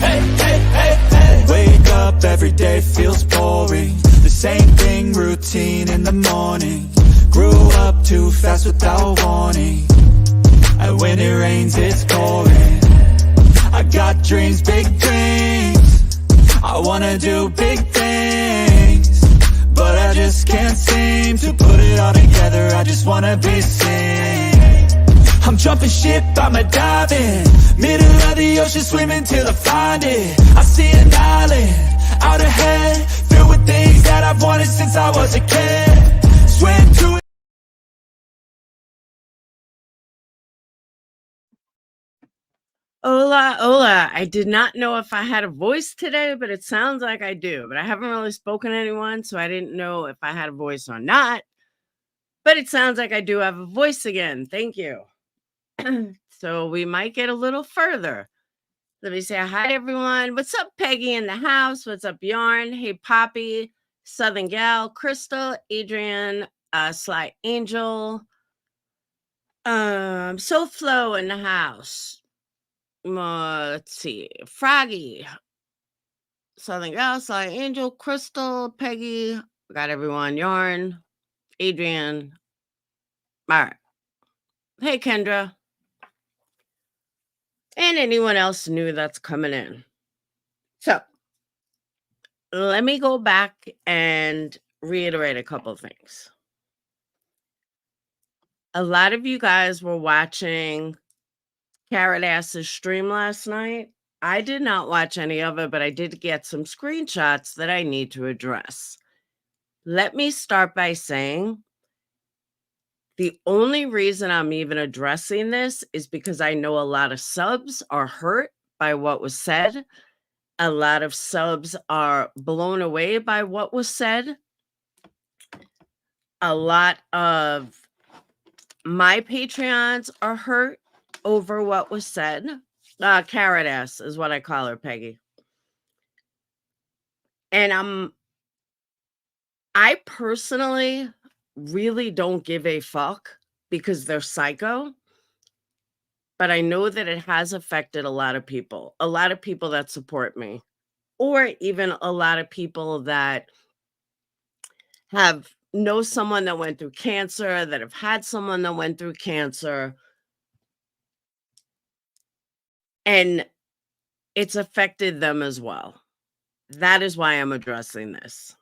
Hey, hey, hey, hey. Wake up, every day feels boring. The same thing, routine in the morning. Grew up too fast without warning. And when it rains, it's pouring. I got dreams, big dreams. I wanna do big things, but I just can't seem to put it all together. I just wanna be seen. I'm jumping ship, I'ma dive in. Middle of the ocean, swimming till I find it. I see an island, out ahead, filled with things that I've wanted since I was a kid. Swim to it. Hola, hola. I did not know if I had a voice today, but it sounds like I do. But I haven't really spoken to anyone, so I didn't know if I had a voice or not. But it sounds like I do have a voice again. Thank you. So we might get a little further. Let me say hi to everyone. What's up, Peggy in the house? What's up, Yarn? Hey, Poppy, Southern Gal, Crystal, Adrian, Sly Angel, Soul Flow in the house. Let's see, Froggy, Southern Gal, Sly Angel, Crystal, Peggy. We got everyone. Yarn, Adrian. All right. Hey, Kendra. And anyone else new that's coming in. So let me go back and reiterate a couple of things. A lot of you guys were watching Carrot Ass's stream last night. I did not watch any of it, but I did get some screenshots that I need to address. Let me start by saying the only reason I'm even addressing this is because I know a lot of subs are hurt by what was said. A lot of subs are blown away by what was said. A lot of my Patreons are hurt over what was said. Carrot ass is what I call her, Peggy. And I personally really don't give a fuck because they're psycho. But I know that it has affected a lot of people that support me, or even a lot of people that know someone that went through cancer, that have had someone that went through cancer. And it's affected them as well. That is why I'm addressing this.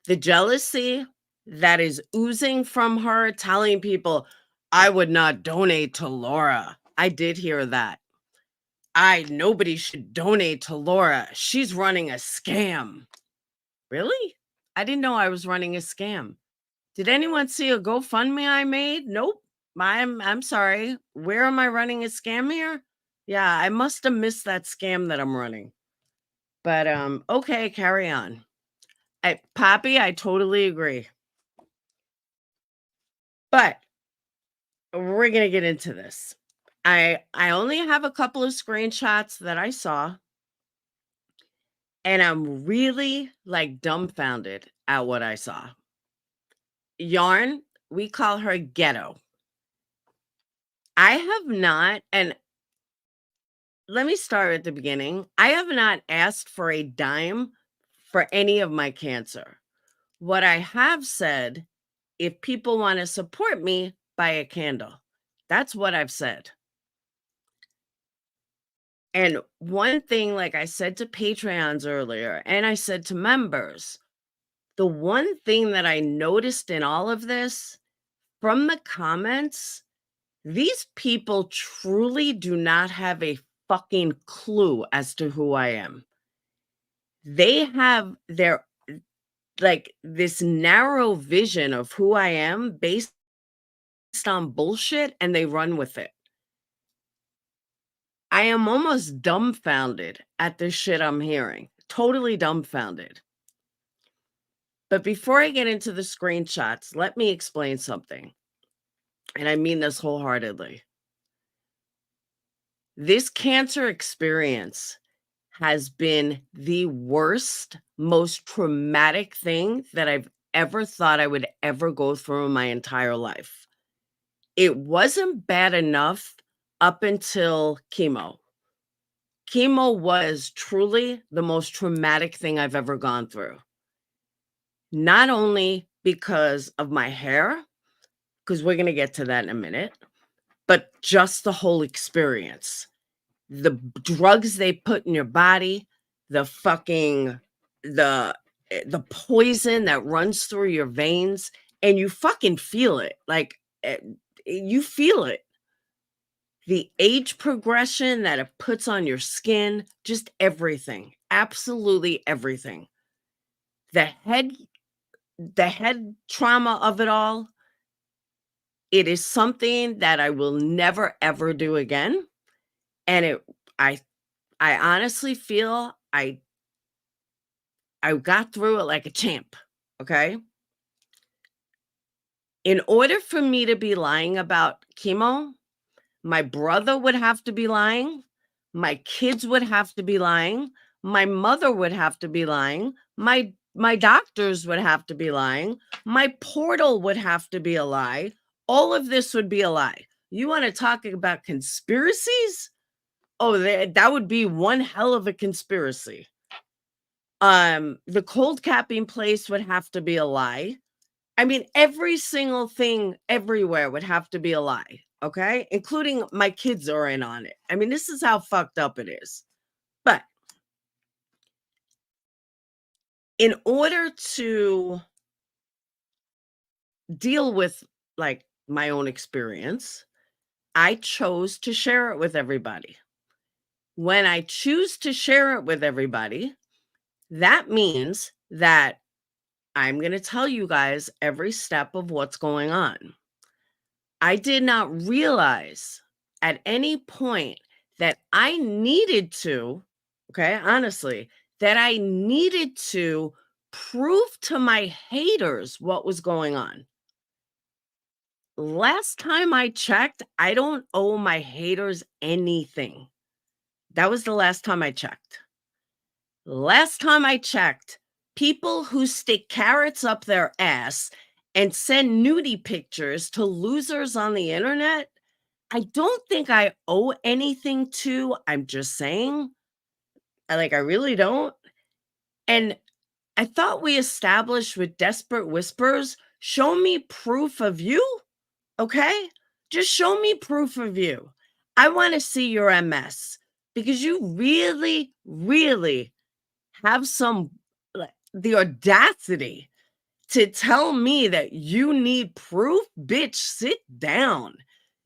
The jealousy that is oozing from her, telling people, I would not donate to Laura. I did hear that. Nobody should donate to Laura. She's running a scam. Really? I didn't know I was running a scam. Did anyone see a GoFundMe I made? Nope. I'm sorry. Where am I running a scam here? Yeah, I must have missed that scam that I'm running. But okay, carry on. Poppy, I totally agree. But we're gonna get into this. I only have a couple of screenshots that I saw, and I'm really like dumbfounded at what I saw. Yarn, we call her Ghetto. I have not, and let me start at the beginning. I have not asked for a dime for any of my cancer. What I have said, if people want to support me, buy a candle. That's what I've said. And one thing, like I said to Patreons earlier, and I said to members, the one thing that I noticed in all of this, from the comments, these people truly do not have a fucking clue as to who I am. They have their, like, this narrow vision of who I am based on bullshit, and they run with it. I am almost dumbfounded at this shit I'm hearing. Totally dumbfounded. But before I get into the screenshots, let me explain something. And I mean this wholeheartedly. This cancer experience has been the worst, most traumatic thing that I've ever thought I would ever go through in my entire life. It wasn't bad enough up until chemo. chemo was truly the most traumatic thing I've ever gone through. Not only because of my hair, because we're gonna get to that in a minute, but just the whole experience. The drugs they put in your body, the fucking the poison that runs through your veins, and you fucking feel it. Like, you feel it. The age progression that it puts on your skin, just everything. Absolutely everything. The head the head trauma of it all, it is something that I will never ever do again. And I I honestly feel I got through it like a champ, okay? In order for me to be lying about chemo, my brother would have to be lying, my kids would have to be lying, my mother would have to be lying, my doctors would have to be lying, my portal would have to be a lie. All of this would be a lie. You want to talk about conspiracies? Oh, that would be one hell of a conspiracy. The cold capping place would have to be a lie. I mean, every single thing everywhere would have to be a lie, okay? Including my kids are in on it. I mean, this is how fucked up it is. But in order to deal with like my own experience, I chose to share it with everybody. When I choose to share it with everybody, that means that I'm going to tell you guys every step of what's going on. I did not realize at any point that I needed to, okay, honestly, that I needed to prove to my haters what was going on. Last time I checked, I don't owe my haters anything. That was the last time I checked. Last time I checked, people who stick carrots up their ass and send nudie pictures to losers on the internet, I don't think I owe anything to. I'm just saying. I really don't. And I thought we established with Desperate Whispers, show me proof of you, okay? Just show me proof of you. I want to see your MS because you really, really have the audacity to tell me that you need proof. Bitch, sit down.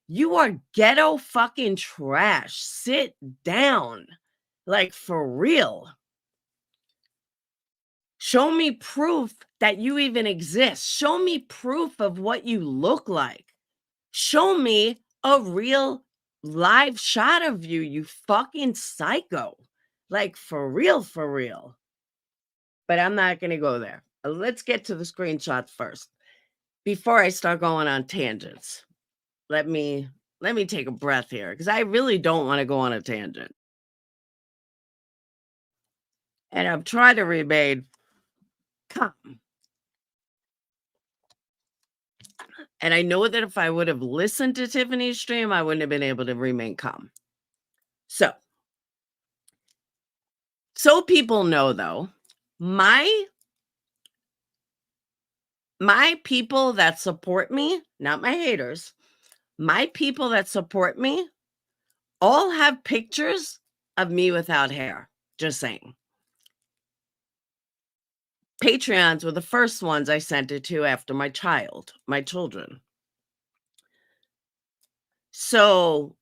You are ghetto fucking trash. Sit down. Like, for real. Show me proof that you even exist. Show me proof of what you look like. Show me a real live shot of you, you fucking psycho. Like, for real, for real. But I'm not going to go there. Let's get to the screenshots first. Before I start going on tangents, let me take a breath here because I really don't want to go on a tangent. And I've tried to remain calm. And I know that if I would have listened to Tiffany's stream, I wouldn't have been able to remain calm. So people know though, my people that support me, not my haters, my people that support me all have pictures of me without hair. Just saying. Patreons were the first ones I sent it to after my children. So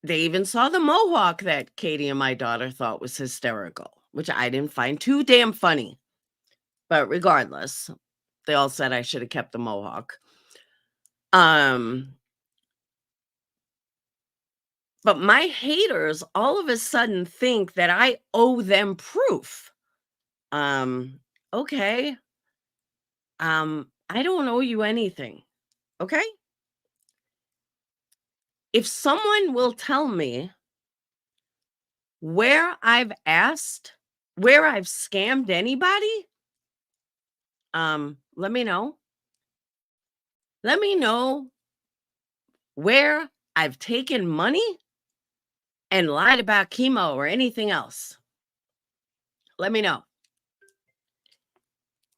they even saw the mohawk that Katie and my daughter thought was hysterical, which I didn't find too damn funny. But regardless, they all said I should have kept the mohawk. But my haters all of a sudden think that I owe them proof. Okay. I don't owe you anything. Okay? If someone will tell me where I've scammed anybody, let me know. Let me know where I've taken money and lied about chemo or anything else, let me know.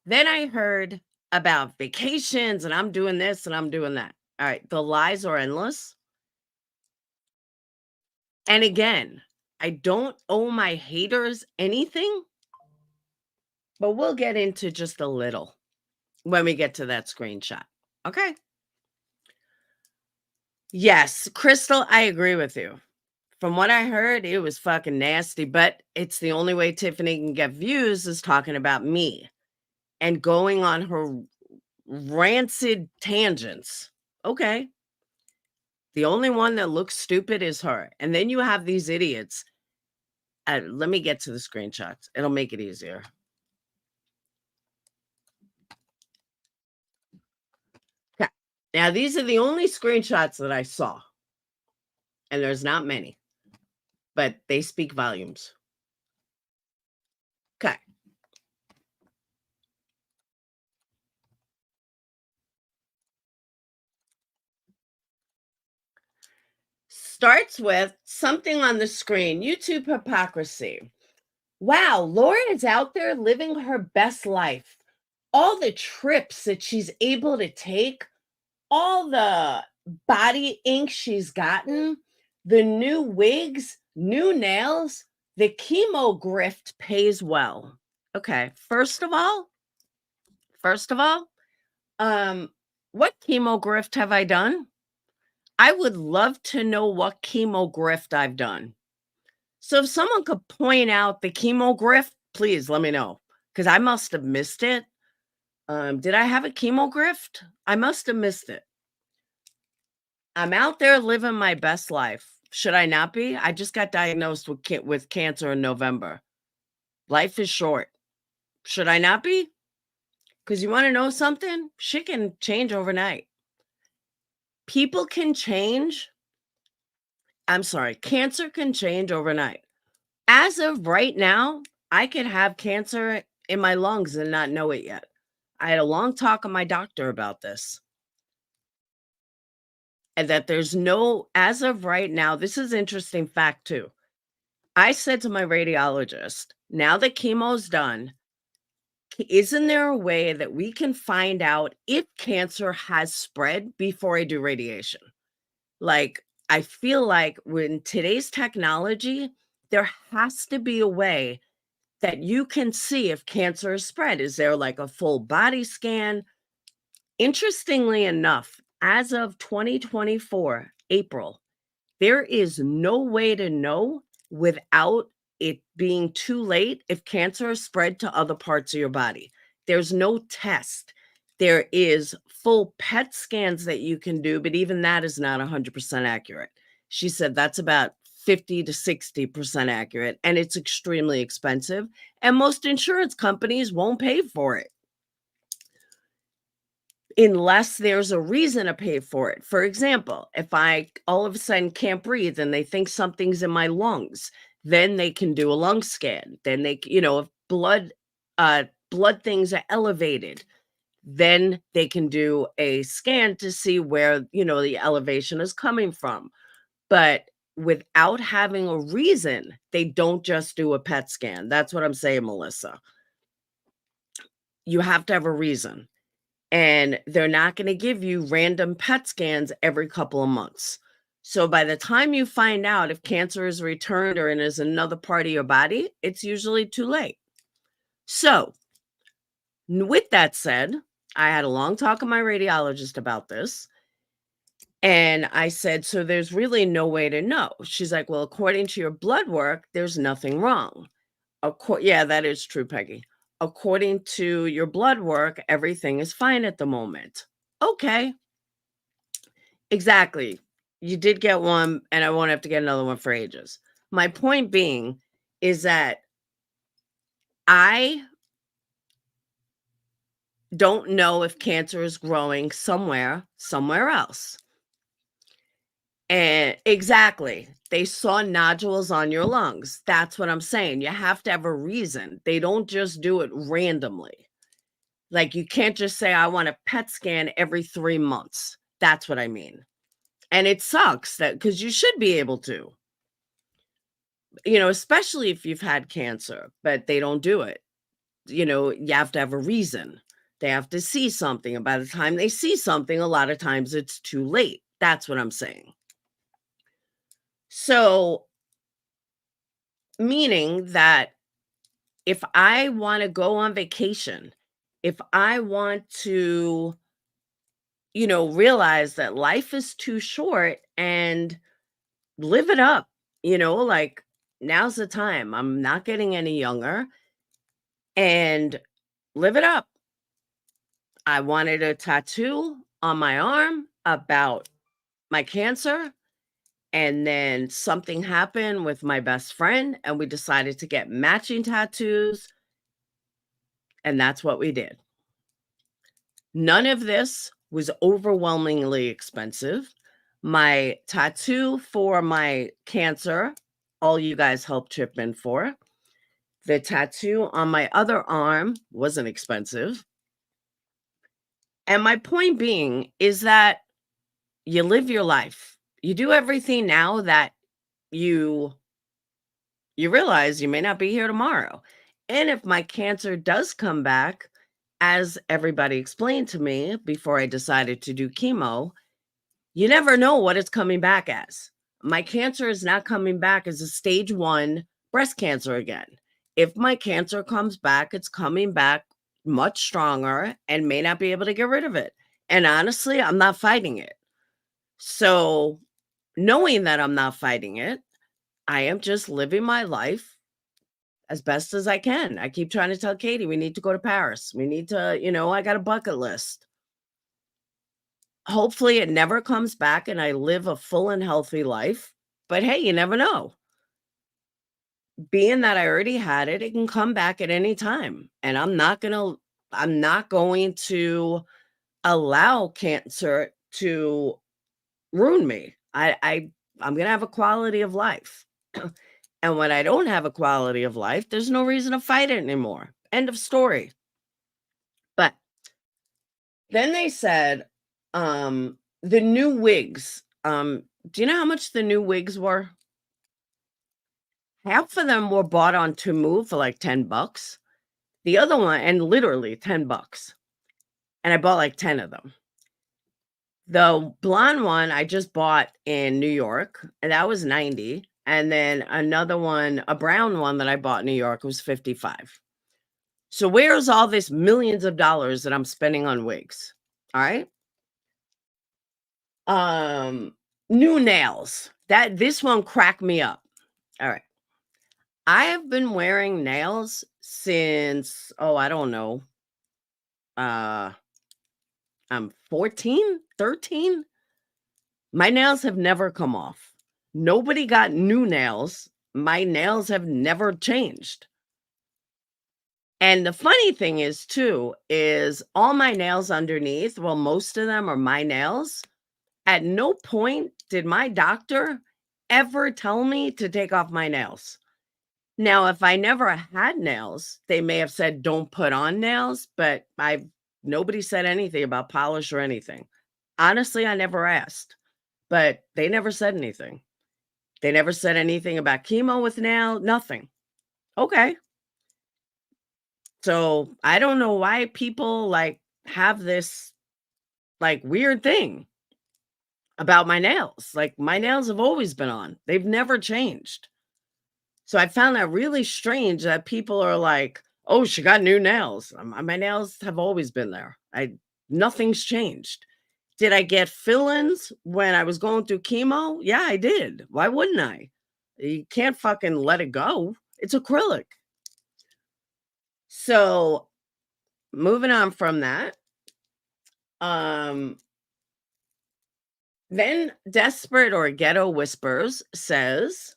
Then I heard about vacations and I'm doing this and I'm doing that. All right, the lies are endless. And again, I don't owe my haters anything, but we'll get into just a little when we get to that screenshot. Okay. Yes, Crystal, I agree with you. From what I heard, it was fucking nasty, but it's the only way Tiffany can get views is talking about me and going on her rancid tangents. Okay. The only one that looks stupid is her. And then you have these idiots. Let me get to the screenshots. It'll make it easier. Okay. Now, these are the only screenshots that I saw. And there's not many, but they speak volumes. Okay. Starts with something on the screen. YouTube hypocrisy. Wow, Lauren is out there living her best life. All the trips that she's able to take, all the body ink she's gotten, the new wigs, new nails, the chemo grift pays well. Okay, first of all, what chemo grift have I done? I would love to know what chemo grift I've done. So if someone could point out the chemo grift, please let me know, because I must have missed it. Did I have a chemo grift? I must have missed it. I'm out there living my best life. Should I not be? I just got diagnosed with cancer in November. Life is short. Should I not be? Because you want to know something? Shit can change overnight. People can change. I'm sorry, cancer can change overnight. As of right now, I could have cancer in my lungs and not know it yet. I had a long talk with my doctor about this. And that there's no, as of right now, this is interesting fact too. I said to my radiologist, now that chemo's done, isn't there a way that we can find out if cancer has spread before I do radiation? Like, I feel like with today's technology, there has to be a way that you can see if cancer is spread. Is there like a full body scan? Interestingly enough, as of 2024, April, there is no way to know without it being too late if cancer is spread to other parts of your body. There's no test. There is full PET scans that you can do, but even that is not 100% accurate. She said that's about 50 to 60% accurate, and it's extremely expensive, and most insurance companies won't pay for it unless there's a reason to pay for it. For example, if I all of a sudden can't breathe and they think something's in my lungs, then they can do a lung scan. Then they, if blood things are elevated, then they can do a scan to see where, the elevation is coming from. But without having a reason, they don't just do a PET scan. That's what I'm saying, Melissa. You have to have a reason. And they're not going to give you random PET scans every couple of months. So by the time you find out if cancer is returned or is another part of your body, it's usually too late. So with that said, I had a long talk with my radiologist about this. And I said, so there's really no way to know. She's like, well, according to your blood work, there's nothing wrong. Yeah, that is true, Peggy. According to your blood work, everything is fine at the moment. Okay. Exactly. You did get one, and I won't have to get another one for ages. My point being is that I don't know if cancer is growing somewhere else. And exactly. They saw nodules on your lungs. That's what I'm saying. You have to have a reason. They don't just do it randomly. Like, you can't just say, I want a PET scan every 3 months. That's what I mean. And it sucks that because you should be able to. especially if you've had cancer, but they don't do it. You have to have a reason. They have to see something. And by the time they see something, a lot of times it's too late. That's what I'm saying. So, meaning that if I want to go on vacation, if I want to, realize that life is too short and live it up, like now's the time. I'm not getting any younger and live it up. I wanted a tattoo on my arm about my cancer. And then something happened with my best friend, and we decided to get matching tattoos. And that's what we did. None of this was overwhelmingly expensive. My tattoo for my cancer, all you guys helped chip in for. The tattoo on my other arm wasn't expensive. And my point being is that you live your life. You do everything now that you realize you may not be here tomorrow. And if my cancer does come back, as everybody explained to me before I decided to do chemo, you never know what it's coming back as. My cancer is not coming back as a stage 1 breast cancer again. If my cancer comes back, it's coming back much stronger and may not be able to get rid of it. And honestly, I'm not fighting it. So, knowing that I'm not fighting it, I am just living my life as best as I can. I keep trying to tell Katie, we need to go to Paris. We need to, I got a bucket list. Hopefully it never comes back and I live a full and healthy life. But hey, you never know. Being that I already had it, it can come back at any time. And I'm not going to allow cancer to ruin me. I'm going to have a quality of life. And when I don't have a quality of life, there's no reason to fight it anymore. End of story. But then they said, the new wigs. Do you know how much the new wigs were? Half of them were bought on Temu for like $10. The other one, and literally $10. And I bought like 10 of them. The blonde one I just bought in New York, and that was 90. And then another one, a brown one that I bought in New York was 55. So where's all this millions of dollars that I'm spending on wigs? All right. New nails. This one cracked me up. All right. I have been wearing nails since, I don't know. I'm 14, 13. My nails have never come off. Nobody got new nails. My nails have never changed. And the funny thing is, too, is all my nails underneath, well, most of them are my nails. At no point did my doctor ever tell me to take off my nails. Now, if I never had nails, they may have said, don't put on nails, but nobody said anything about polish or anything. Honestly, I never asked, but they never said anything. They never said anything about chemo with nail, nothing. Okay. So I don't know why people have this weird thing about my nails. My nails have always been on. They've never changed. So I found that really strange that people are like, oh, she got new nails. My nails have always been there. Nothing's changed. Did I get fill-ins when I was going through chemo? Yeah, I did. Why wouldn't I? You can't fucking let it go. It's acrylic. So moving on from that. Then Desperate or Ghetto Whispers says,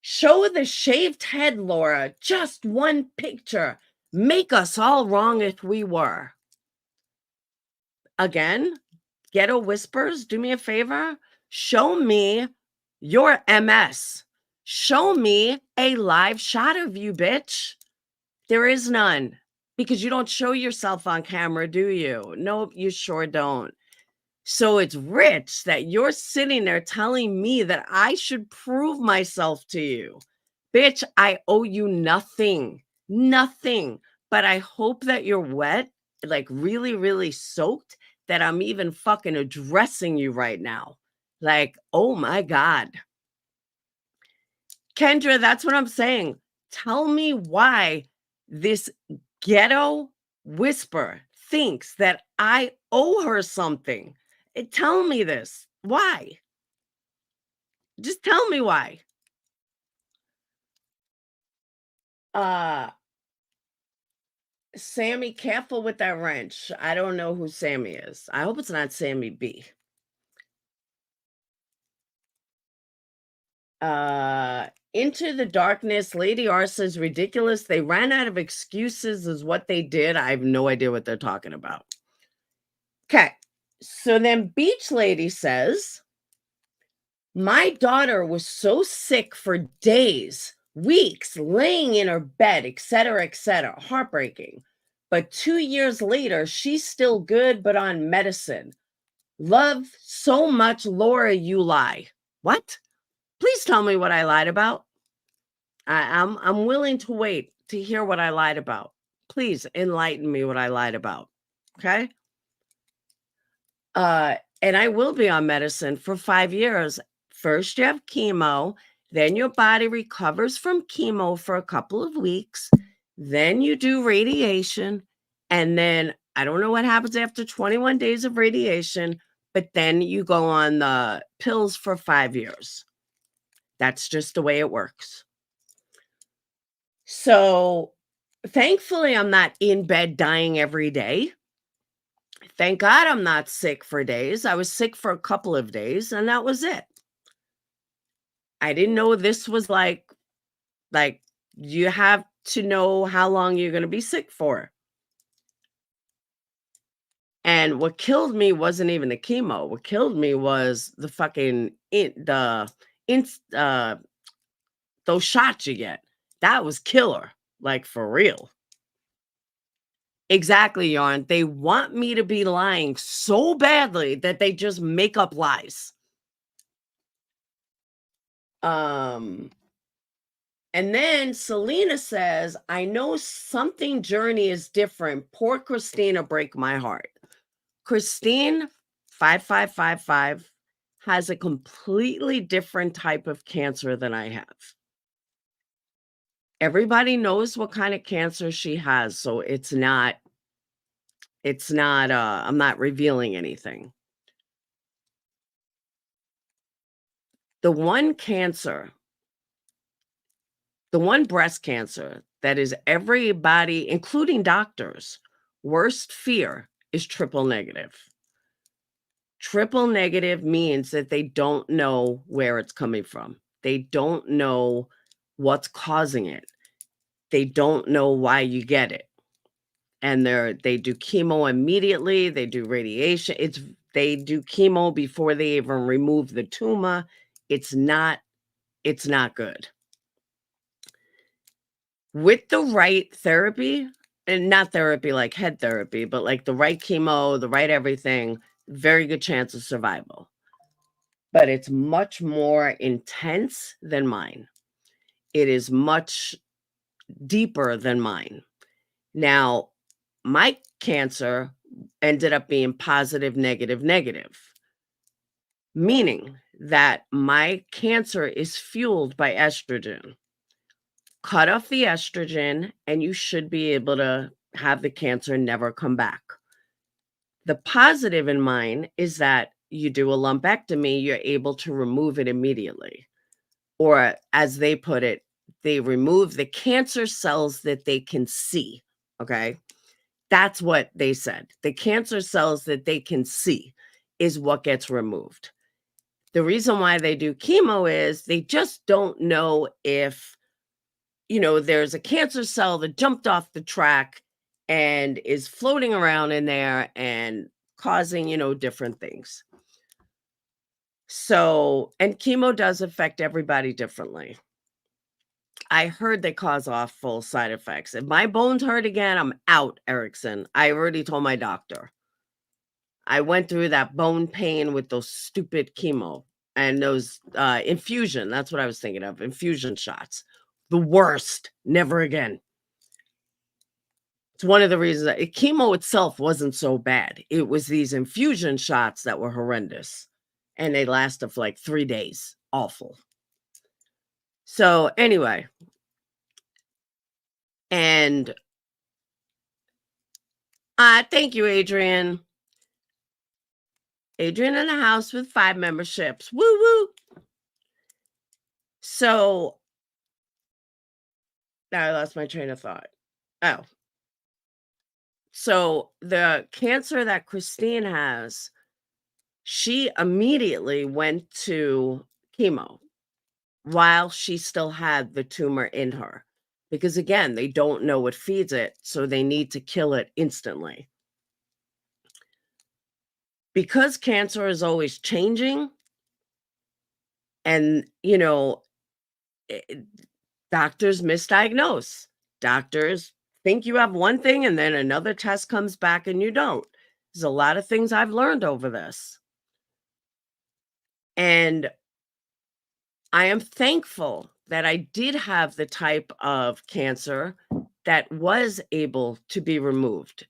show the shaved head, Laura. Just one picture. Make us all wrong if we were. Again, Ghetto Whispers, do me a favor. Show me your MS. Show me a live shot of you, bitch. There is none. Because you don't show yourself on camera, do you? Nope, you sure don't. So it's rich that you're sitting there telling me that I should prove myself to you. Bitch, I owe you nothing, nothing. But I hope that you're wet, like really, really soaked, that I'm even fucking addressing you right now. Like, oh my God. Kendra, that's what I'm saying. Tell me why this ghetto whisper thinks that I owe her something. Tell me this. Why? Just tell me why. Uh Sammy, careful with that wrench. I don't know who Sammy is. I hope it's not Sammy B. Into the darkness, Lady R says ridiculous. They ran out of excuses, is what they did. I have no idea what they're talking about. Okay. So then Beach Lady says, my daughter was so sick for days, weeks, laying in her bed, etc., etc. Heartbreaking. But 2 years later, she's still good, but on medicine. Love so much, Laura, you lie. What? Please tell me what I lied about. I'm willing to wait to hear what I lied about. Please enlighten me what I lied about. Okay? And I will be on medicine for 5 years. First, you have chemo, then your body recovers from chemo for a couple of weeks, then you do radiation, and then I don't know what happens after 21 days of radiation, but then you go on the pills for 5 years. That's just the way it works. So, thankfully, I'm not in bed dying every day. Thank God I'm not sick for days. I was sick for a couple of days, and that was it. I didn't know this was like you have to know how long you're gonna be sick for. And what killed me wasn't even the chemo. What killed me was the fucking those shots you get. That was killer, like for real. Exactly, Yarn. They want me to be lying so badly that they just make up lies. And then Selena says, I know something journey is different. Poor Christina break my heart. Christine 5555 has a completely different type of cancer than I have. Everybody knows what kind of cancer she has, so it's not I'm not revealing anything. The one cancer, the one breast cancer that is everybody, including doctors, worst fear is triple negative. Triple negative means that they don't know where it's coming from. They don't know what's causing it. They don't know why you get it. And they do chemo immediately, they do radiation. They do chemo before they even remove the tumor. It's not good. With the right therapy, and not therapy like head therapy, but like the right chemo, the right everything, very good chance of survival. But it's much more intense than mine. It is much deeper than mine. Now, my cancer ended up being positive, negative, negative, meaning that my cancer is fueled by estrogen. Cut off the estrogen, and you should be able to have the cancer never come back. The positive in mine is that you do a lumpectomy, you're able to remove it immediately. Or as they put it, they remove the cancer cells that they can see. Okay. That's what they said. The cancer cells that they can see is what gets removed. The reason why they do chemo is they just don't know if, there's a cancer cell that jumped off the track and is floating around in there and causing, different things. So, and chemo does affect everybody differently. I heard they cause awful side effects. If my bones hurt again, I'm out, Erickson. I already told my doctor. I went through that bone pain with those stupid chemo and those infusion. That's what I was thinking of. Infusion shots. The worst. Never again. It's one of the reasons that chemo itself wasn't so bad. It was these infusion shots that were horrendous. And they lasted for like 3 days. Awful. So anyway. And thank you, Adrian. Adrian in the house with 5 memberships. Woo woo. So now I lost my train of thought. Oh. So the cancer that Christine has, she immediately went to chemo while she still had the tumor in her. Because again, they don't know what feeds it, so they need to kill it instantly. Because cancer is always changing, and, doctors misdiagnose. Doctors think you have one thing, and then another test comes back and you don't. There's a lot of things I've learned over this. And I am thankful that I did have the type of cancer that was able to be removed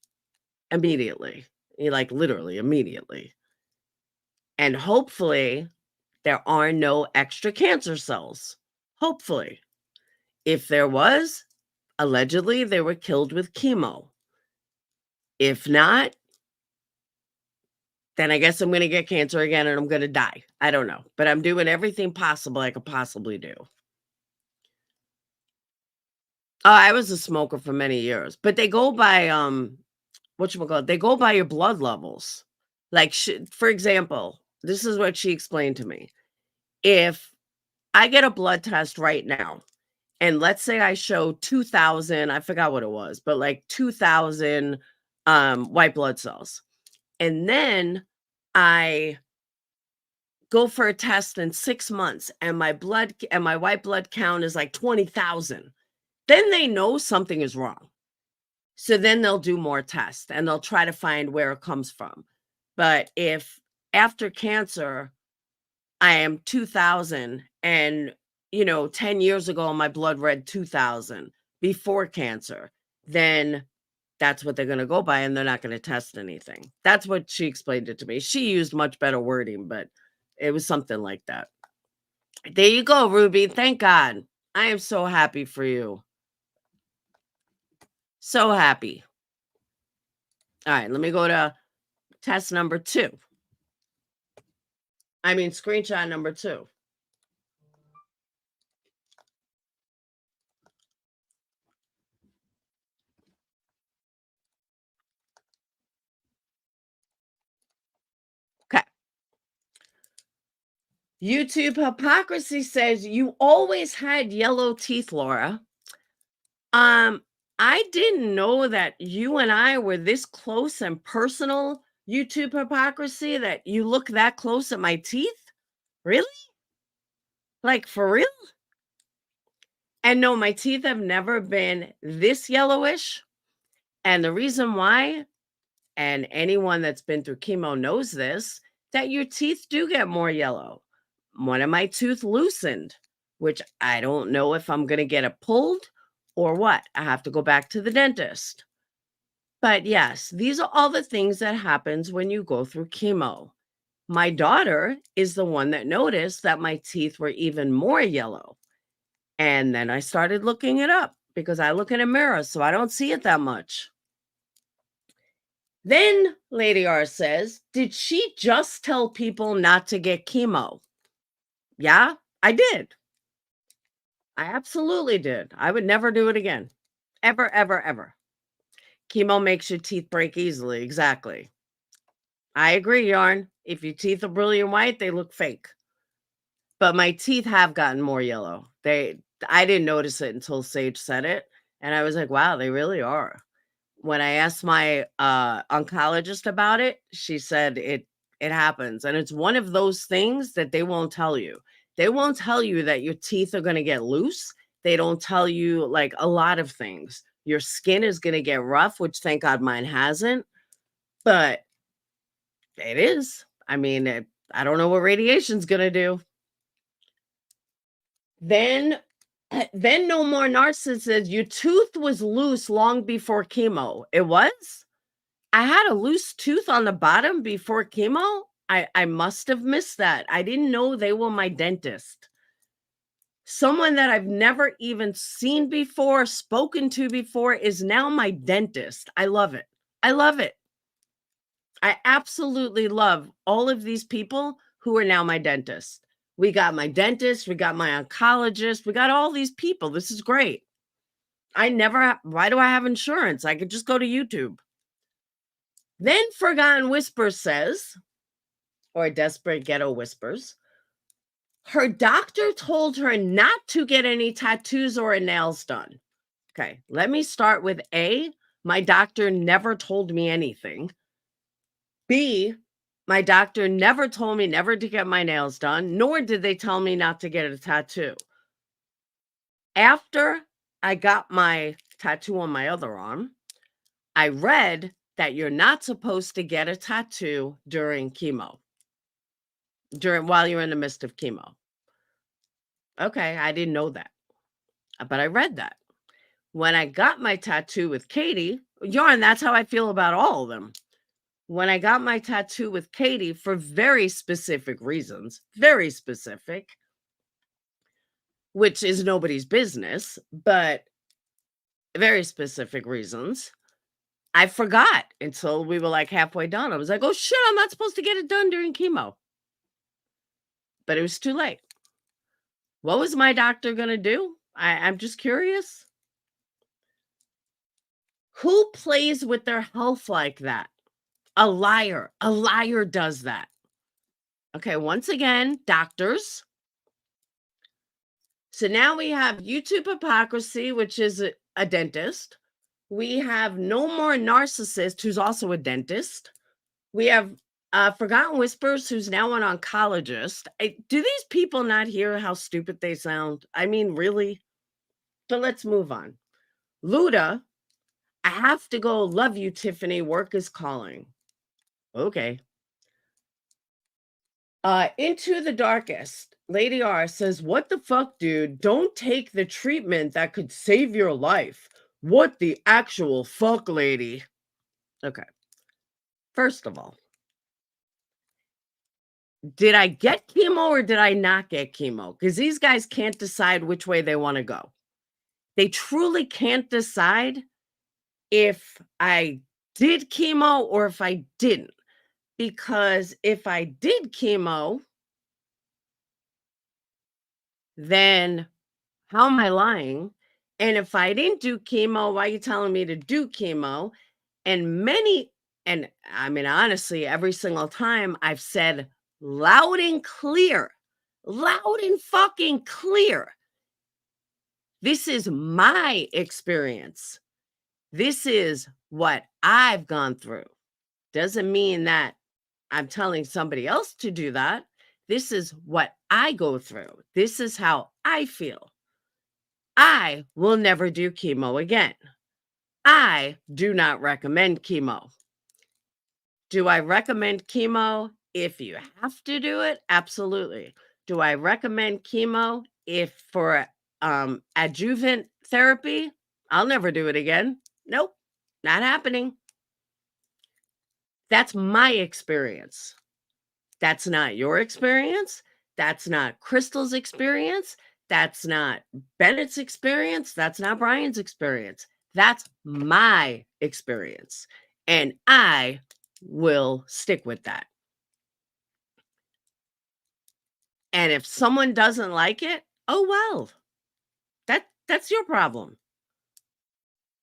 immediately, like literally immediately. And hopefully there are no extra cancer cells. Hopefully. If there was, allegedly they were killed with chemo. If not, then I guess I'm going to get cancer again and I'm going to die. I don't know, but I'm doing everything possible I could possibly do. Oh, I was a smoker for many years, but they go by whatchamacallit, they go by your blood levels. Like, for example, this is what she explained to me. If I get a blood test right now, and let's say I show 2,000, I forgot what it was, but like 2,000 white blood cells. And then I go for a test in 6 months and my white blood count is like 20,000. Then they know something is wrong. So then they'll do more tests and they'll try to find where it comes from. But if after cancer, I am 2,000 and, 10 years ago, my blood read 2,000 before cancer, then that's what they're going to go by and they're not going to test anything. That's what she explained it to me. She used much better wording, but it was something like that. There you go, Ruby. Thank God. I am so happy for you. So happy. All right, let me go to test number 2. I mean, screenshot number 2. Okay. YouTube Hypocrisy says, you always had yellow teeth, Laura. I didn't know that you and I were this close and personal, YouTube Hypocrisy, that you look that close at my teeth? Really? Like, for real? And no, my teeth have never been this yellowish. And the reason why, and anyone that's been through chemo knows this, that your teeth do get more yellow. One of my tooth loosened, which I don't know if I'm going to get it pulled or what. I have to go back to the dentist. But yes, these are all the things that happens when you go through chemo. My daughter is the one that noticed that my teeth were even more yellow. And then I started looking it up because I look in a mirror, so I don't see it that much. Then Lady R says, did she just tell people not to get chemo? Yeah, I did. I absolutely did. I would never do it again. Ever, ever, ever. Chemo makes your teeth break easily. Exactly. I agree, Yarn. If your teeth are brilliant white, they look fake. But my teeth have gotten more yellow. I didn't notice it until Sage said it. And I was like, wow, they really are. When I asked my oncologist about it, she said it happens. And it's one of those things that they won't tell you. They won't tell you that your teeth are going to get loose. They don't tell you like a lot of things. Your skin is going to get rough, which thank God mine hasn't. But It is. I mean, I don't know what radiation's gonna do. Then then No More Narcissist says, "Your tooth was loose long before chemo." It was? I had a loose tooth on the bottom before chemo? I must have missed that. I didn't know they were my dentist. Someone that I've never even seen before, spoken to before, is now my dentist. I love it. I love it. I absolutely love all of these people who are now my dentist. We got my dentist, we got my oncologist, we got all these people. This is great. Why do I have insurance? I could just go to YouTube. Then Forgotten Whisper says, or Desperate Ghetto Whispers, her doctor told her not to get any tattoos or nails done. Okay, let me start with A, my doctor never told me anything. B, my doctor never told me never to get my nails done, nor did they tell me not to get a tattoo. After I got my tattoo on my other arm, I read that you're not supposed to get a tattoo during chemo, while you're in the midst of chemo. Okay, I didn't know that, but I read that. When I got my tattoo with Katie, yarn, that's how I feel about all of them. When I got my tattoo with Katie for very specific reasons, very specific, which is nobody's business, but very specific reasons, I forgot until we were like halfway done. I was like, oh shit, I'm not supposed to get it done during chemo. But it was too late. What was my doctor going to do? I'm just curious. Who plays with their health like that? A liar. A liar does that. Okay, once again, doctors. So now we have YouTube hypocrisy, which is a dentist. We have No More Narcissist, who's also a dentist. We have Forgotten Whispers, who's now an oncologist. Do these people not hear how stupid they sound? I mean, really? But let's move on. Luda, I have to go. Love you, Tiffany. Work is calling. Okay. Into the Darkest. Lady R says, what the fuck, dude? Don't take the treatment that could save your life. What the actual fuck, lady? Okay. First of all, did I get chemo or did I not get chemo? Because these guys can't decide which way they want to go. They truly can't decide if I did chemo or if I didn't. Because if I did chemo, then how am I lying? And if I didn't do chemo, why are you telling me to do chemo? And I mean, honestly, every single time I've said loud and fucking clear, this is my experience. This is what I've gone through. Doesn't mean that I'm telling somebody else to do that. This is what I go through. This is how I feel. I will never do chemo again. I do not recommend chemo. Do I recommend chemo if you have to do it? Absolutely. Do I recommend chemo if for adjuvant therapy? I'll never do it again. Nope, not happening. That's my experience. That's not your experience. That's not Crystal's experience. That's not Bennett's experience. That's not Brian's experience. That's my experience. And I will stick with that. And if someone doesn't like it, oh well. That's your problem.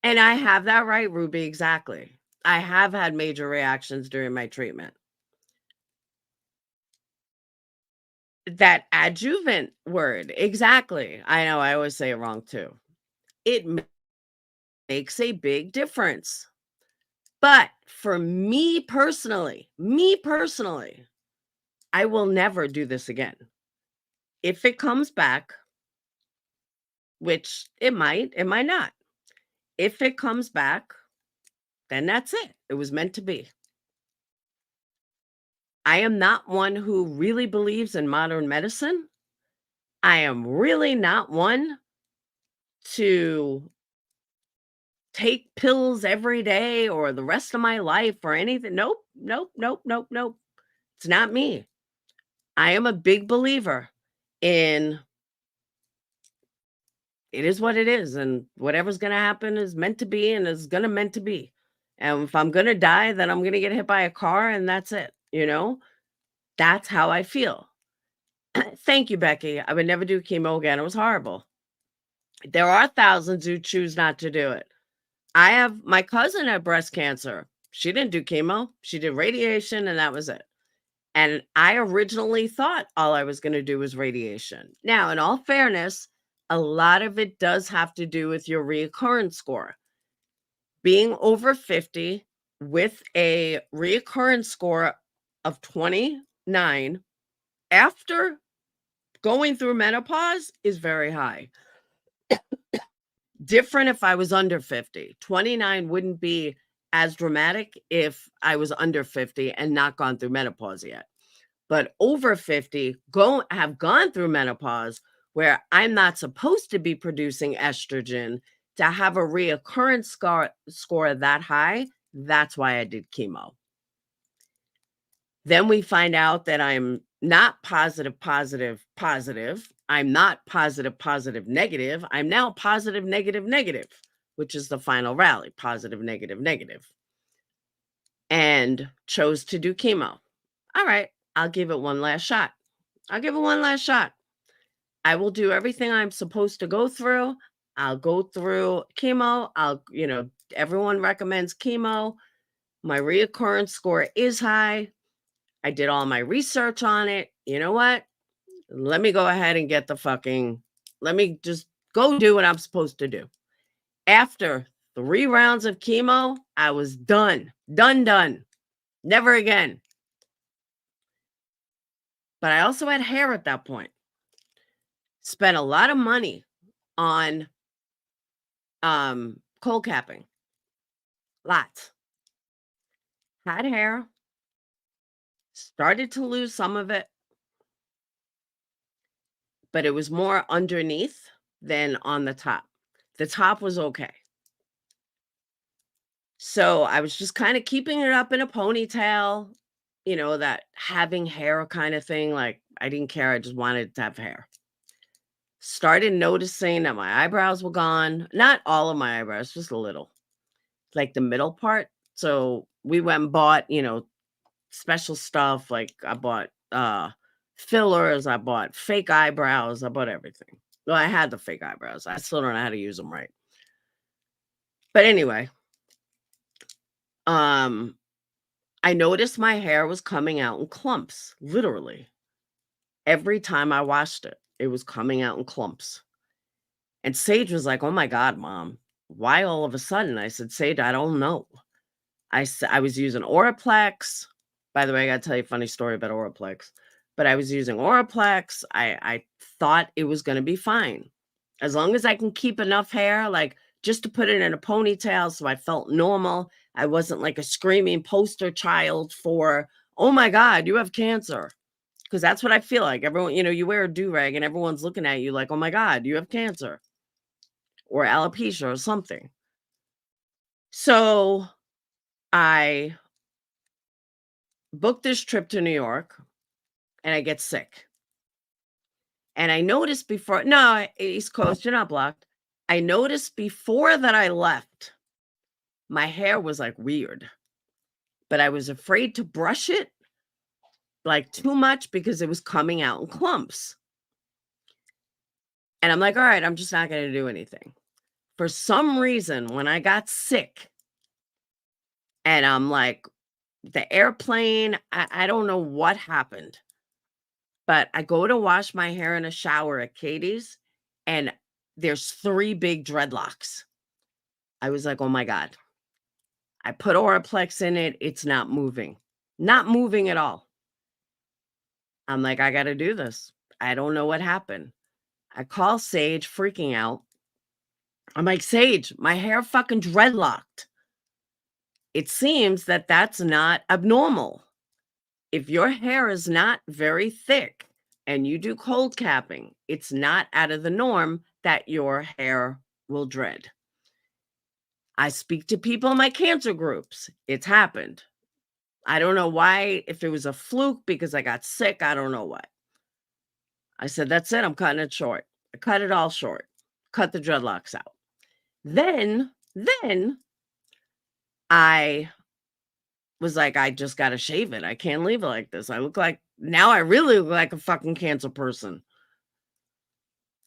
And I have that right, Ruby, exactly. I have had major reactions during my treatment. That adjuvant word, exactly. I know, I always say it wrong too. It makes a big difference. But for me personally, I will never do this again. If it comes back, which it might not. If it comes back, then that's it. It was meant to be. I am not one who really believes in modern medicine. I am really not one to take pills every day or the rest of my life or anything. Nope, nope, nope, nope, nope. It's not me. I am a big believer in it is what it is, and whatever's gonna happen is meant to be and is gonna meant to be. And if I'm gonna die, then I'm gonna get hit by a car and that's it, you know? That's how I feel. Thank you, Becky. I would never do chemo again. It was horrible. There are thousands who choose not to do it. I have my cousin had breast cancer. She didn't do chemo. She did radiation and that was it. And I originally thought all I was going to do was radiation. Now, in all fairness, a lot of it does have to do with your recurrence score. Being over 50 with a recurrence score of 29 after going through menopause is very high. Different if I was under 50. 29 wouldn't be as dramatic if I was under 50 and not gone through menopause yet. But over 50, have gone through menopause where I'm not supposed to be producing estrogen to have a reoccurrence score that high. That's why I did chemo. Then we find out that I'm not positive, positive, positive. I'm not positive, positive, negative. I'm now positive, negative, negative, which is the final rally, positive, negative, negative. And chose to do chemo. All right, I'll give it one last shot. I'll give it one last shot. I will do everything I'm supposed to go through. I'll go through chemo. Everyone recommends chemo. My reoccurrence score is high. I did all my research on it. You know what? Let me go ahead and let me just go do what I'm supposed to do. After 3 rounds of chemo, I was done. Done. Never again. But I also had hair at that point. Spent a lot of money on cold capping. Lots. Had hair. Started to lose some of it. But it was more underneath than on the top. The top was okay. So I was just kind of keeping it up in a ponytail, that having hair kind of thing. Like I didn't care. I just wanted to have hair. Started noticing that my eyebrows were gone. Not all of my eyebrows, just a little. Like the middle part. So we went and bought, special stuff. Like I bought fillers, I bought fake eyebrows, I bought everything. Well, I had the fake eyebrows. I still don't know how to use them right. But anyway, I noticed my hair was coming out in clumps, literally. Every time I washed it, it was coming out in clumps. And Sage was like, "Oh my God, Mom, why all of a sudden?" I said, "Sage, I don't know." I was using Oraplex. By the way, I got to tell you a funny story about Oraplex. But I was using Oraplex. I thought it was going to be fine. As long as I can keep enough hair, like just to put it in a ponytail so I felt normal. I wasn't like a screaming poster child for, "Oh my God, you have cancer." Because that's what I feel like. Everyone, you wear a do-rag and everyone's looking at you like, "Oh my God, you have cancer." Or alopecia or something. So I booked this trip to New York and I get sick. And I noticed East Coast, you're not blocked. I noticed before that I left, my hair was like weird, but I was afraid to brush it like too much because it was coming out in clumps. And I'm like, all right, I'm just not going to do anything. For some reason, when I got sick and I'm like, the airplane, I don't know what happened, but I go to wash my hair in a shower at Katie's and there's 3 big dreadlocks. I was like, oh my God. I put Oraplex in it. It's not moving. Not moving at all. I'm like, I got to do this. I don't know what happened. I call Sage freaking out. I'm like, Sage, my hair fucking dreadlocked. It seems that that's not abnormal. if your hair is not very thick and you do cold capping, it's not out of the norm that your hair will dread. I speak to people in my cancer groups. It's happened. I don't know why, if it was a fluke because I got sick, I don't know what. I said, that's it, I'm cutting it short. I cut it all short, cut the dreadlocks out. Then I was like, I just got to shave it. I can't leave it like this. Now I really look like a fucking cancer person.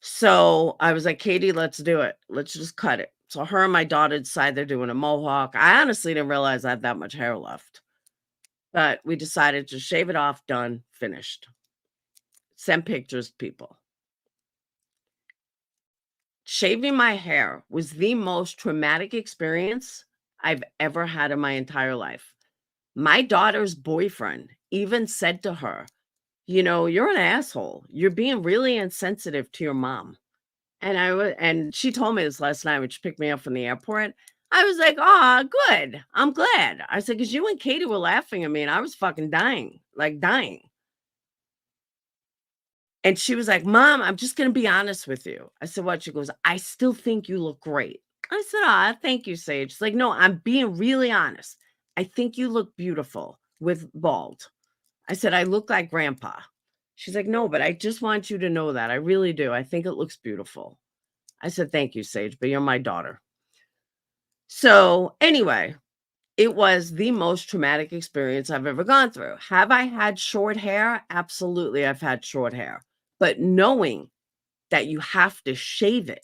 So I was like, Katie, let's do it. Let's just cut it. So her and my daughter decided they're doing a mohawk. I honestly didn't realize I had that much hair left. But we decided to shave it off, done, finished. Send pictures to people. Shaving my hair was the most traumatic experience I've ever had in my entire life. My daughter's boyfriend even said to her, you know, you're an asshole. You're being really insensitive to your mom. And she told me this last night when she picked me up from the airport. I was like, oh, good. I'm glad. I said, because you and Katie were laughing at me and I was fucking dying, like dying. And she was like, Mom, I'm just going to be honest with you. I said, what? She goes, I still think you look great. I said, thank you, Sage. She's like, no, I'm being really honest. I think you look beautiful with bald. I said, I look like grandpa. She's like, no, but I just want you to know that. I really do. I think it looks beautiful. I said, thank you, Sage, but you're my daughter. So anyway, it was the most traumatic experience I've ever gone through. Have I had short hair? Absolutely, I've had short hair. But knowing that you have to shave it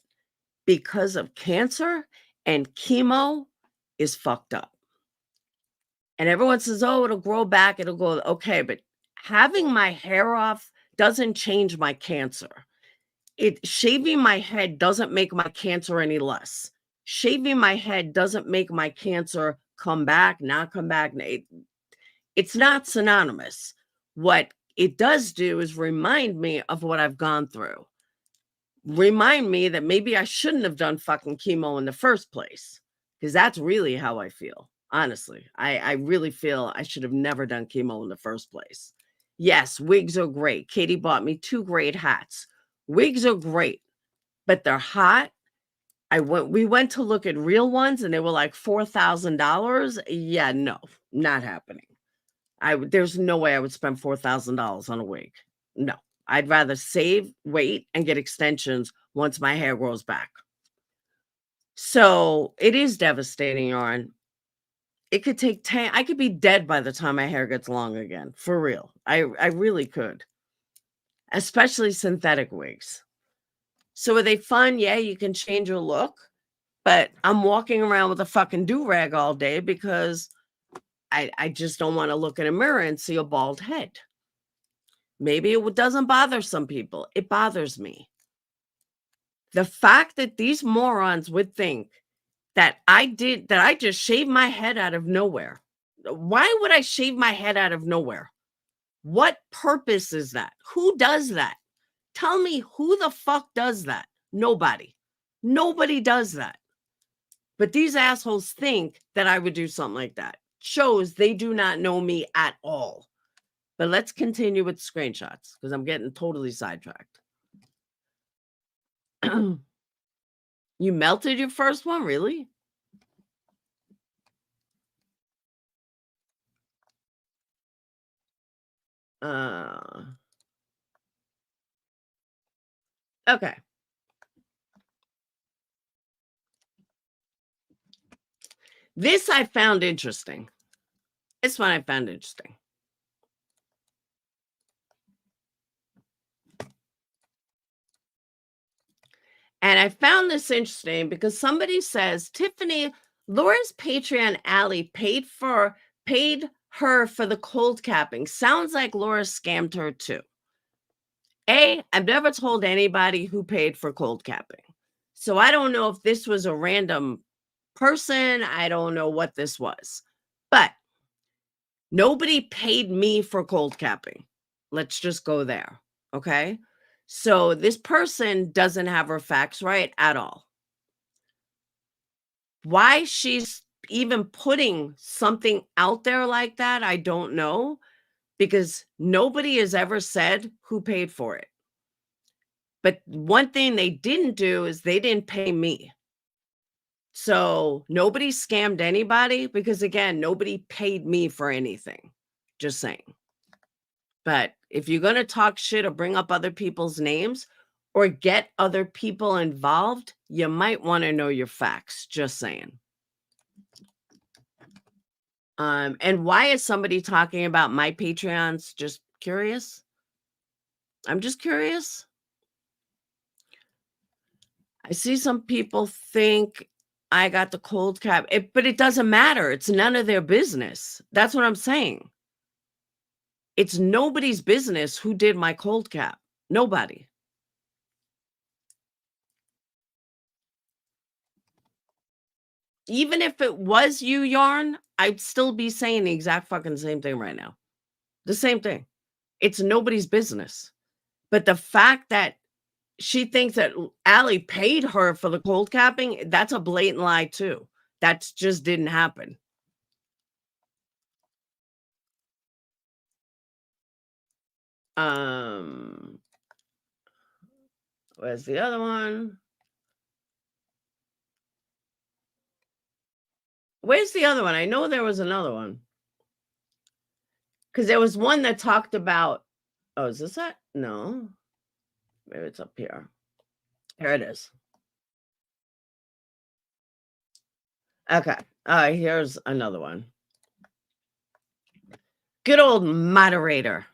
because of cancer and chemo is fucked up. And everyone says, oh, it'll grow back. It'll go. Okay, but having my hair off doesn't change my cancer. Shaving my head doesn't make my cancer any less. Shaving my head doesn't make my cancer come back, not come back. It's not synonymous. What it does do is remind me of what I've gone through. Remind me that maybe I shouldn't have done fucking chemo in the first place. Because that's really how I feel. Honestly, I really feel I should have never done chemo in the first place. Yes, wigs are great. Katie bought me 2 great hats. Wigs are great, but they're hot. We went to look at real ones and they were like $4,000. Yeah, no, not happening. There's no way I would spend $4,000 on a wig. No, I'd rather wait and get extensions once my hair grows back. So it is devastating, Yarn. It could take 10. I could be dead by the time my hair gets long again. For real. I really could. Especially synthetic wigs. So are they fun? Yeah, you can change your look. But I'm walking around with a fucking do-rag all day because I just don't want to look in a mirror and see a bald head. Maybe it doesn't bother some people. It bothers me. The fact that these morons would think that I just shaved my head out of nowhere. Why would I shave my head out of nowhere? What purpose is that? Who does that? Tell me who the fuck does that? Nobody. Nobody does that. But these assholes think that I would do something like that. Shows they do not know me at all. But let's continue with screenshots because I'm getting totally sidetracked. You melted your first one? Really? Okay. This I found interesting. This one I found interesting. And I found this interesting because somebody says, Tiffany, Laura's Patreon Ally paid her for the cold capping. Sounds like Laura scammed her too. I've never told anybody who paid for cold capping. So I don't know if this was a random person. I don't know what this was. But nobody paid me for cold capping. Let's just go there. Okay. So this person doesn't have her facts right at all. Why she's even putting something out there like that, I don't know. because nobody has ever said who paid for it. But one thing they didn't do is they didn't pay me. So nobody scammed anybody because, again, nobody paid me for anything. Just saying. But if you're going to talk shit or bring up other people's names or get other people involved, you might want to know your facts. Just saying. And why is somebody talking about my Patreons? Just curious. I'm just curious. I see some people think I got the cold cap, but it doesn't matter. It's none of their business. That's what I'm saying. It's nobody's business who did my cold cap. Nobody. Even if it was you, Yarn, I'd still be saying the exact fucking same thing right now. The same thing. It's nobody's business. But the fact that she thinks that Allie paid her for the cold capping, that's a blatant lie too. That just didn't happen. Where's the other one? Where's the other one? I know there was another one. Because there was one that talked about, oh, is this it? No. Maybe it's up here. Here it is. Okay. Here's another one. Good old moderator.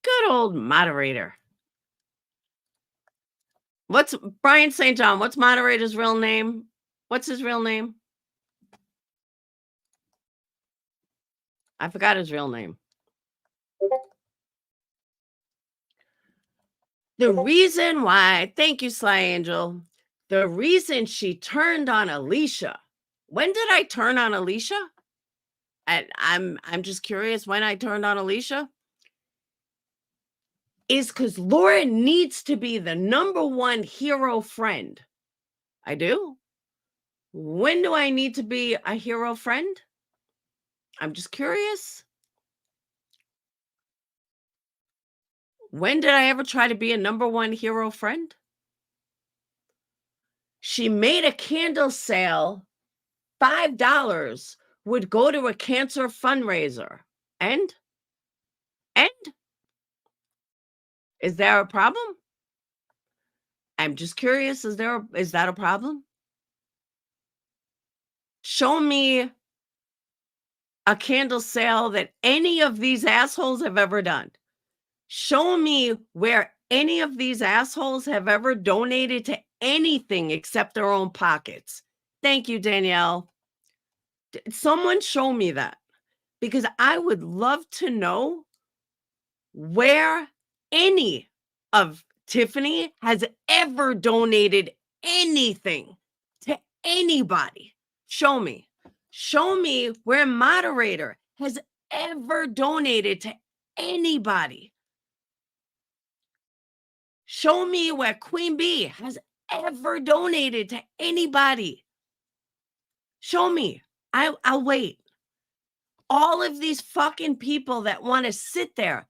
Good old moderator. What's Brian St. John? What's moderator's real name? What's his real name? I forgot his real name. The reason why, thank you, Sly Angel. The reason she turned on Alicia. When did I turn on Alicia? I'm just curious when I turned on Alicia. Is because Laura needs to be the #1 hero friend. I do. When do I need to be a hero friend? I'm just curious. When did I ever try to be a #1 hero friend? She made a candle sale, $5 would go to a cancer fundraiser. And? Is there a problem? I'm just curious. Is that a problem? Show me a candle sale that any of these assholes have ever done. Show me where any of these assholes have ever donated to anything except their own pockets. Thank you, Danielle. Someone show me that, because I would love to know where any of Tiffany has ever donated anything to anybody. Show me. Show me where moderator has ever donated to anybody. Show me where Queen Bee has ever donated to anybody. Show me. I'll wait. All of these fucking people that want to sit there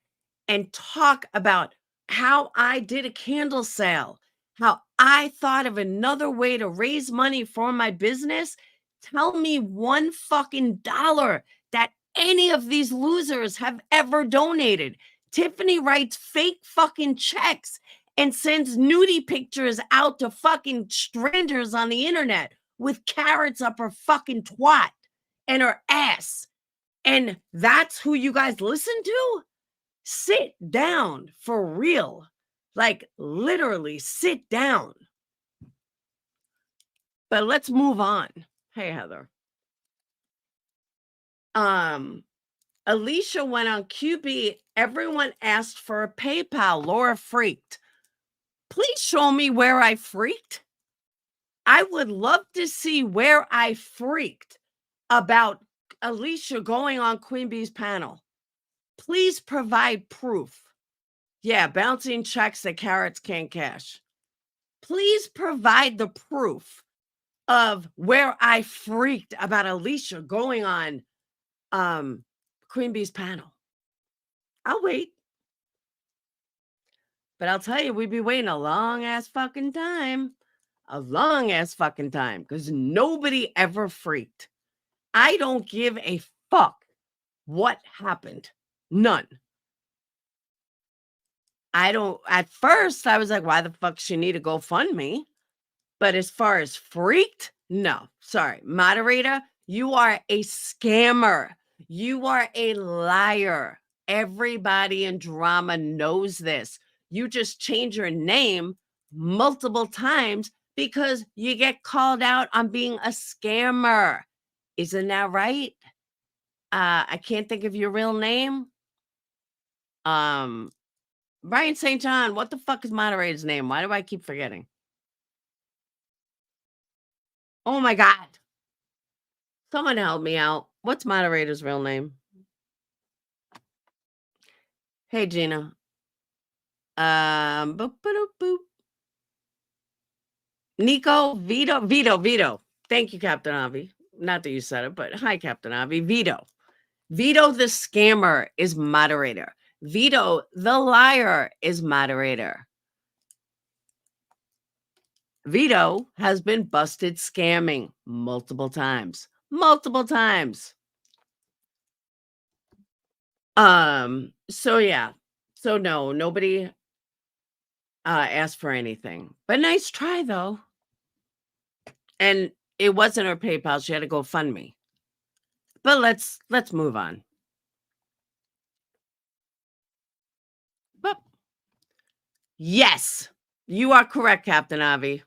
and talk about how I did a candle sale, how I thought of another way to raise money for my business. Tell me one fucking dollar that any of these losers have ever donated. Tiffany writes fake fucking checks and sends nudie pictures out to fucking strangers on the internet with carrots up her fucking twat and her ass. And that's who you guys listen to? Sit down for real. Like literally sit down. But let's move on. Hey, Heather. Alicia went on QB. Everyone asked for a PayPal. Laura freaked. Please show me where I freaked. I would love to see where I freaked about Alicia going on Queen Bee's panel. Please provide proof. Yeah, bouncing checks that carrots can't cash. Please provide the proof of where I freaked about Alicia going on Queen Bee's panel. I'll wait. But I'll tell you, we'd be waiting a long ass fucking time. A long ass fucking time. Because nobody ever freaked. I don't give a fuck what happened. None. I don't, at first, I was like, why the fuck she need to GoFundMe? But as far as freaked, no. Sorry. Moderator, you are a scammer. You are a liar. Everybody in drama knows this. You just change your name multiple times because you get called out on being a scammer. Isn't that right? I can't think of your real name. Brian St. John, what the fuck is moderator's name? Why do I keep forgetting? Oh my God. Someone help me out. What's moderator's real name? Hey, Gina. Boop, boop, boop. Nico, Vito. Thank you, Captain Avi. Not that you said it, but hi, Captain Avi. Vito the scammer is moderator. Vito the liar is moderator. Vito has been busted scamming multiple times. So yeah. So no, nobody asked for anything. But nice try though. And it wasn't her PayPal. She had to go fund me. But let's move on. But yes, you are correct, Captain Avi.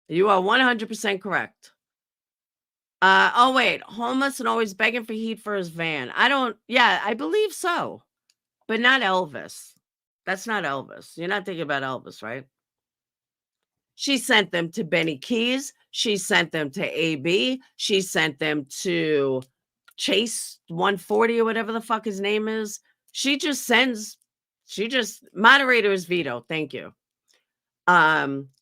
You are 100% correct. Oh wait, homeless and always begging for heat for his van. I believe so. But not Elvis. That's not Elvis. You're not thinking about Elvis, right? She sent them to Benny Keys. She sent them to AB. She sent them to Chase 140 or whatever the fuck his name is. Moderator's veto. Thank you.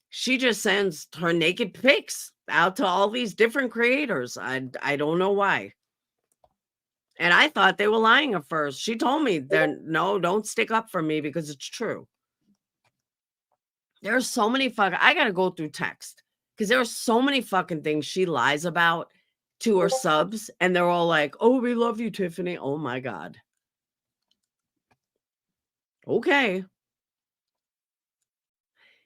She just sends her naked pics out to all these different creators. I don't know why. And I thought they were lying at first. She told me no, don't stick up for me because it's true. There are so many I gotta go through text because there are so many fucking things she lies about to her subs, and they're all like, "Oh, we love you, Tiffany." Oh my God. Okay.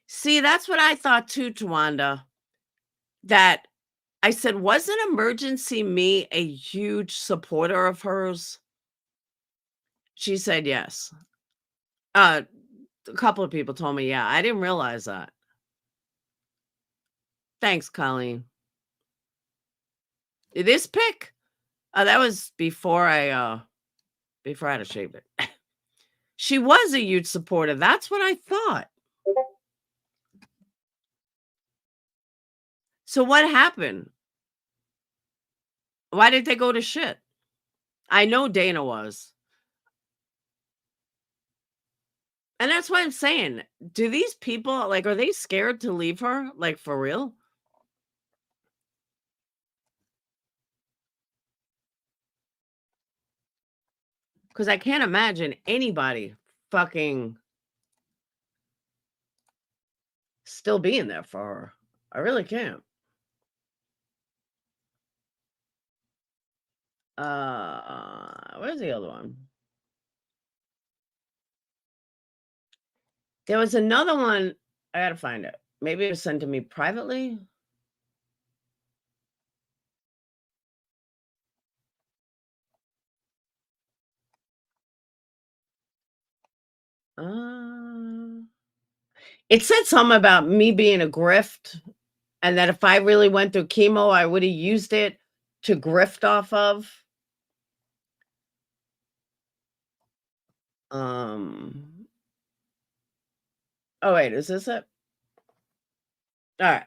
See, that's what I thought too, Tawanda. That I said, wasn't Emergency Me a huge supporter of hers? She said yes. A couple of people told me, yeah. I didn't realize that. Thanks, Colleen. This pic, that was before I had to shave it. She was a huge supporter. That's what I thought. So what happened? Why did they go to shit? I know Dana was. And that's what I'm saying. Do these people, are they scared to leave her? Like, for real? Because I can't imagine anybody fucking still being there for her. I really can't. Where's the other one? There was another one. I gotta find it. Maybe it was sent to me privately. It said something about me being a grift, and that if I really went through chemo, I would have used it to grift off of. Oh wait, is this it? All right.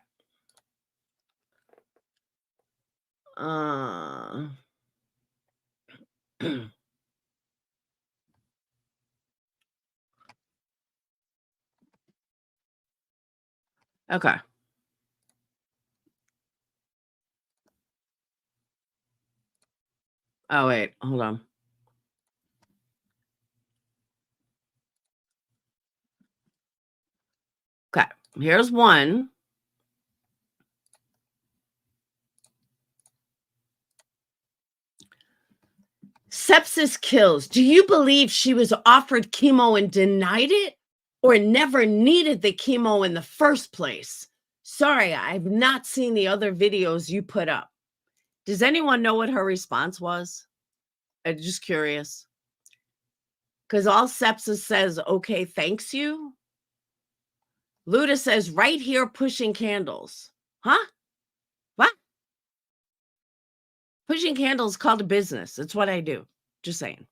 Okay. Oh wait, hold on. Here's one. Sepsis kills. Do you believe she was offered chemo and denied it, or never needed the chemo in the first place? Sorry, I've not seen the other videos you put up. Does anyone know what her response was? I'm just curious. Because all sepsis says, okay, thanks you. Luda says, right here pushing candles. Huh? What? Pushing candles called a business. It's what I do. Just saying.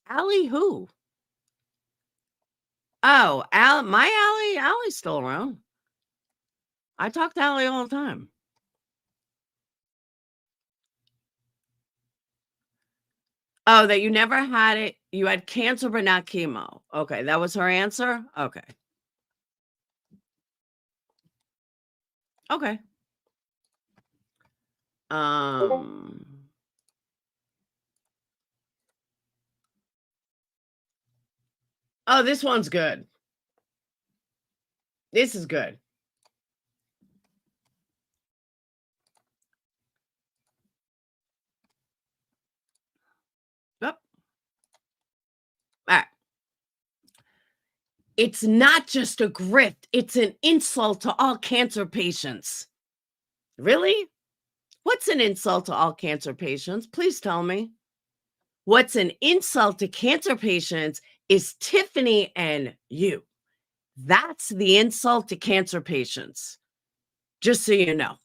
Allie who? Oh, my Allie? Allie's still around. I talk to Allie all the time. Oh, that you never had it. You had cancer, but not chemo. Okay, that was her answer? Okay. Okay. Oh, this one's good. This is good. Yep. All right. It's not just a grift, it's an insult to all cancer patients. Really? What's an insult to all cancer patients? Please tell me. What's an insult to cancer patients is Tiffany and you. That's the insult to cancer patients. Just so you know.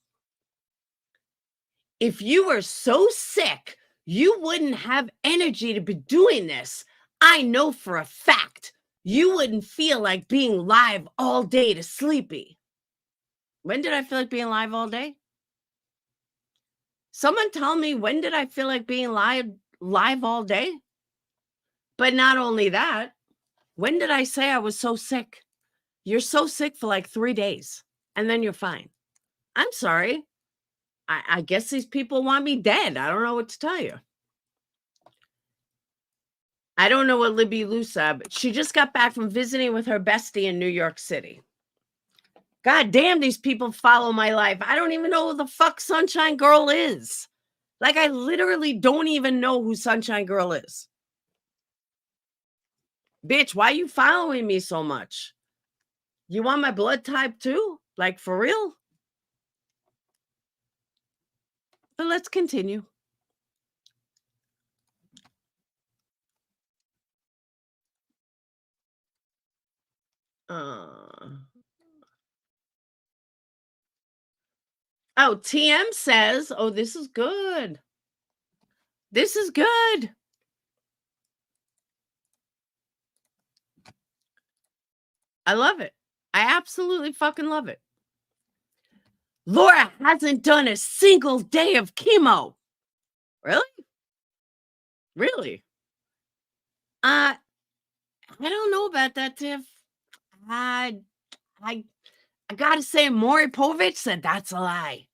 If you were so sick, you wouldn't have energy to be doing this. I know for a fact you wouldn't feel like being live all day to sleepy. When did I feel like being live all day? Someone tell me, when did I feel like being live all day? But not only that, when did I say I was so sick? You're so sick for like 3 days and then you're fine. I'm sorry. I guess these people want me dead. I don't know what to tell you. I don't know what Libby Lou said, but she just got back from visiting with her bestie in New York City. God damn, these people follow my life. I don't even know who the fuck Sunshine Girl is. Like, I literally don't even know who Sunshine Girl is. Bitch, why are you following me so much? You want my blood type too? Like, for real? But let's continue. Oh, TM says, oh, this is good. This is good. I love it. I absolutely fucking love it. Laura hasn't done a single day of chemo. Really? Really? I don't know about that, Tiff. I gotta say, Maury Povich said that's a lie.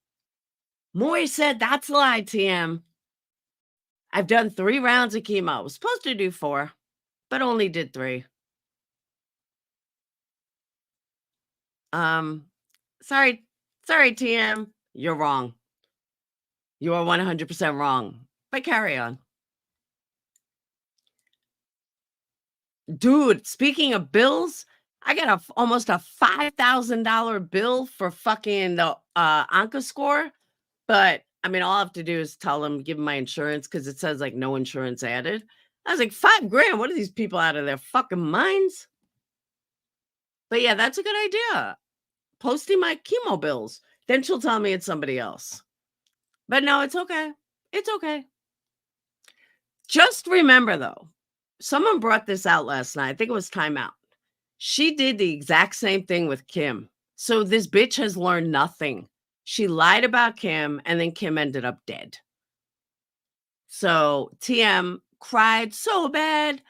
Maury said that's a lie, TM. I've done 3 rounds of chemo. I was supposed to do 4, but only did 3. Sorry, TM. You're wrong. You are 100% wrong. But carry on. Dude, speaking of bills, I got almost a $5,000 bill for fucking the Anka score. But I mean, all I have to do is tell them, give them my insurance, because it says like no insurance added. I was like, $5,000. What are these people out of their fucking minds? But yeah, that's a good idea. Posting my chemo bills. Then she'll tell me it's somebody else. But no, it's okay. It's okay. Just remember, though, someone brought this out last night. I think it was Time Out. She did the exact same thing with Kim. So this bitch has learned nothing. She lied about Kim, and then Kim ended up dead. So TM cried so bad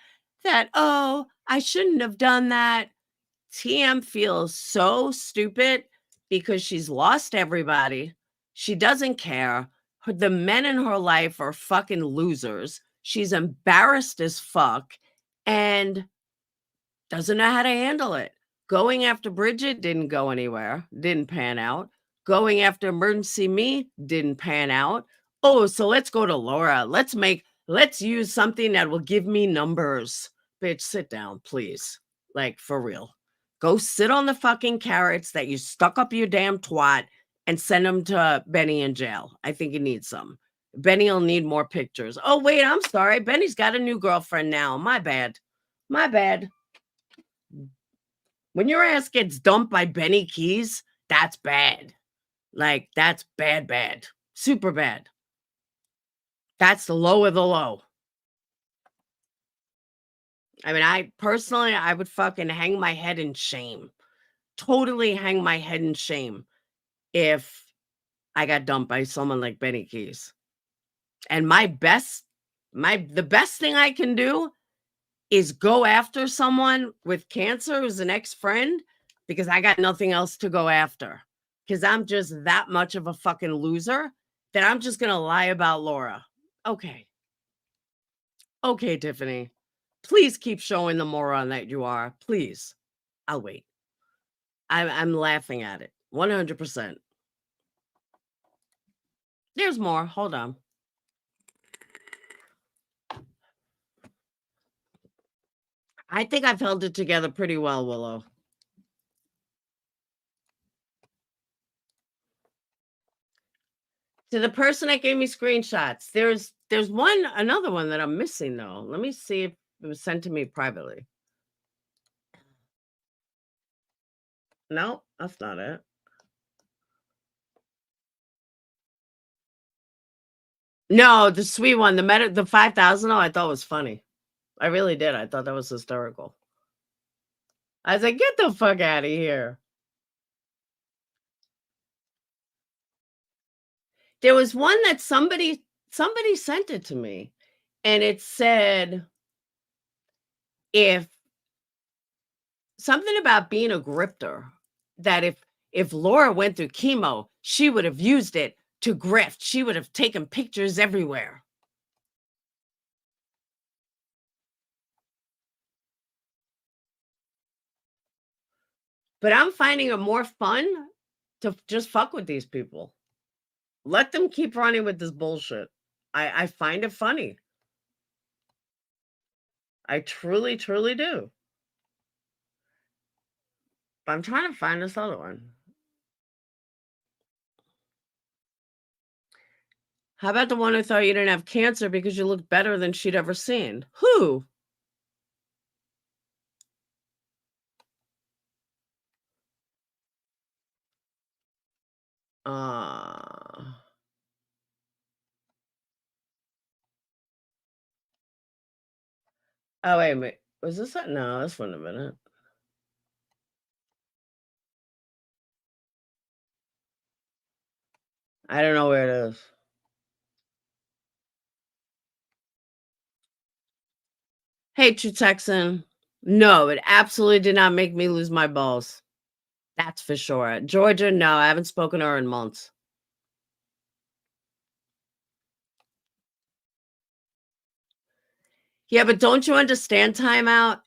that, oh, I shouldn't have done that. TM feels so stupid because she's lost everybody. She doesn't care. The men in her life are fucking losers. She's embarrassed as fuck and doesn't know how to handle it. Going after Bridget didn't go anywhere, didn't pan out. Going after Emergency Me didn't pan out. Oh, so let's go to Laura. Let's use something that will give me numbers. Bitch, sit down, please. Like, for real. Go sit on the fucking carrots that you stuck up your damn twat and send them to Benny in jail. I think he needs some. Benny will need more pictures. Oh, wait, I'm sorry. Benny's got a new girlfriend now. My bad. My bad. When your ass gets dumped by Benny Keys, that's bad. Like, that's bad, bad. Super bad. That's the low of the low. I mean, I would fucking hang my head in shame. Totally hang my head in shame if I got dumped by someone like Benny Keys. And the best thing I can do is go after someone with cancer who's an ex-friend because I got nothing else to go after. Because I'm just that much of a fucking loser that I'm just going to lie about Laura. Okay. Okay, Tiffany. Please keep showing the moron that you are. Please. I'll wait. I'm laughing at it. 100%. There's more. Hold on. I think I've held it together pretty well, Willow. To the person that gave me screenshots, there's another one that I'm missing though. Let me see if it was sent to me privately. No, that's not it. No, the sweet one, the 5,000. I thought was funny. I really did. I thought that was hysterical. I was like, get the fuck out of here. There was one that somebody sent it to me, and it said if something about being a grifter, that if Laura went through chemo, she would have used it to grift. She would have taken pictures everywhere. But I'm finding it more fun to just fuck with these people. Let them keep running with this bullshit. I find it funny. I truly, truly do. I'm trying to find this other one. How about the one who thought you didn't have cancer because you looked better than she'd ever seen? Who? Oh, wait a minute. Was this it? No, this wouldn't have been it. I don't know where it is. Hey, True Texan. No, it absolutely did not make me lose my balls. That's for sure. Georgia, no, I haven't spoken to her in months. Yeah, but don't you understand, timeout?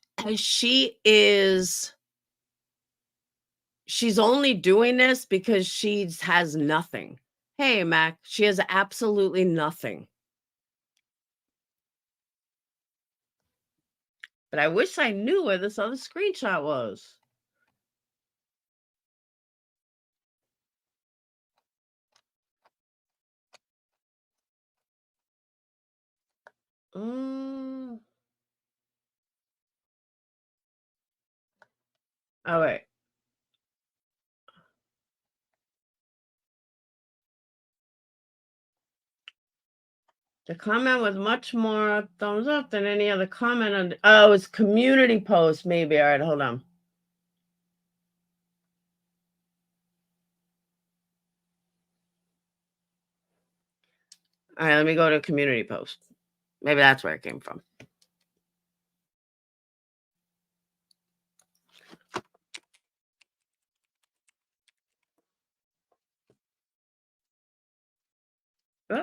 She's only doing this because she has nothing. Hey, Mac, she has absolutely nothing. But I wish I knew where this other screenshot was. Oh, wait. The comment was much more thumbs up than any other comment on. Oh, it's community post, maybe. All right, hold on. All right, let me go to community post. Maybe that's where it came from. Oh.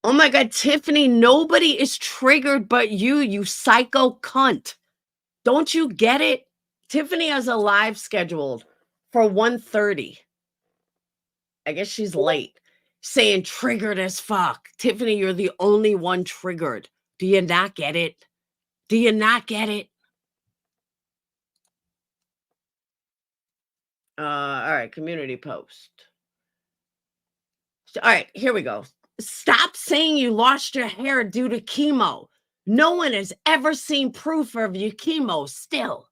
Oh my God, Tiffany, nobody is triggered but you psycho cunt. Don't you get it? Tiffany has a live scheduled for 1:30. I guess she's late. Saying triggered as fuck. Tiffany, you're the only one triggered. Do you not get it? Do you not get it? All right, community post. All right, here we go. Stop saying you lost your hair due to chemo. No one has ever seen proof of your chemo still.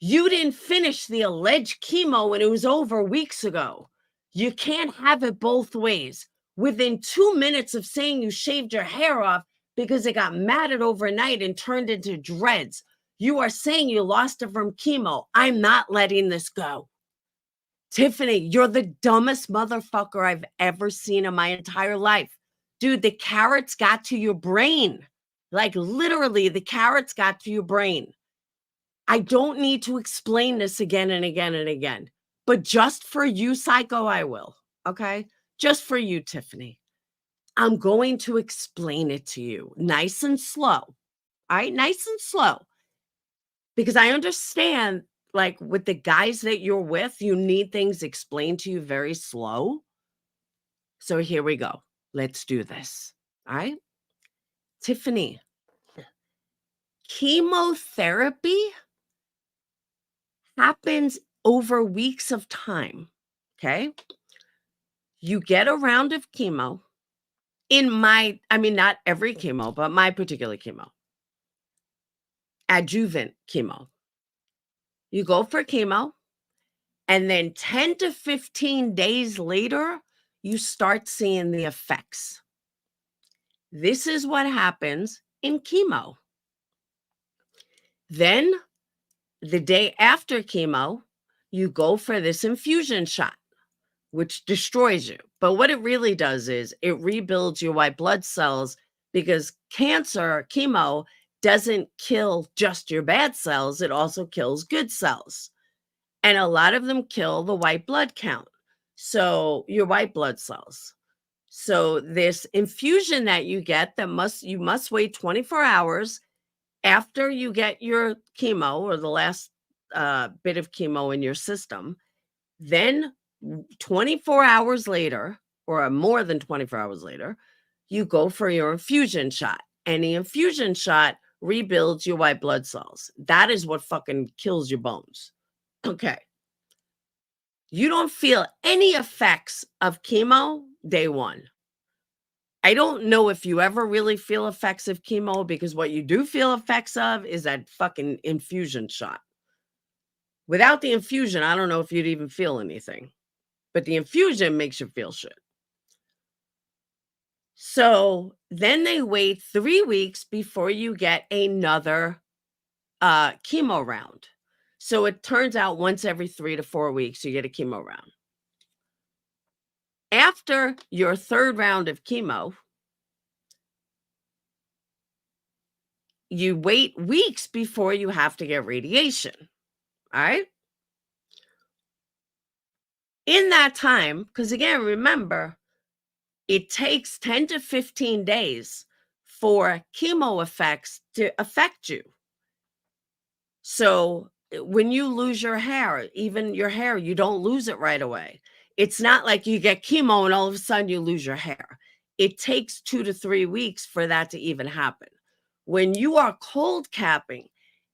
You didn't finish the alleged chemo when it was over weeks ago. You can't have it both ways. Within 2 minutes of saying you shaved your hair off because it got matted overnight and turned into dreads, you are saying you lost it from chemo. I'm not letting this go. Tiffany, you're the dumbest motherfucker I've ever seen in my entire life. Dude, the carrots got to your brain. Like literally, the carrots got to your brain. I don't need to explain this again and again and again. But just for you, psycho, I will. Okay? Just for you, Tiffany. I'm going to explain it to you nice and slow. All right? Nice and slow. Because I understand, like with the guys that you're with, you need things explained to you very slow. So here we go. Let's do this. All right? Tiffany, chemotherapy happens over weeks of time. Okay? You get a round of chemo not every chemo, but my particular chemo, adjuvant chemo. You go for chemo, and then 10 to 15 days later, you start seeing the effects. This is what happens in chemo. Then, the day after chemo, you go for this infusion shot, which destroys you. But what it really does is it rebuilds your white blood cells, because cancer, chemo, doesn't kill just your bad cells, it also kills good cells. And a lot of them kill the white blood count. So your white blood cells. So this infusion that you get you must wait 24 hours after you get your chemo or the last bit of chemo in your system. Then 24 hours later, or more than 24 hours later, you go for your infusion shot. And the infusion shot rebuilds your white blood cells. That is what fucking kills your bones. Okay. You don't feel any effects of chemo day one. I don't know if you ever really feel effects of chemo, because what you do feel effects of is that fucking infusion shot. Without the infusion, I don't know if you'd even feel anything. But the infusion makes you feel shit. So then they wait 3 weeks before you get another chemo round. So it turns out once every 3 to 4 weeks, you get a chemo round. After your third round of chemo, you wait weeks before you have to get radiation. All right? In that time, because again, remember, it takes 10 to 15 days for chemo effects to affect you. So when you lose your hair, even your hair, you don't lose it right away. It's not like you get chemo and all of a sudden you lose your hair. It takes 2 to 3 weeks for that to even happen. When you are cold capping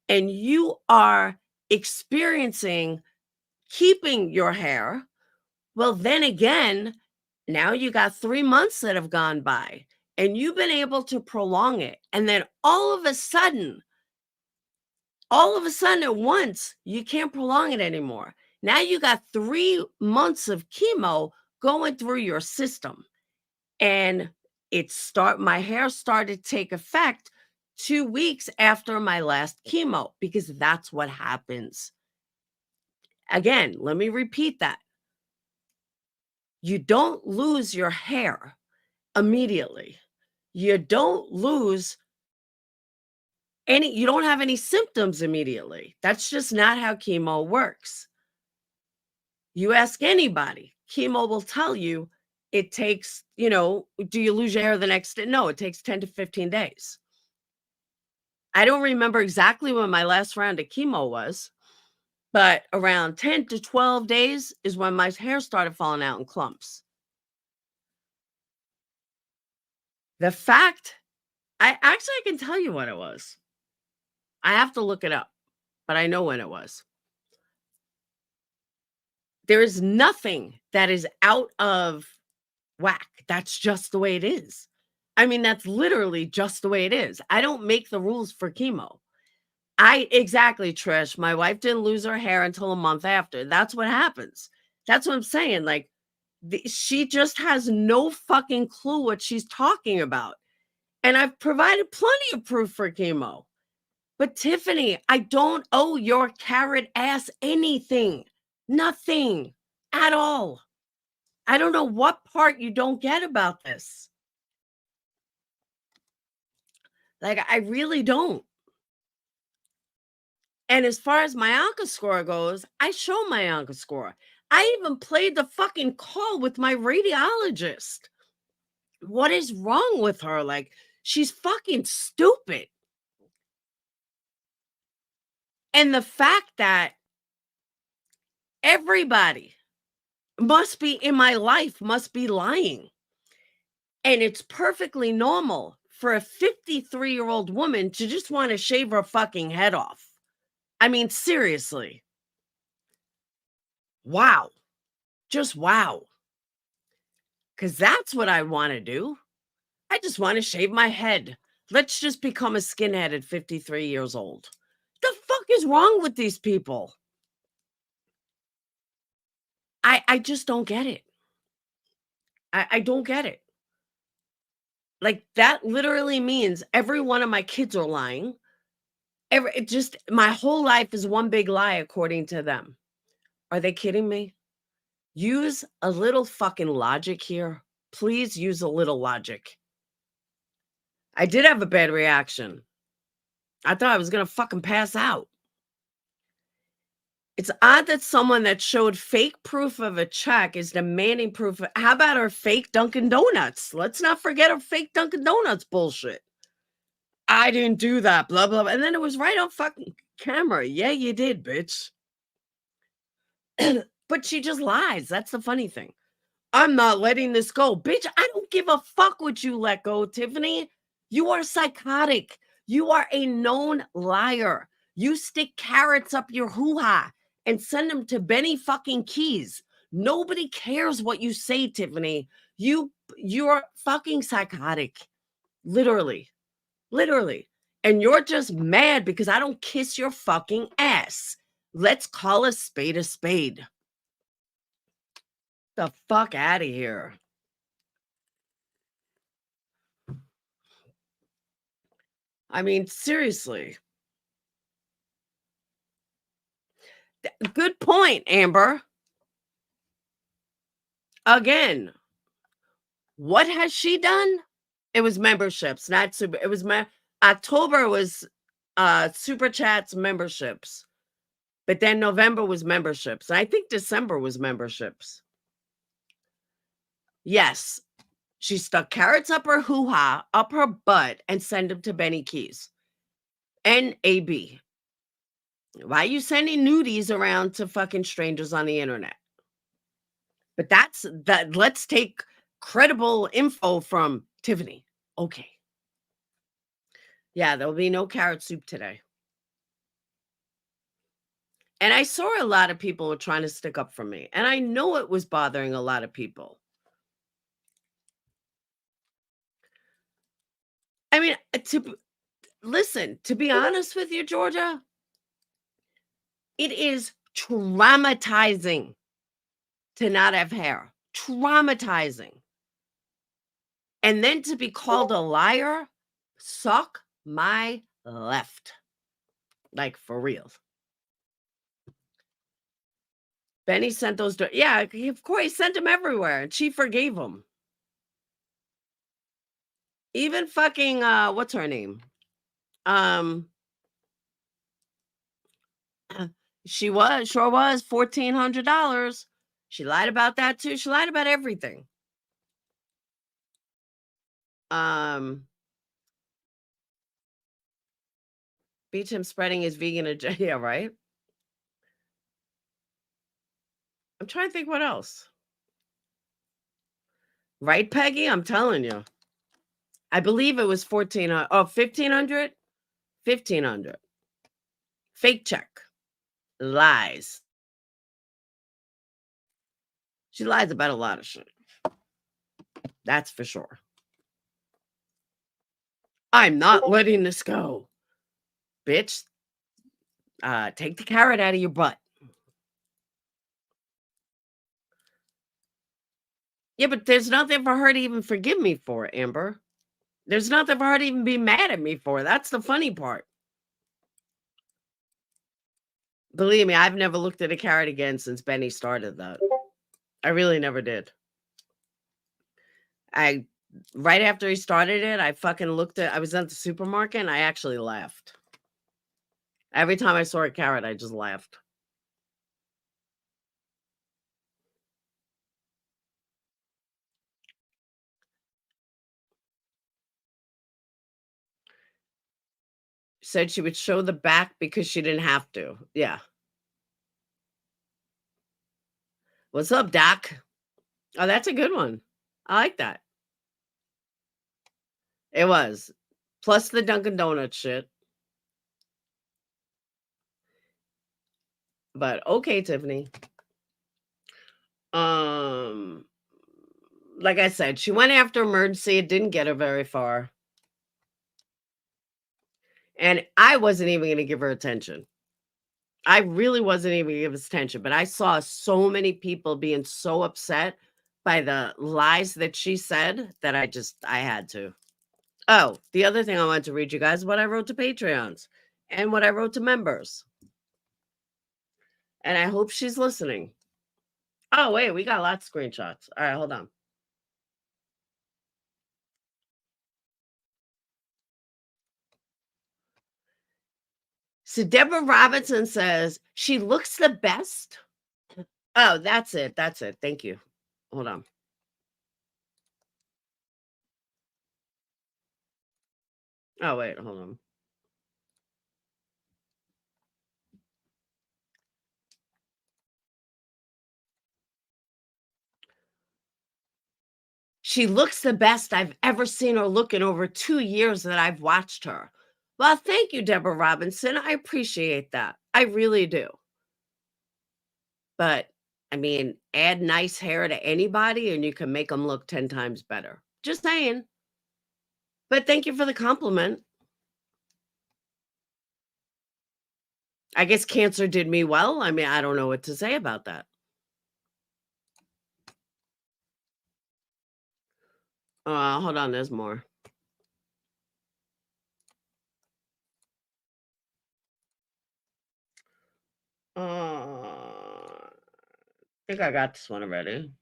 and you are experiencing keeping your hair, well, then again, now you got 3 months that have gone by and you've been able to prolong it. And then all of a sudden at once, you can't prolong it anymore. Now you got 3 months of chemo going through your system. And my hair started to take effect 2 weeks after my last chemo, because that's what happens. Again, let me repeat that. You don't lose your hair immediately. You don't you don't have any symptoms immediately. That's just not how chemo works. You ask anybody, chemo will tell you it takes, do you lose your hair the next day? No, it takes 10 to 15 days. I don't remember exactly when my last round of chemo was, but around 10 to 12 days is when my hair started falling out in clumps. The fact, I can tell you what it was. I have to look it up, but I know when it was. There is nothing that is out of whack. That's just the way it is. I mean, that's literally just the way it is. I don't make the rules for chemo. Exactly, Trish. My wife didn't lose her hair until a month after. That's what happens. That's what I'm saying. Like, she just has no fucking clue what she's talking about. And I've provided plenty of proof for chemo. But Tiffany, I don't owe your carrot ass anything. Nothing at all. I don't know what part you don't get about this. Like, I really don't. And as far as my Anka score goes, I show my Anka score. I even played the fucking call with my radiologist. What is wrong with her? Like, she's fucking stupid. And the fact that everybody must be in my life must be lying. And it's perfectly normal for a 53-year-old woman to just want to shave her fucking head off. I mean, seriously. Wow. Just wow. Because that's what I want to do. I just want to shave my head. Let's just become a skinhead at 53 years old. The fuck is wrong with these people? I just don't get it. I don't get it. Like, that literally means every one of my kids are lying. My whole life is one big lie according to them. Are they kidding me? Use a little fucking logic here. Please use a little logic. I did have a bad reaction. I thought I was going to fucking pass out. It's odd that someone that showed fake proof of a check is demanding proof. How about our fake Dunkin' Donuts? Let's not forget our fake Dunkin' Donuts bullshit. I didn't do that, blah, blah, blah. And then it was right on fucking camera. Yeah, you did, bitch. But she just lies. That's the funny thing. I'm not letting this go. Bitch, I don't give a fuck what you let go, Tiffany. You are psychotic. You are a known liar. You stick carrots up your hoo-ha and send them to Benny fucking Keys. Nobody cares what you say, Tiffany. You're fucking psychotic. Literally. Literally. And you're just mad because I don't kiss your fucking ass. Let's call a spade a spade. The fuck out of here. I mean, seriously. Good point, Amber. Again, what has she done? It was memberships, not super. It was October was super chats memberships. But then November was memberships. And I think December was memberships. Yes. She stuck carrots up her hoo-ha, up her butt, and sent them to Benny Keys. NAB. Why are you sending nudies around to fucking strangers on the internet? But let's take credible info from Tiffany. Okay. Yeah, there'll be no carrot soup today. And I saw a lot of people were trying to stick up for me. And I know it was bothering a lot of people. I mean, to be honest with you, Georgia, it is traumatizing to not have hair. Traumatizing. And then to be called a liar, suck my left. Like, for real. Benny sent those. Yeah, of course, he sent them everywhere. And she forgave him. Even fucking, what's her name? She sure was $1,400. She lied about that too. She lied about everything. Beach him spreading his vegan agenda. Yeah, right? I'm trying to think what else. Right, Peggy? I'm telling you. I believe it was 1,400. Oh, 1,500? 1,500. Fake check. Lies. She lies about a lot of shit. That's for sure. I'm not letting this go. Bitch, take the carrot out of your butt. Yeah, but there's nothing for her to even forgive me for, Amber. There's nothing for her to even be mad at me for. That's the funny part. Believe me, I've never looked at a carrot again since Benny started that. I really never did. Right after he started it, I fucking I was at the supermarket and I actually laughed. Every time I saw a carrot, I just laughed. Said she would show the back because she didn't have to. Yeah. What's up, Doc? Oh, that's a good one. I like that. It was. Plus the Dunkin' Donuts shit. But okay, Tiffany. Like I said, she went after emergency. It didn't get her very far. And I wasn't even going to give her attention. I really wasn't even going to give us attention. But I saw so many people being so upset by the lies that she said that I had to. Oh, the other thing I wanted to read you guys, what I wrote to Patreons and what I wrote to members. And I hope she's listening. Oh, wait, we got lots of screenshots. All right, hold on. So Deborah Robinson says, she looks the best. Oh, that's it. That's it. Thank you. Hold on. Oh, wait, hold on. She looks the best I've ever seen her look in over 2 years that I've watched her. Well, thank you, Deborah Robinson. I appreciate that. I really do. But, I mean, add nice hair to anybody and you can make them look 10 times better. Just saying. But thank you for the compliment. I guess cancer did me well. I mean, I don't know what to say about that. Hold on, there's more. I think I got this one already.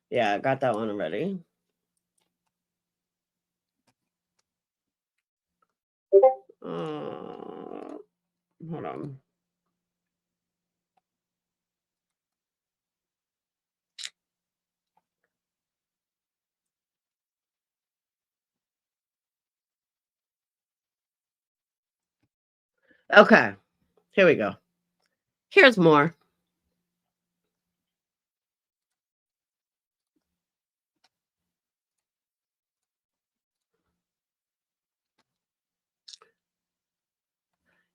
Yeah, I got that one already. Hold on. Okay, here we go. Here's more.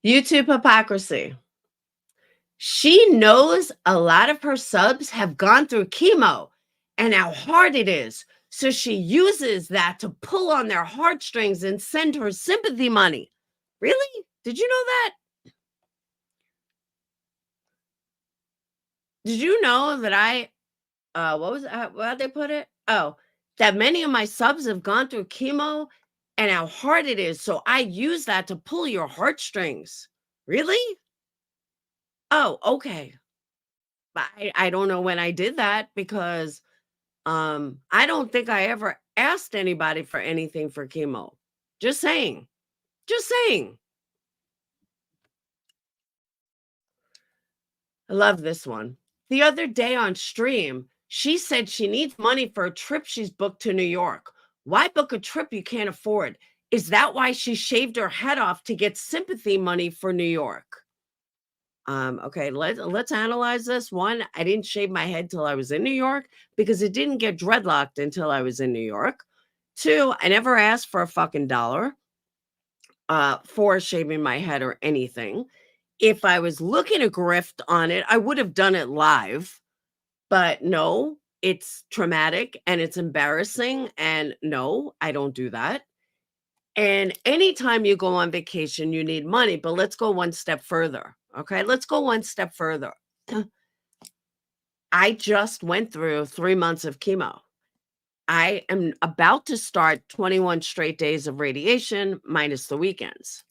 YouTube hypocrisy. She knows a lot of her subs have gone through chemo and how hard it is. So she uses that to pull on their heartstrings and send her sympathy money. Really? Did you know that? Did you know that what was how'd they put it? Oh, that many of my subs have gone through chemo and how hard it is. So I use that to pull your heartstrings. Really? Oh, okay. But I don't know when I did that because I don't think I ever asked anybody for anything for chemo. Just saying. Just saying. I love this one. The other day on stream, She said she needs money for a trip she's booked to New York. Why book a trip you can't afford? Is that why she shaved her head off to get sympathy money for New York? Okay, let's analyze this. One, I didn't shave my head till I was in New York because it didn't get dreadlocked until I was in New York. Two, I never asked for a fucking dollar for shaving my head or anything. If I was looking to grift on it, I would have done it live. But no, it's traumatic and it's embarrassing. And no, I don't do that. And anytime you go on vacation, you need money. But let's go one step further. Okay, let's go one step further. I just went through 3 months of chemo. I am about to start 21 straight days of radiation minus the weekends.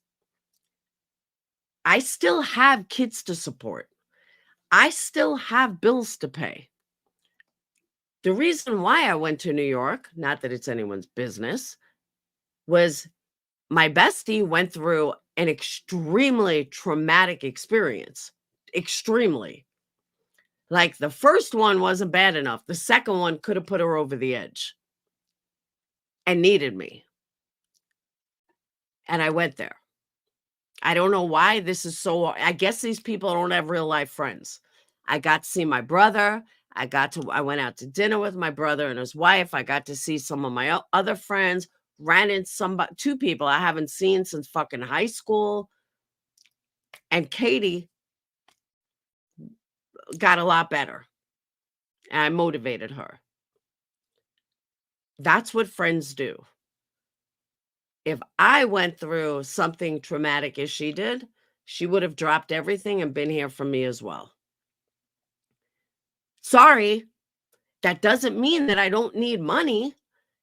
I still have kids to support. I still have bills to pay. The reason why I went to New York, not that it's anyone's business, was my bestie went through an extremely traumatic experience. Extremely. Like the first one wasn't bad enough. The second one could have put her over the edge and needed me. And I went there. I don't know why this is so. I guess these people don't have real life friends. I got to see my brother. I went out to dinner with my brother and his wife. I got to see some of my other friends. Ran into two people I haven't seen since fucking high school. And Katie got a lot better. And I motivated her. That's what friends do. If I went through something traumatic as she did, she would have dropped everything and been here for me as well. Sorry, that doesn't mean that I don't need money.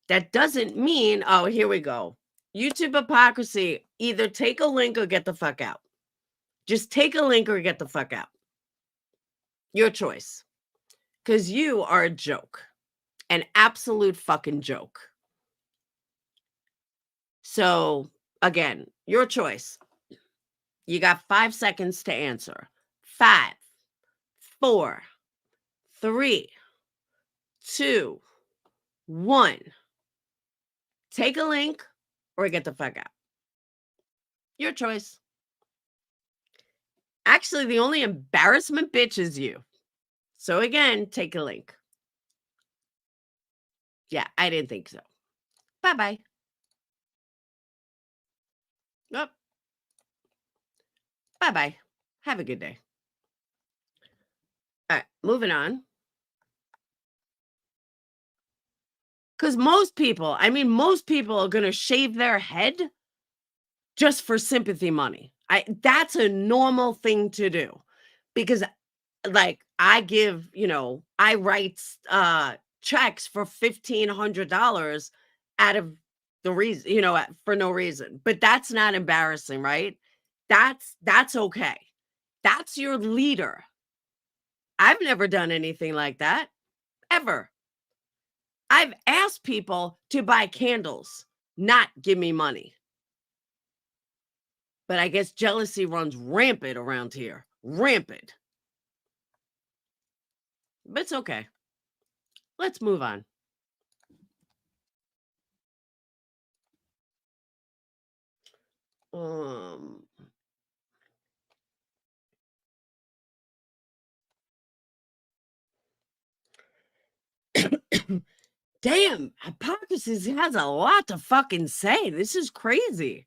That doesn't mean, oh, here we go. YouTube hypocrisy, either take a link or get the fuck out. Just take a link or get the fuck out. Your choice. Because you are a joke. An absolute fucking joke. So, again, your choice. You got 5 seconds to answer. 5, 4, 3, 2, 1. Take a link or get the fuck out. Your choice. Actually, the only embarrassment bitch is you. So again, take a link. Yeah, I didn't think so. Bye-bye. Nope. Bye-bye. Have a good day. All right, moving on. Because most people are going to shave their head just for sympathy money. That's a normal thing to do. Because like I give, I write checks for $1,500 out of the reason, for no reason. But that's not embarrassing, right? That's okay. That's your leader. I've never done anything like that, ever. I've asked people to buy candles, not give me money. But I guess jealousy runs rampant around here. Rampant. But it's okay. Let's move on. Damn, hypocrisy has a lot to fucking say. This is crazy.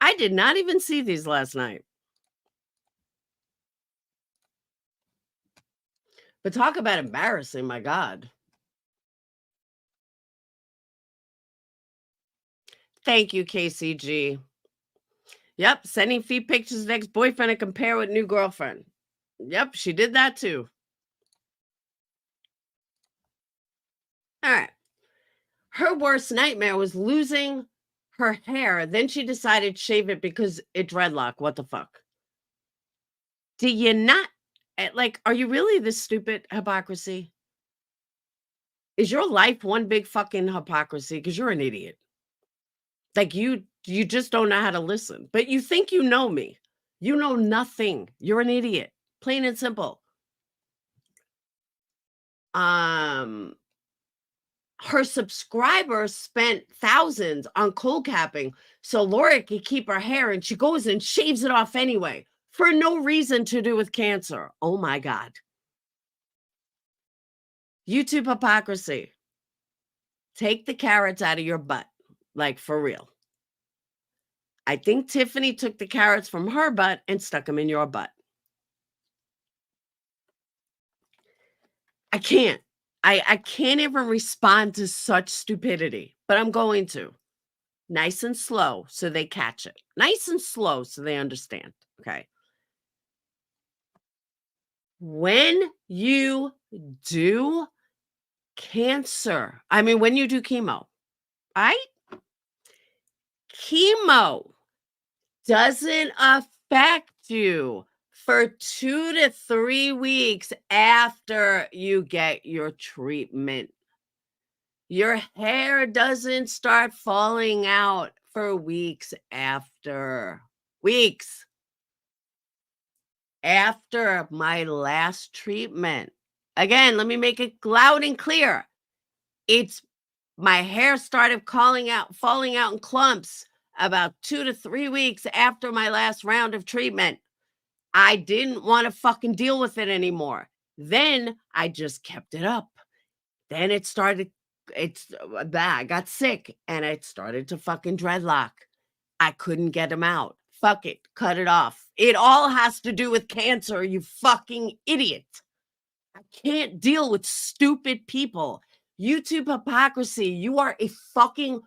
I did not even see these last night. But talk about embarrassing, my God. Thank you, KCG. Yep, sending feet pictures of ex-boyfriend and compare with new girlfriend. Yep, she did that too. All right. Her worst nightmare was losing her hair. Then she decided to shave it because it dreadlock. What the fuck? Do you not, are you really this stupid? Hypocrisy? Is your life one big fucking hypocrisy? Because you're an idiot. Like you just don't know how to listen. But you think you know me. You know nothing. You're an idiot. Plain and simple. her subscribers spent thousands on cold capping so Laura could keep her hair, and she goes and shaves it off anyway for no reason to do with cancer. Oh my God. YouTube hypocrisy. Take the carrots out of your butt, like for real. I think Tiffany took the carrots from her butt and stuck them in your butt. I can't. I can't even respond to such stupidity, but I'm going to. Nice and slow so they catch it. Nice and slow so they understand. Okay. When you do cancer, when you do chemo, right? Chemo doesn't affect you for 2 to 3 weeks after you get your treatment. Your hair doesn't start falling out for weeks after. Weeks after my last treatment. Again, let me make it loud and clear. It's my hair started falling out in clumps about 2 to 3 weeks after my last round of treatment. I didn't want to fucking deal with it anymore. Then I just kept it up. Then I got sick and it started to fucking dreadlock. I couldn't get them out. Fuck it. Cut it off. It all has to do with cancer, you fucking idiot. I can't deal with stupid people. YouTube hypocrisy. You are a fucking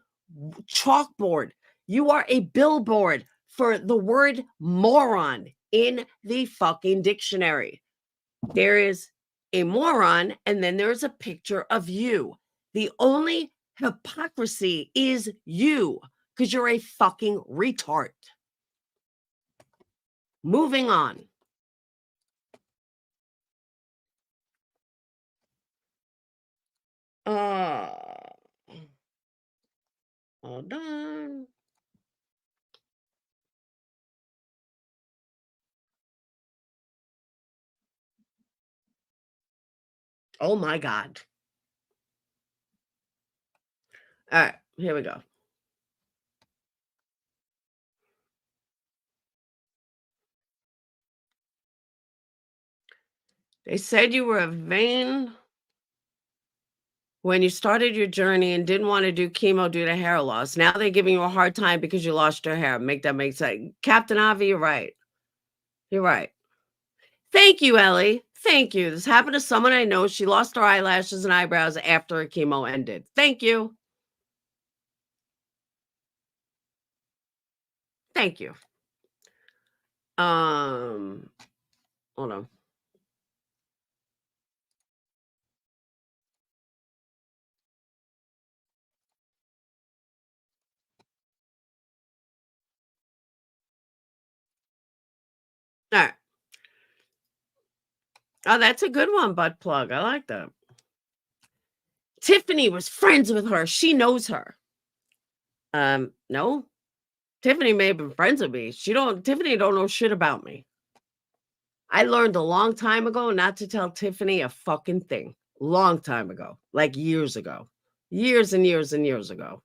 chalkboard. You are a billboard for the word moron in the fucking dictionary. There is a moron, and then there's a picture of you. The only hypocrisy is you, because you're a fucking retard. Moving on. Hold on. Oh my God. All right, here we go. They said you were a vain when you started your journey and didn't want to do chemo due to hair loss. Now they're giving you a hard time because you lost your hair. Make that make sense. Captain Avi, you're right. You're right. Thank you, Ellie. Thank you. This happened to someone I know. She lost her eyelashes and eyebrows after her chemo ended. Thank you. Thank you. Hold on. All right. Oh, that's a good one, butt plug. I like that. Tiffany was friends with her. She knows her. No. Tiffany may have been friends with me. Tiffany don't know shit about me. I learned a long time ago not to tell Tiffany a fucking thing. Long time ago. Like years ago. Years and years and years ago.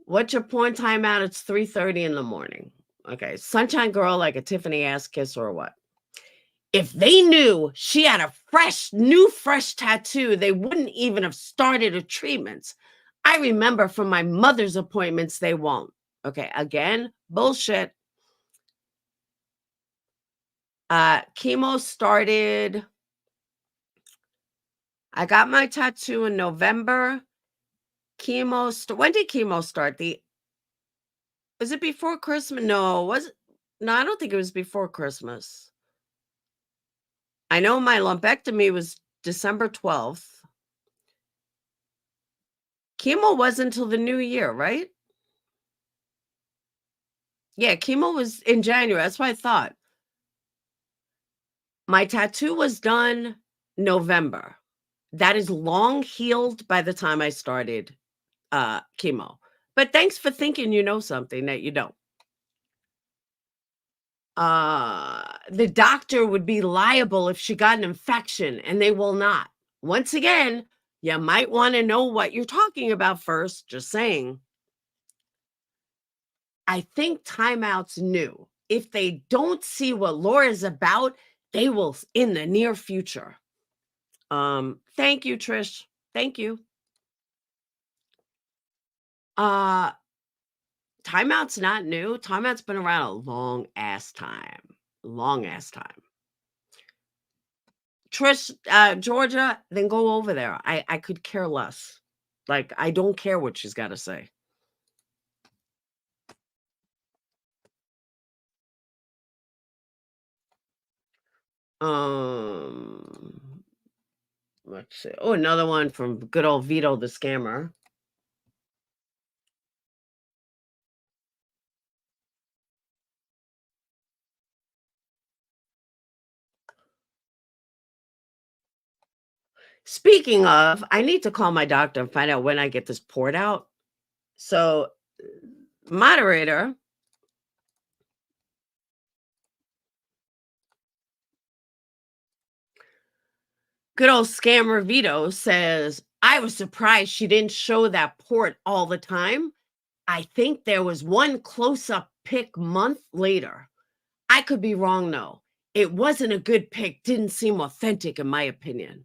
What's your porn timeout? It's 3:30 in the morning. Okay. Sunshine girl like a Tiffany ass kiss or what? If they knew she had a fresh tattoo, they wouldn't even have started her treatments. I remember from my mother's appointments, they won't. Okay, again, bullshit. Chemo started. I got my tattoo in November. When did chemo start? Was it before Christmas? No, no, I don't think it was before Christmas. I know my lumpectomy was December 12th. Chemo wasn't until the new year, right? Yeah, chemo was in January. That's what I thought. My tattoo was done November. That is long healed by the time I started chemo. But thanks for thinking you know something that you don't. The doctor would be liable if she got an infection, and they will not. Once again, you might want to know what you're talking about first, just saying. I think timeouts new. If they don't see what Laura's about, they will in the near future. Thank you, Trish. Thank you. Uh Timeout's not new. Timeout's been around a long ass time. Long ass time. Trish, Georgia, then go over there. I could care less. Like, I don't care what she's got to say. Um, let's see. Oh, another one from good old Vito the scammer. Speaking of, I need to call my doctor and find out when I get this poured out. So, moderator, good old scammer Vito says, I was surprised she didn't show that port all the time. I think there was one close-up pic month later. I could be wrong, though. It wasn't a good pic, didn't seem authentic in my opinion.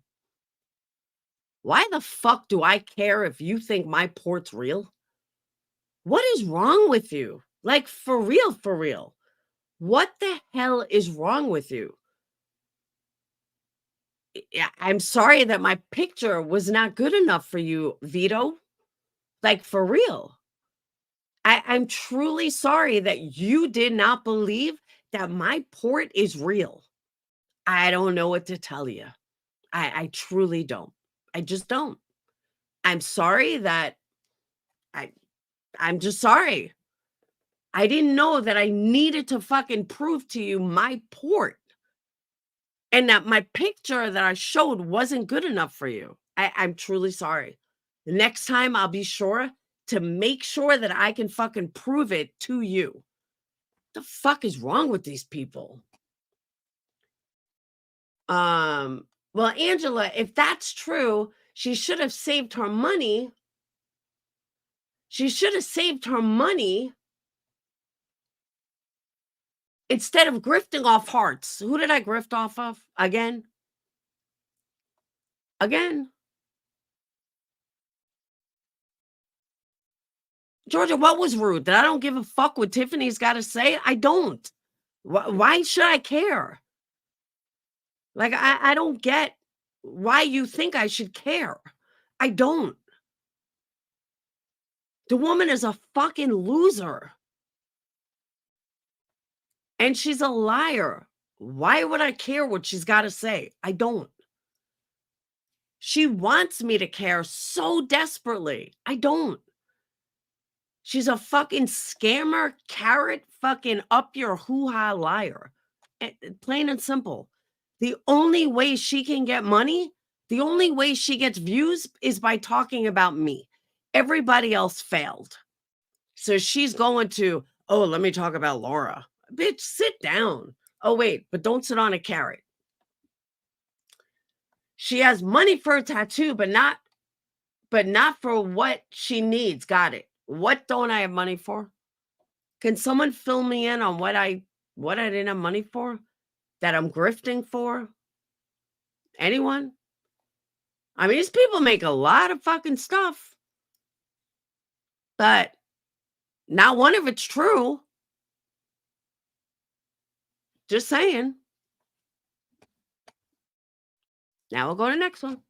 Why the fuck do I care if you think my port's real? What is wrong with you? Like, for real, for real. What the hell is wrong with you? Yeah, I'm sorry that my picture was not good enough for you, Vito. Like, for real. I'm truly sorry that you did not believe that my port is real. I don't know what to tell you. I truly don't. I just don't. I'm sorry that I I'm just sorry. I didn't know that I needed to fucking prove to you my port and that my picture that I showed wasn't good enough for you. I'm truly sorry. The next time I'll be sure to make sure that I can fucking prove it to you. The fuck is wrong with these people? Well, Angela, if that's true, she should have saved her money. She should have saved her money instead of grifting off hearts. Who did I grift off of? Again? Again? Georgia, what was rude? That I don't give a fuck what Tiffany's got to say? I don't. Why should I care? Like, I don't get why you think I should care. I don't. The woman is a fucking loser. And she's a liar. Why would I care what she's got to say? I don't. She wants me to care so desperately. I don't. She's a fucking scammer, carrot, fucking up your hoo-ha liar. Plain and simple. The only way she can get money, the only way she gets views is by talking about me. Everybody else failed. So she's going to, oh, let me talk about Laura. Bitch, sit down. Oh, wait, but don't sit on a carrot. She has money for a tattoo, but not for what she needs. Got it. What don't I have money for? Can someone fill me in on what I didn't have money for? That I'm grifting for? Anyone? I mean, these people make a lot of fucking stuff, but not one of it's true. Just saying. Now we'll go to the next one.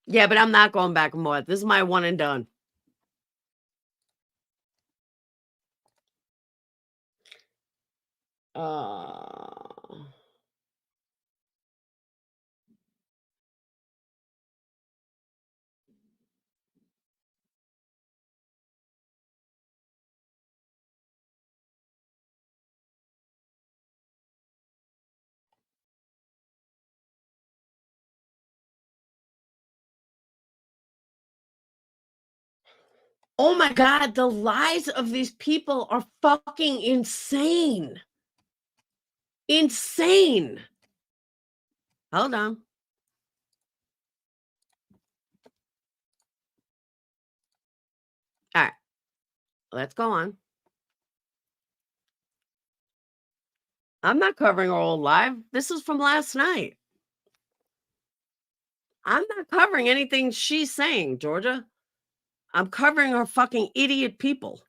Yeah, but I'm not going back and forth. This is my one and done. Uh Oh my God, the lies of these people are fucking insane. Insane. Hold on. All right, let's go on. I'm not covering her old live. This is from last night. I'm not covering anything she's saying, Georgia. I'm covering her fucking idiot people.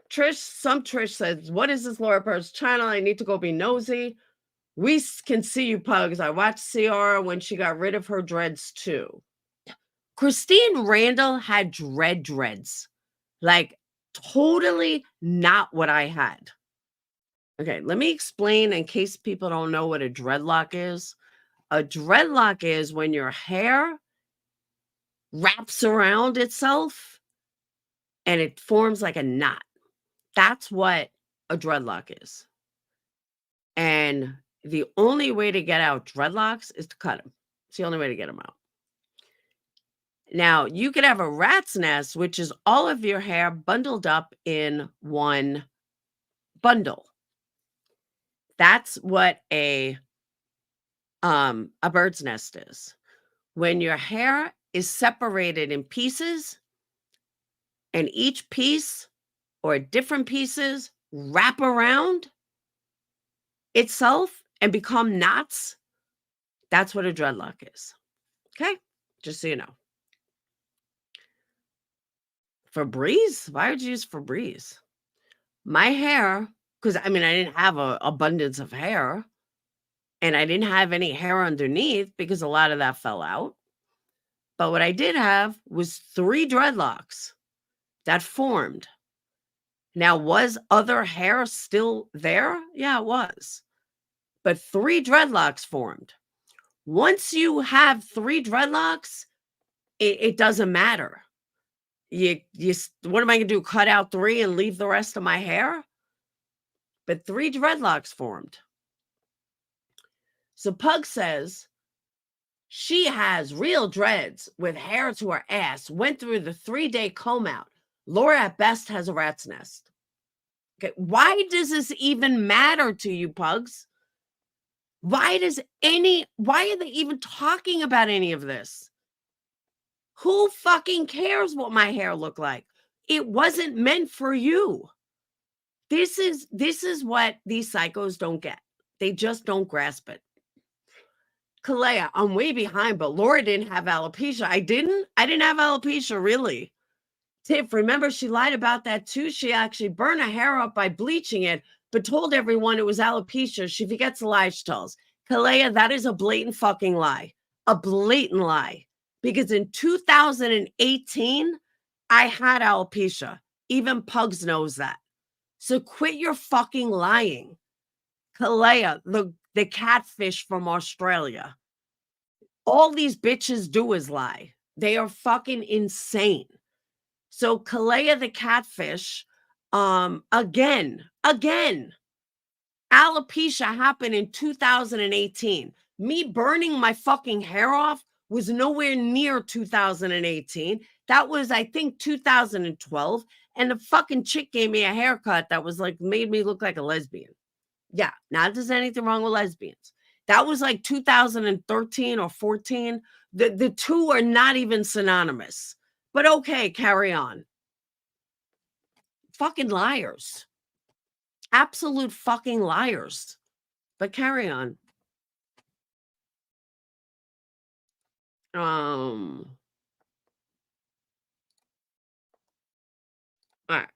Trish says, what is this Laura Purse channel? I need to go be nosy. We can see you, Pugs. I watched Ciara when she got rid of her dreads too. Christine Randall had dreads. Like, totally not what I had. Okay, let me explain in case people don't know what a dreadlock is. A dreadlock is when your hair wraps around itself and it forms like a knot. That's what a dreadlock is. And the only way to get out dreadlocks is to cut them. It's the only way to get them out. Now, you could have a rat's nest, which is all of your hair bundled up in one bundle. That's what a bird's nest is. When your hair is separated in pieces and each piece or different pieces wrap around itself and become knots, that's what a dreadlock is. Okay? Just so you know. Febreze? Why would you use Febreze? My hair, because I mean, I didn't have an abundance of hair and I didn't have any hair underneath because a lot of that fell out. But what I did have was 3 dreadlocks that formed. Now, was other hair still there? Yeah, it was. But 3 dreadlocks formed. Once you have 3 dreadlocks, it doesn't matter. What am I going to do? Cut out 3 and leave the rest of my hair? But 3 dreadlocks formed. So Pug says she has real dreads with hair to her ass, went through the 3-day comb out. Laura at best has a rat's nest. Okay, why does this even matter to you, Pugs? Why are they even talking about any of this? Who fucking cares what my hair looked like? It wasn't meant for you. This is what these psychos don't get. They just don't grasp it. Kalea, I'm way behind, but Laura didn't have alopecia. I didn't have alopecia, really. Tiff, remember she lied about that too? She actually burned her hair up by bleaching it, but told everyone it was alopecia. She forgets the lie she tells. Kalea, that is a blatant fucking lie. A blatant lie. Because in 2018, I had alopecia. Even Pugs knows that. So quit your fucking lying. Kalea, the catfish from Australia. All these bitches do is lie. They are fucking insane. So Kalea the catfish, again, alopecia happened in 2018. Me burning my fucking hair off was nowhere near 2018. That was, I think, 2012. And the fucking chick gave me a haircut that was like, made me look like a lesbian. Yeah, not there's anything wrong with lesbians. That was like 2013 or 14. The two are not even synonymous. But okay, carry on. Fucking liars. Absolute fucking liars. But carry on. All right.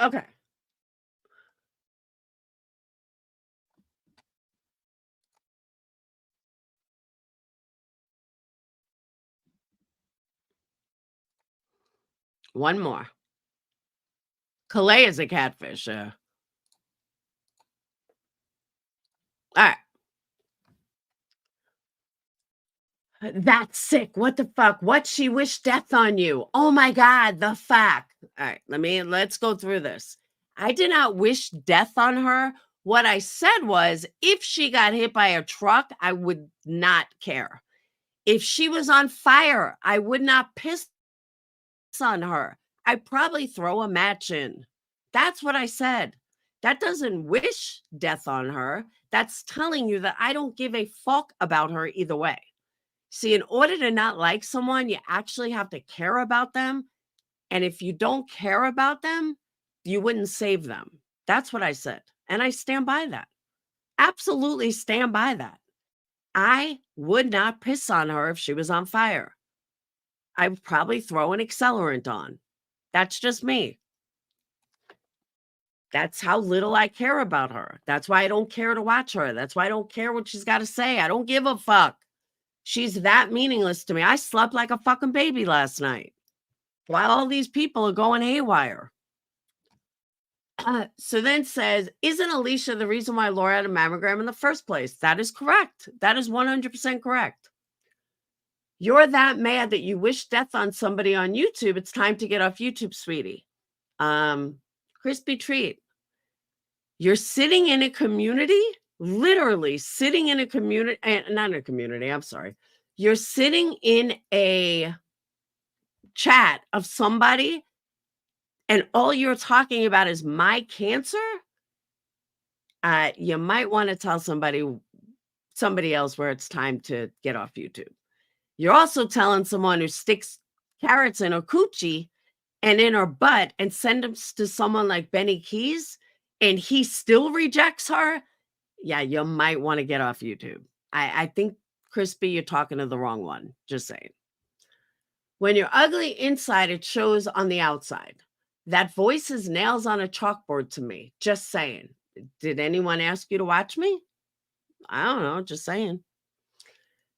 Okay. One more. Kalea is a catfish. All right. That's sick. What the fuck? What she wished death on you? Oh my God, the fuck. All right, let's go through this. I did not wish death on her. What I said was, if she got hit by a truck, I would not care. If she was on fire, I would not piss on her. I'd probably throw a match in. That's what I said. That doesn't wish death on her. That's telling you that I don't give a fuck about her either way. See, in order to not like someone, you actually have to care about them. And if you don't care about them, you wouldn't save them. That's what I said. And I stand by that. Absolutely stand by that. I would not piss on her if she was on fire. I would probably throw an accelerant on. That's just me. That's how little I care about her. That's why I don't care to watch her. That's why I don't care what she's got to say. I don't give a fuck. She's that meaningless to me. I slept like a fucking baby last night while all these people are going haywire. So then says, isn't Alicia the reason why Laura had a mammogram in the first place? That is correct. That is 100% correct. You're that mad that you wish death on somebody on YouTube. It's time to get off YouTube, sweetie. Crispy treat. You're sitting in a community, literally sitting in a community, not a community, I'm sorry. You're sitting in a chat of somebody and all you're talking about is my cancer. You might want to tell somebody else where it's time to get off YouTube. You're also telling someone who sticks carrots in her coochie and in her butt and send them to someone like Benny Keys and he still rejects her. Yeah, you might want to get off YouTube. I think, Crispy, you're talking to the wrong one. Just saying. When you're ugly inside, it shows on the outside. That voice is nails on a chalkboard to me. Just saying. Did anyone ask you to watch me? I don't know. Just saying.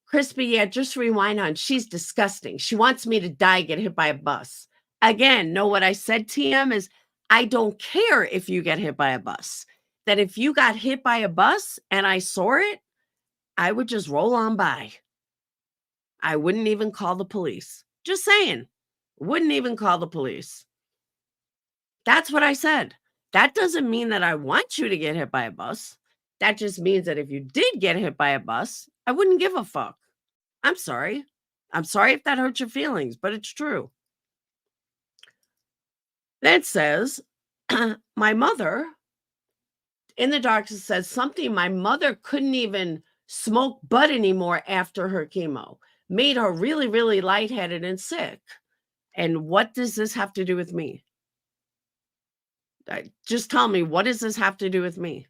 Crispy, yeah, just rewind on. She's disgusting. She wants me to die, get hit by a bus. Again, know what I said, TM, is I don't care if you get hit by a bus. That if you got hit by a bus and I saw it, I would just roll on by. I wouldn't even call the police. Just saying. Wouldn't even call the police. That's what I said. That doesn't mean that I want you to get hit by a bus. That just means that if you did get hit by a bus, I wouldn't give a fuck. I'm sorry. I'm sorry if that hurts your feelings, but it's true. Then says, my mother in the dark says something my mother couldn't even smoke bud anymore after her chemo. Made her really, really lightheaded and sick. And what does this have to do with me? Just tell me, what does this have to do with me?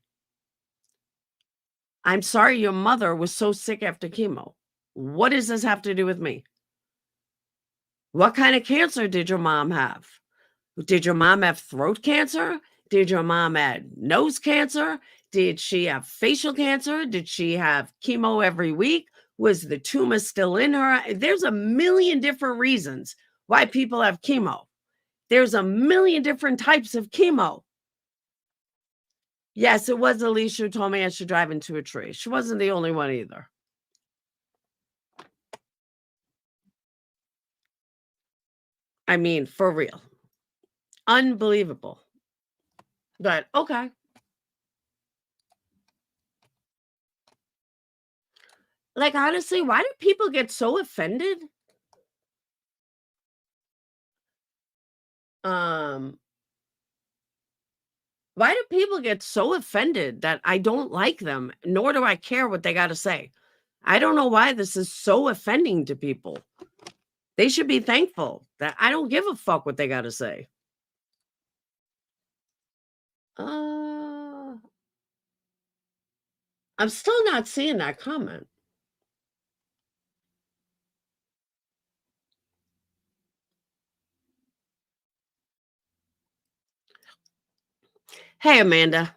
I'm sorry your mother was so sick after chemo. What does this have to do with me? What kind of cancer did your mom have? Did your mom have throat cancer? Did your mom have nose cancer? Did she have facial cancer? Did she have chemo every week? Was the tumor still in her? There's a million different reasons why people have chemo. There's a million different types of chemo. Yes, it was Alicia who told me I should drive into a tree. She wasn't the only one either. I mean, for real. Unbelievable. But okay. Like, honestly, why do people get so offended? Um, why do people get so offended that I don't like them, nor do I care what they got to say? I don't know why this is so offending to people. They should be thankful that I don't give a fuck what they got to say. I'm still not seeing that comment. Hey, Amanda.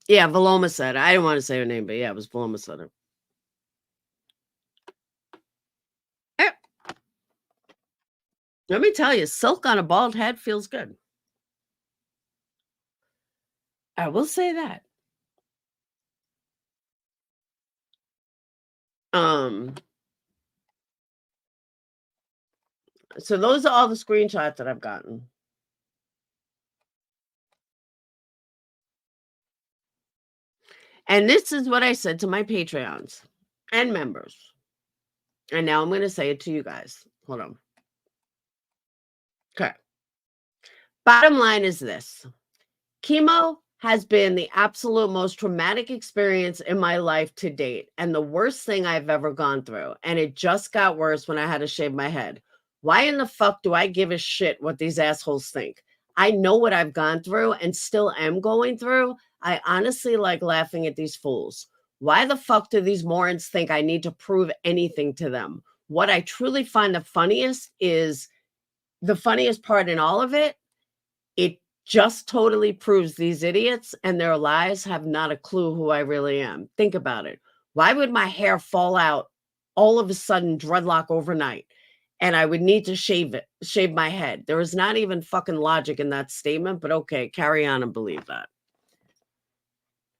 Yeah, Valoma said it. I didn't want to say her name, but yeah, it was Valoma said it. Eh, let me tell you, silk on a bald head feels good. I will say that. So those are all the screenshots that I've gotten. And this is what I said to my Patreons and members. And now I'm going to say it to you guys. Hold on. Okay. Bottom line is this. Chemo has been the absolute most traumatic experience in my life to date and the worst thing I've ever gone through. And it just got worse when I had to shave my head. Why in the fuck do I give a shit what these assholes think? I know what I've gone through and still am going through. I honestly like laughing at these fools. Why the fuck do these morons think I need to prove anything to them? What I truly find the funniest part in all of it, it just totally proves these idiots and their lies have not a clue who I really am. Think about it. Why would my hair fall out all of a sudden, dreadlock overnight, and I would need to shave my head? There is not even fucking logic in that statement, but okay, carry on and believe that.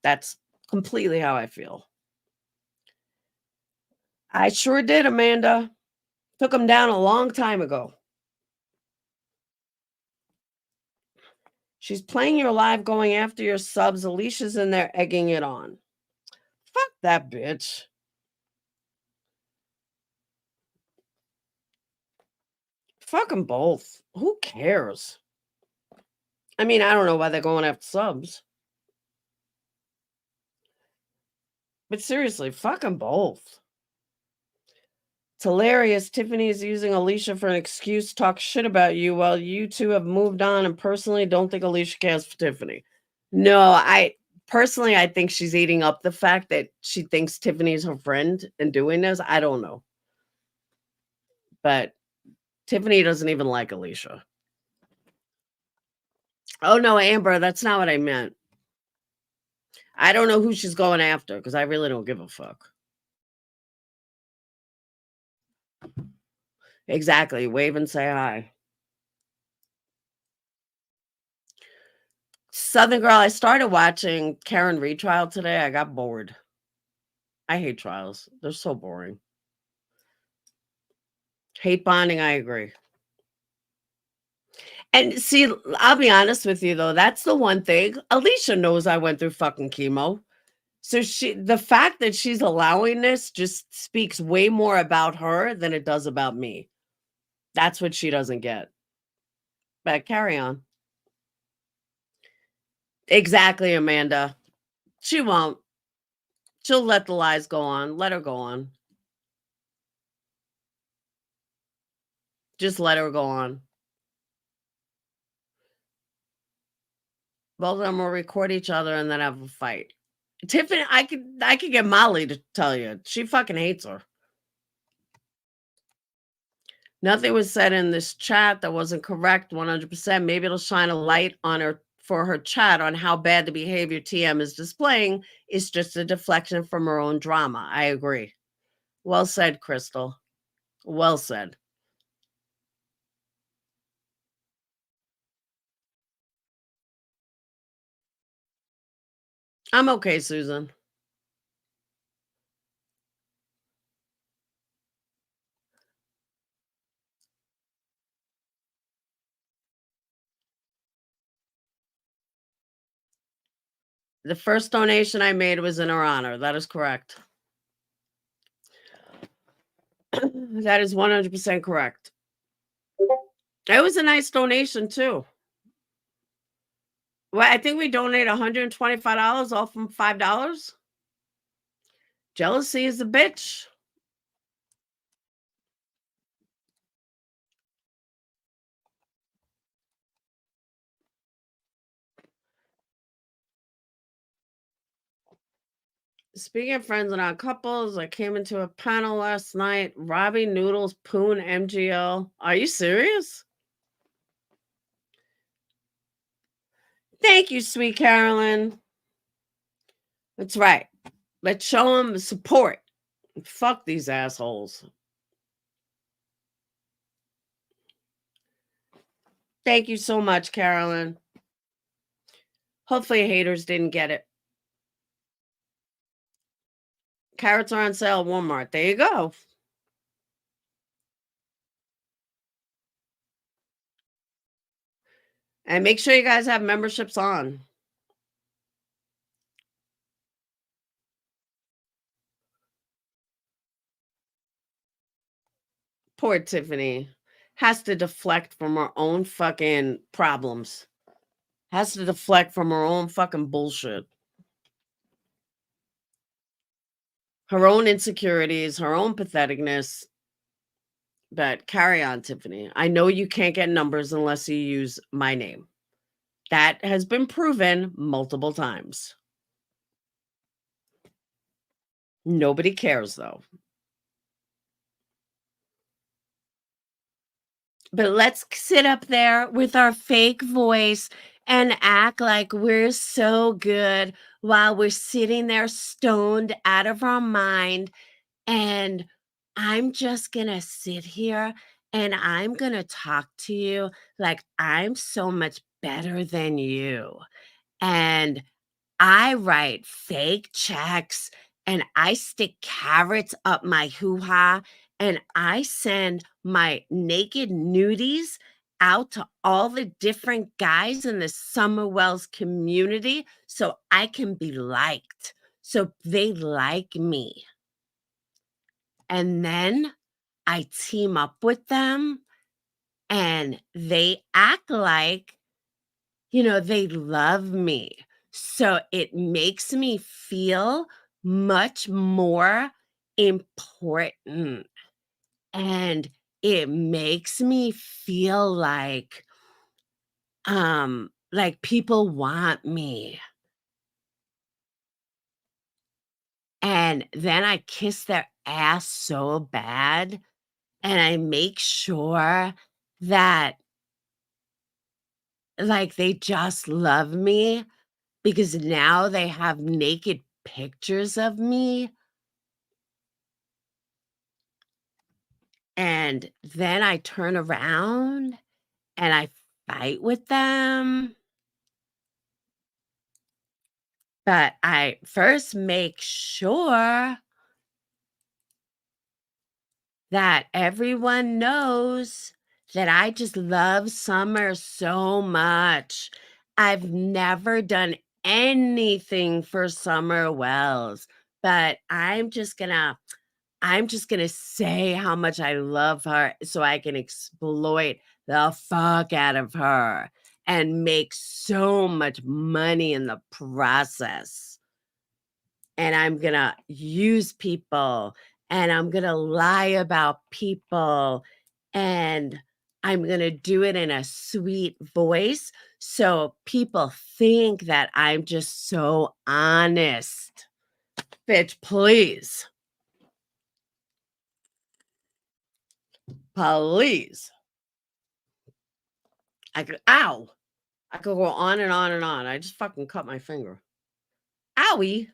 That's completely how I feel. I sure did, Amanda. Took them down a long time ago. She's playing your live, going after your subs. Alicia's in there egging it on. Fuck that bitch. Fuck them both. Who cares? I mean, I don't know why they're going after subs. But seriously, fuck them both. It's hilarious. Tiffany is using Alicia for an excuse to talk shit about you while you two have moved on and personally don't think Alicia cares for Tiffany. No, I think she's eating up the fact that she thinks Tiffany's her friend and doing this. I don't know. But Tiffany doesn't even like Alicia. Oh, no, Amber, that's not what I meant. I don't know who she's going after because I really don't give a fuck. Exactly. Wave and say hi. Southern Girl, I started watching Karen retrial today. I got bored. I hate trials. They're so boring. Hate bonding, I agree. And see, I'll be honest with you, though. That's the one thing. Alicia knows I went through fucking chemo. So the fact that she's allowing this just speaks way more about her than it does about me. That's what she doesn't get. But carry on. Exactly, Amanda. She won't. She'll let the lies go on. Let her go on. Just let her go on. Both of them will record each other and then have a fight. Tiffany, I could get Molly to tell you. She fucking hates her. Nothing was said in this chat that wasn't correct 100%. Maybe it'll shine a light on her for her chat on how bad the behavior TM is displaying is just a deflection from her own drama. I agree. Well said, Crystal. Well said. I'm okay, Susan. The first donation I made was in her honor. That is correct. That is 100% correct. It was a nice donation, too. Well, I think we donated $125 all from $5. Jealousy is a bitch. Speaking of friends and not couples, I came into a panel last night. Robbie Noodles, Poon, MGL. Are you serious? Thank you, sweet Carolyn. That's right. Let's show them support. Fuck these assholes. Thank you so much, Carolyn. Hopefully haters didn't get it. Carrots are on sale at Walmart. There you go. And make sure you guys have memberships on. poor Tiffany has to deflect from her own fucking problems. Has to deflect from her own fucking bullshit. Her own insecurities, her own patheticness. But carry on, Tiffany. I know you can't get numbers unless you use my name. That has been proven multiple times. Nobody cares, though. But let's sit up there with our fake voice and act like we're so good while we're sitting there stoned out of our mind. And I'm just going to sit here and I'm going to talk to you like I'm so much better than you. And I write fake checks and I stick carrots up my hoo-ha and I send my naked nudies out to all the different guys in the Summer Wells community so I can be liked, so they like me. And then I team up with them and they act like, they love me. So it makes me feel much more important. And it makes me feel like people want me. And then I kiss their ass so bad and I make sure that they just love me because now they have naked pictures of me. And then I turn around and I fight with them. But I first make sure that everyone knows that I just love summer so much. I've never done anything for Summer Wells, but I'm just gonna say how much I love her so I can exploit the fuck out of her and make so much money in the process. And I'm gonna use people and I'm gonna lie about people and I'm gonna do it in a sweet voice so people think that I'm just so honest. Bitch, please. Please. Ow. I could go on and on and on. I just fucking cut my finger. Owie.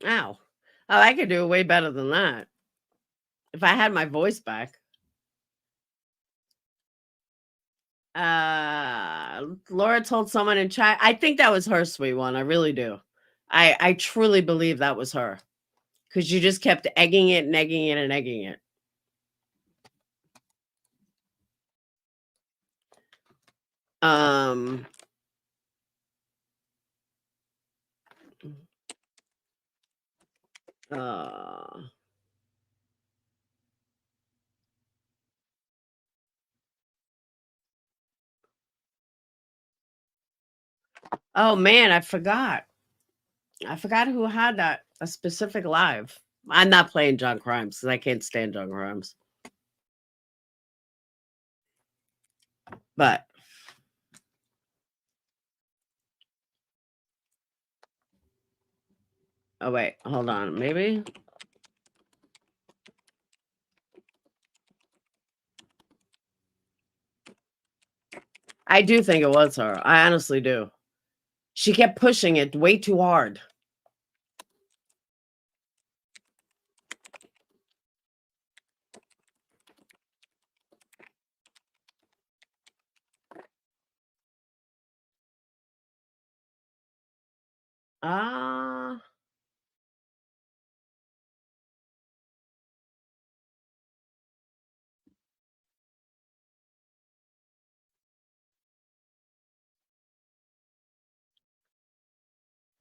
Ow. Oh, I could do it way better than that. If I had my voice back. Laura told someone in chat. I think that was her, sweet one. I really do. I truly believe that was her. Because you just kept egging it and egging it and egging it. Um uh oh man, I forgot. I forgot who had that a specific live. I'm not playing John Crimes because I can't stand John Crimes. But oh wait, hold on. Maybe I do think it was her. I honestly do. She kept pushing it way too hard. Ah,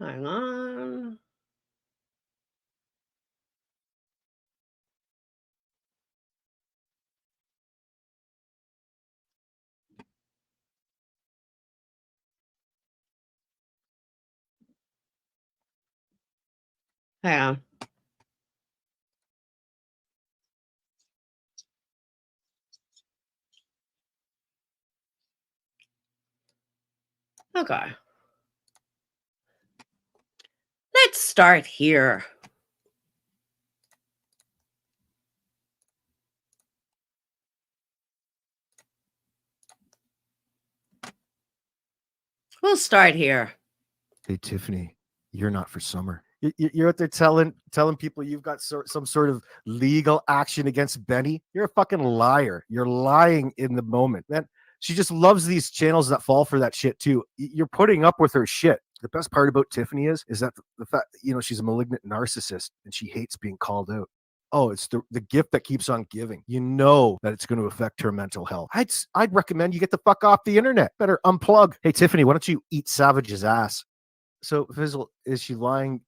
hang on. Yeah. Okay. Let's start here. We'll start here. Hey, Tiffany, you're not for summer. You're out there telling people you've got some sort of legal action against Benny. You're a fucking liar. You're lying in the moment, man. She just loves these channels that fall for that shit too. You're putting up with her shit. The best part about Tiffany is that the fact, you know, she's a malignant narcissist and she hates being called out. Oh, it's the gift that keeps on giving. You know that it's going to affect her mental health. I'd recommend you get the fuck off the internet. Better unplug. Hey, Tiffany, why don't you eat Savage's ass? So, Fizzle, is she lying?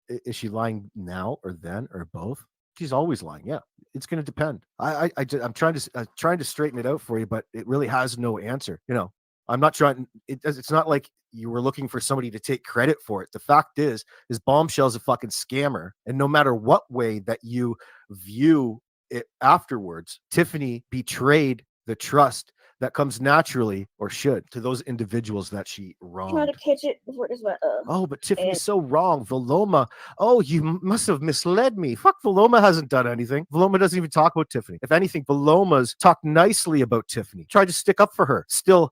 Is she lying now or then or both? She's always lying. Yeah, it's going to depend. I'm trying to straighten it out for you, but it really has no answer. You know, I'm not trying. It's not like you were looking for somebody to take credit for it. The fact is Bombshell's a fucking scammer, and no matter what way that you view it afterwards, Tiffany betrayed the trust that comes naturally, or should, to those individuals that she wronged. Try to catch it before it just went up. Oh, but Tiffany's so wrong. Voloma. Oh, you must have misled me. Fuck, Voloma hasn't done anything. Voloma doesn't even talk about Tiffany. If anything, Voloma's talked nicely about Tiffany. Tried to stick up for her. Still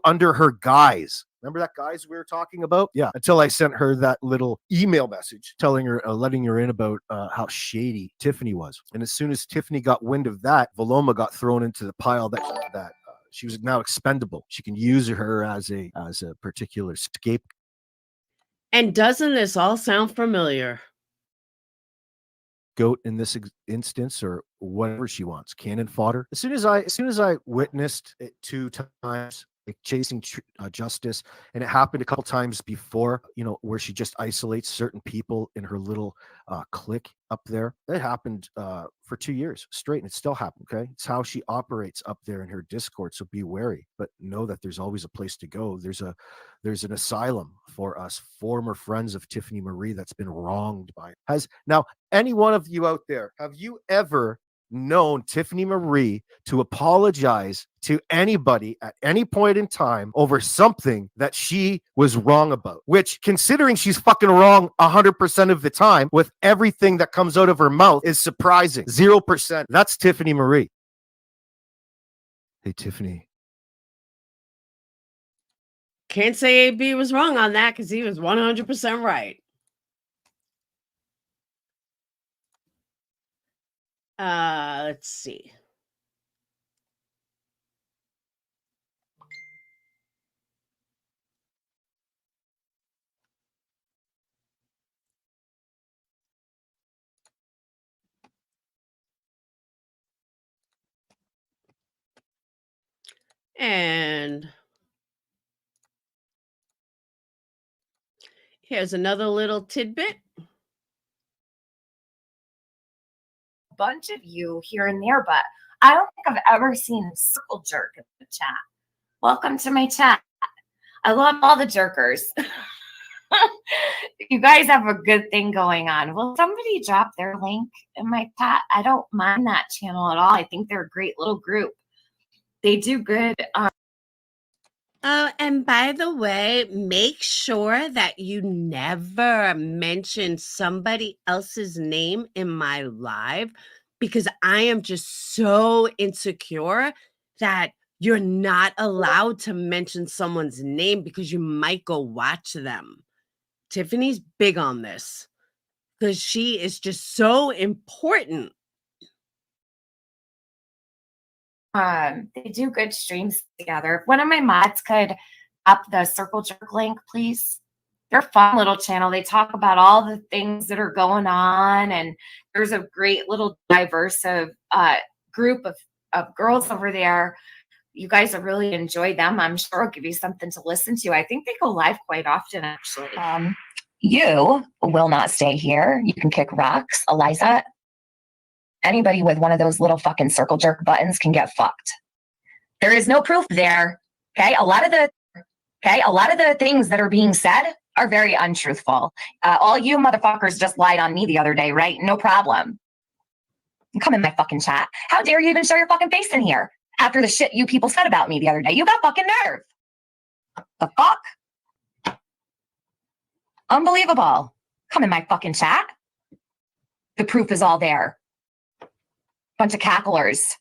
under her guise. Remember that guys we were talking about? Yeah. Until I sent her that little email message telling her, letting her in about how shady Tiffany was. And as soon as Tiffany got wind of that, Voloma got thrown into the pile that she was now expendable. She can use her as a particular scapegoat. And doesn't this all sound familiar? In this instance, or whatever she wants, cannon fodder. As soon as I witnessed it 2 times, like chasing justice, and it happened a couple times before, you know, where she just isolates certain people in her little clique up there. That happened for 2 years straight, and it still happened. Okay, it's how she operates up there in her Discord. So be wary, but know that there's always a place to go. There's an asylum for us former friends of Tiffany Marie that's been wronged by it. Has now any one of you out there, have you ever known Tiffany Marie to apologize to anybody at any point in time over something that she was wrong about? Which, considering she's fucking wrong 100% of the time with everything that comes out of her mouth, is surprising. 0%. That's Tiffany Marie. Hey, Tiffany. Can't say AB was wrong on that because he was 100% right. Let's see. And here's another little tidbit. Bunch of you here and there, but I don't think I've ever seen a circle jerk in the chat. Welcome to my chat. I love all the jerkers. You guys have a good thing going on. Will somebody drop their link in my chat? I don't mind that channel at all. I think they're a great little group. They do good. Oh, and by the way, make sure that you never mention somebody else's name in my live, because I am just so insecure that you're not allowed to mention someone's name because you might go watch them. Tiffany's big on this because she is just so important. They do good streams together. If one of my mods could up the circle jerk link, please. They're a fun little channel. They talk about all the things that are going on, and there's a great little diverse group of girls over there. You guys will really enjoy them. I'm sure it'll give you something to listen to. I think they go live quite often, actually. You will not stay here. You can kick rocks, Eliza. Anybody with one of those little fucking circle jerk buttons can get fucked. There is no proof there. Okay. A lot of the things that are being said are very untruthful. All you motherfuckers just lied on me the other day, right? No problem. Come in my fucking chat. How dare you even show your fucking face in here after the shit you people said about me the other day? You got fucking nerve. The fuck? Unbelievable. Come in my fucking chat. The proof is all there. Bunch of cacklers.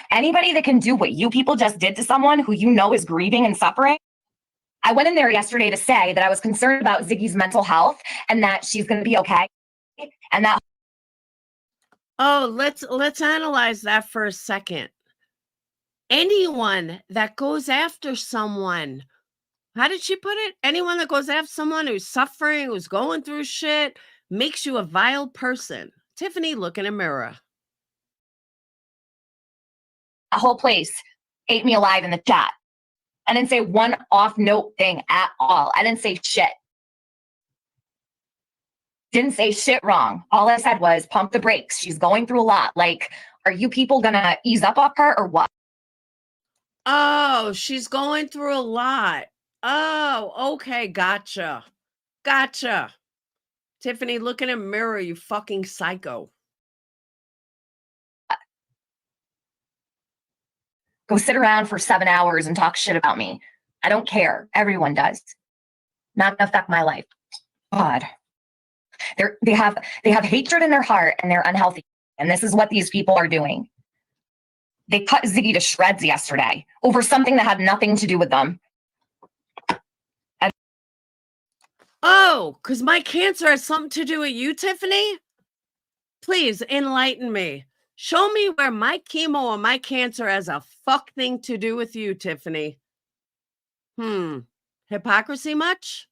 Anybody that can do what you people just did to someone who you know is grieving and suffering. I went in there yesterday to say that I was concerned about Ziggy's mental health and that she's going to be okay. And that. Oh, let's analyze that for a second. Anyone that goes after someone, how did she put it? Anyone that goes after someone who's suffering, who's going through shit, makes you a vile person. Tiffany, look in a mirror. A whole place ate me alive in the chat. I didn't say one off note thing at all. I didn't say shit. Didn't say shit wrong. All I said was pump the brakes. She's going through a lot. Like, are you people gonna ease up off her or what? Oh, she's going through a lot. Oh, okay. Gotcha. Tiffany, look in a mirror, you fucking psycho. Go sit around for 7 hours and talk shit about me. I don't care. Everyone does. Not gonna affect my life. God. They have hatred in their heart and they're unhealthy. And this is what these people are doing. They cut Ziggy to shreds yesterday over something that had nothing to do with them. Oh, because my cancer has something to do with you, Tiffany? Please enlighten me. Show me where my chemo or my cancer has a fuck thing to do with you, Tiffany. Hypocrisy much?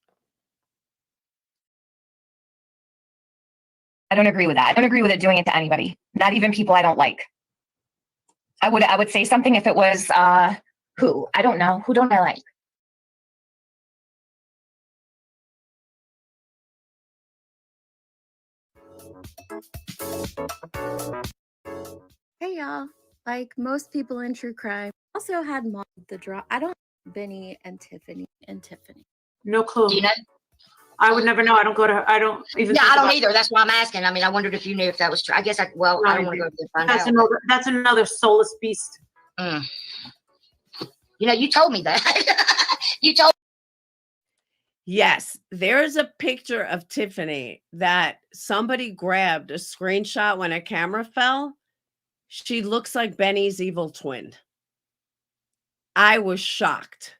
I don't agree with that. I don't agree with it doing it to anybody, not even people I don't like. I would say something if it was who? I don't know. Who don't I like? Hey y'all, like most people in true crime, also had mom the draw. I don't Benny and Tiffany. No clue. Do you know? I would never know. I don't go to her. I don't even. Yeah, think I don't about either. That's why I'm asking. I mean, I wondered if you knew if that was true. I guess I don't want to go there and find out. That's another soulless beast. You know, you told me that. You told. Yes, there's a picture of Tiffany that somebody grabbed a screenshot when a camera fell. She looks like Benny's evil twin. I was shocked.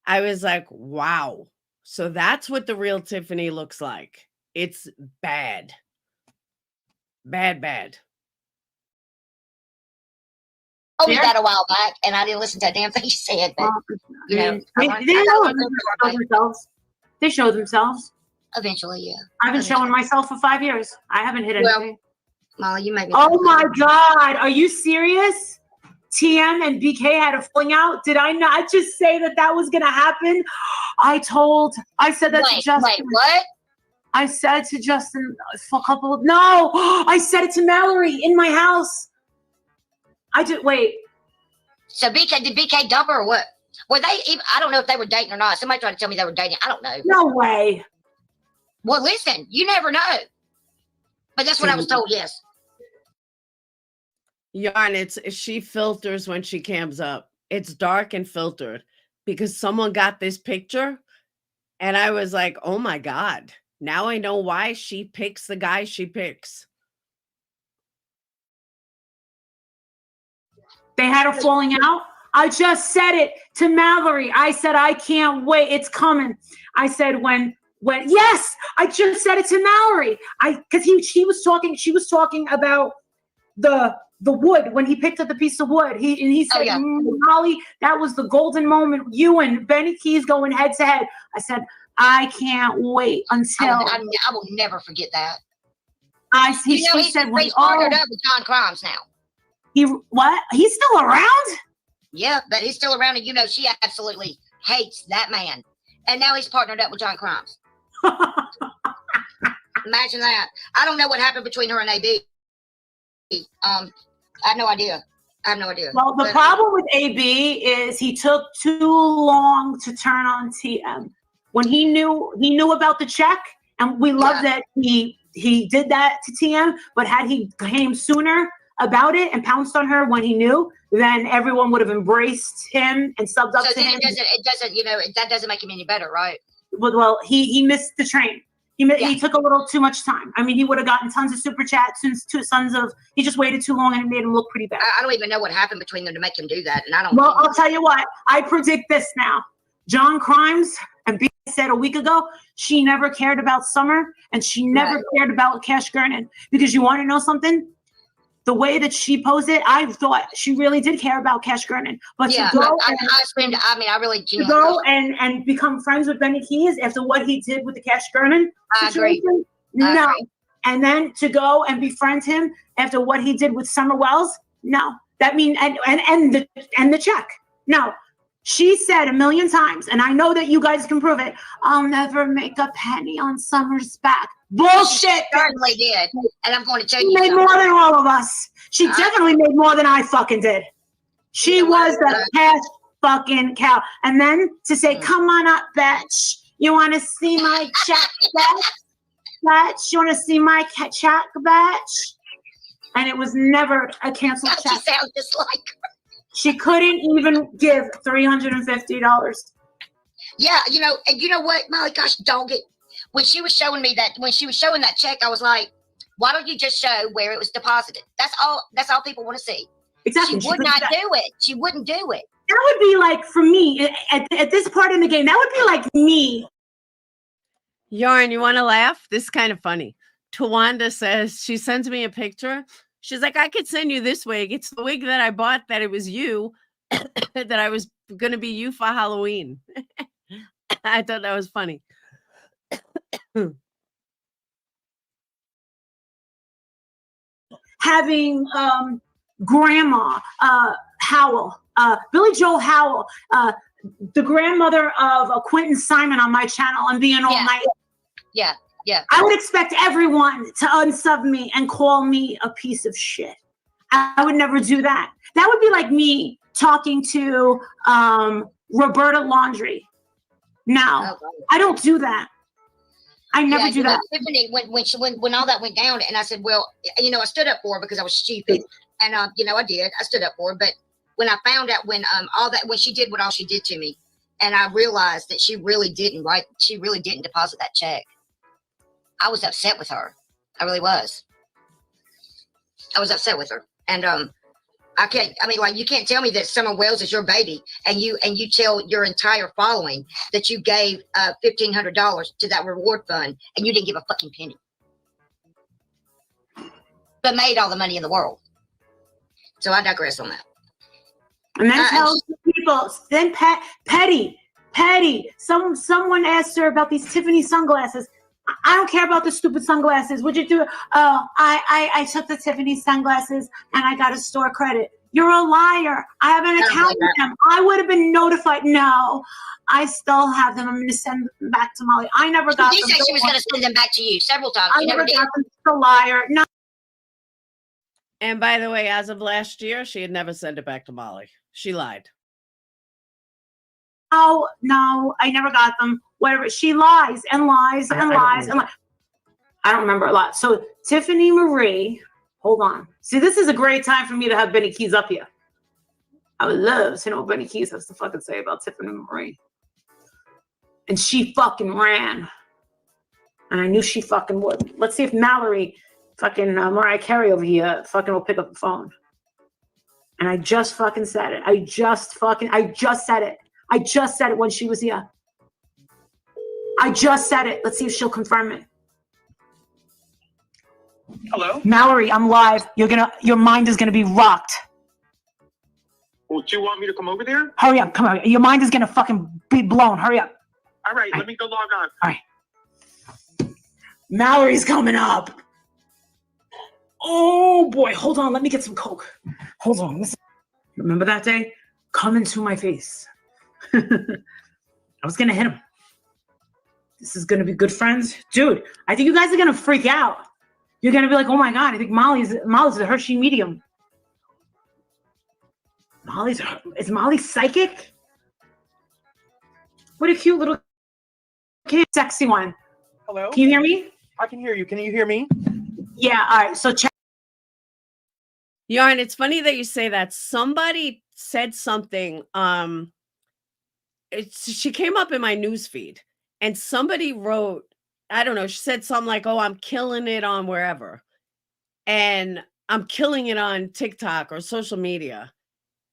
I was like, wow. So that's what the real Tiffany looks like. It's bad. Bad. Told me that a while back, and I didn't listen to a damn thing you said. But you know, They show themselves. Eventually, yeah. I've been showing myself for 5 years. I haven't hit anything. Molly, you made me. Oh my God, are you serious? TM and BK had a fling out. Did I not just say that was gonna happen? I said that to Justin. Wait, what? I said to Justin for a couple of, no, I said it to Mallory in my house. Wait. So did BK dump her or what? Were they even, I don't know if they were dating or not. Somebody tried to tell me they were dating. I don't know. No way. Well, listen, you never know. But that's what I was told, yes. Yarn, she filters when she cams up. It's dark and filtered because someone got this picture and I was like, oh my God. Now I know why she picks the guy she picks. They had a falling out. I just said it to Mallory. I said, I can't wait. It's coming. I said, when, yes, I just said it to Mallory. Because she was talking about the wood when he picked up the piece of wood. He said, Molly, that was the golden moment. You and Benny Keys going head to head. I said, I can't wait until I will never forget that. He said, he's partnered up with John Crimes now. He's still around? Yeah, but he's still around, and you know she absolutely hates that man. And now he's partnered up with John Crimes. Imagine that. I don't know what happened between her and AB. I have no idea. Well, the problem with AB is he took too long to turn on TM. when he knew about the check, and we love that he did that to TM, but had he came sooner about it and pounced on her when he knew, then everyone would have embraced him and subbed up to him. It doesn't, that doesn't make him any better, right? Well, he missed the train. He took a little too much time. I mean, he would have gotten tons of super chats he just waited too long and it made him look pretty bad. I don't even know what happened between them to make him do that. And I don't. Well, I'll tell you what, I predict this now. John Crimes, and B said a week ago, she never cared about Summer and she never cared about Cash Gernon. Because you want to know something? The way that she posed it, I thought she really did care about Cash Gernon. But to go and become friends with Benny Keys after what he did with the Cash Gernon situation, no. And then to go and befriend him after what he did with Summer Wells, no. That means and the check, no. She said a million times, and I know that you guys can prove it, I'll never make a penny on Summer's back. Bullshit. She certainly did. And I'm going to tell you She made more than all of us. She definitely made more than I fucking did. She was the cash fucking cow. And then to say, come on up, bitch. You want to see my check, bitch? You want to see my check, bitch? And it was never a canceled check. She sounds just like her. She couldn't even give $350. Yeah, and you know what, Molly? Gosh, dog it. When she was showing that check, I was like, why don't you just show where it was deposited? That's all people want to see. Exactly. She would not do it. She wouldn't do it. That would be like, for me, at this part in the game, that would be like me. Yarn, you want to laugh? This is kind of funny. Tawanda says, she sends me a picture. She's like, I could send you this wig. It's the wig that I bought that it was you, that I was going to be you for Halloween. I thought that was funny. Having Grandma Howell, Billy Joel Howell, the grandmother of Quentin Simon on my channel and being all night. Yeah. Yeah. I would expect everyone to unsub me and call me a piece of shit. I would never do that. That would be like me talking to Roberta Laundrie. No, I don't do that. I never do that. Tiffany, when all that went down, and I said, well, I stood up for her because I was stupid, and I did. I stood up for her, but when I found out when she did what all she did to me, and I realized that she really didn't deposit that check, I was upset with her. I really was. I was upset with her, and you can't tell me that Summer Wells is your baby, and you tell your entire following that you gave $1,500 to that reward fund, and you didn't give a fucking penny, but made all the money in the world. So I digress on that. And then tells people, then petty. Someone asked her about these Tiffany sunglasses. I don't care about the stupid sunglasses. What'd you do? Oh, I took the Tiffany sunglasses and I got a store credit. You're a liar. I have an account with them. I would have been notified. No, I still have them. I'm going to send them back to Molly. I never got them. She said she was going to send them back to you several times. I never got them. She's a liar. No. And by the way, as of last year, she had never sent it back to Molly. She lied. No, I never got them. Whatever. She lies and lies and lies and lies. I don't remember a lot. So Tiffany Marie, hold on. See, this is a great time for me to have Benny Keys up here. I would love to know what Benny Keys has to fucking say about Tiffany Marie. And she fucking ran. And I knew she fucking would. Let's see if Mallory, fucking Mariah Carey over here, fucking will pick up the phone. And I just fucking said it. I just said it. I just said it when she was here. I just said it. Let's see if she'll confirm it. Hello? Mallory, I'm live. Your mind is gonna be rocked. Well, do you want me to come over there? Hurry up, come on. Your mind is gonna fucking be blown. Hurry up. All right, let me go log on. All right. Mallory's coming up. Oh boy, hold on. Let me get some Coke. Hold on. Listen. Remember that day? Come into my face. I was gonna hit him. This is gonna be good friends. Dude, I think you guys are gonna freak out. You're gonna be like, oh my God, I think Molly's a Hershey medium. Is Molly psychic? What a cute little Okay, sexy one. Hello? Can you hear me? I can hear you. Can you hear me? Yeah, all right. So chat. Yarn, it's funny that you say that. Somebody said something. She came up in my news feed, and somebody wrote, I don't know, she said something like, "Oh, I'm killing it on wherever," and I'm killing it on TikTok or social media.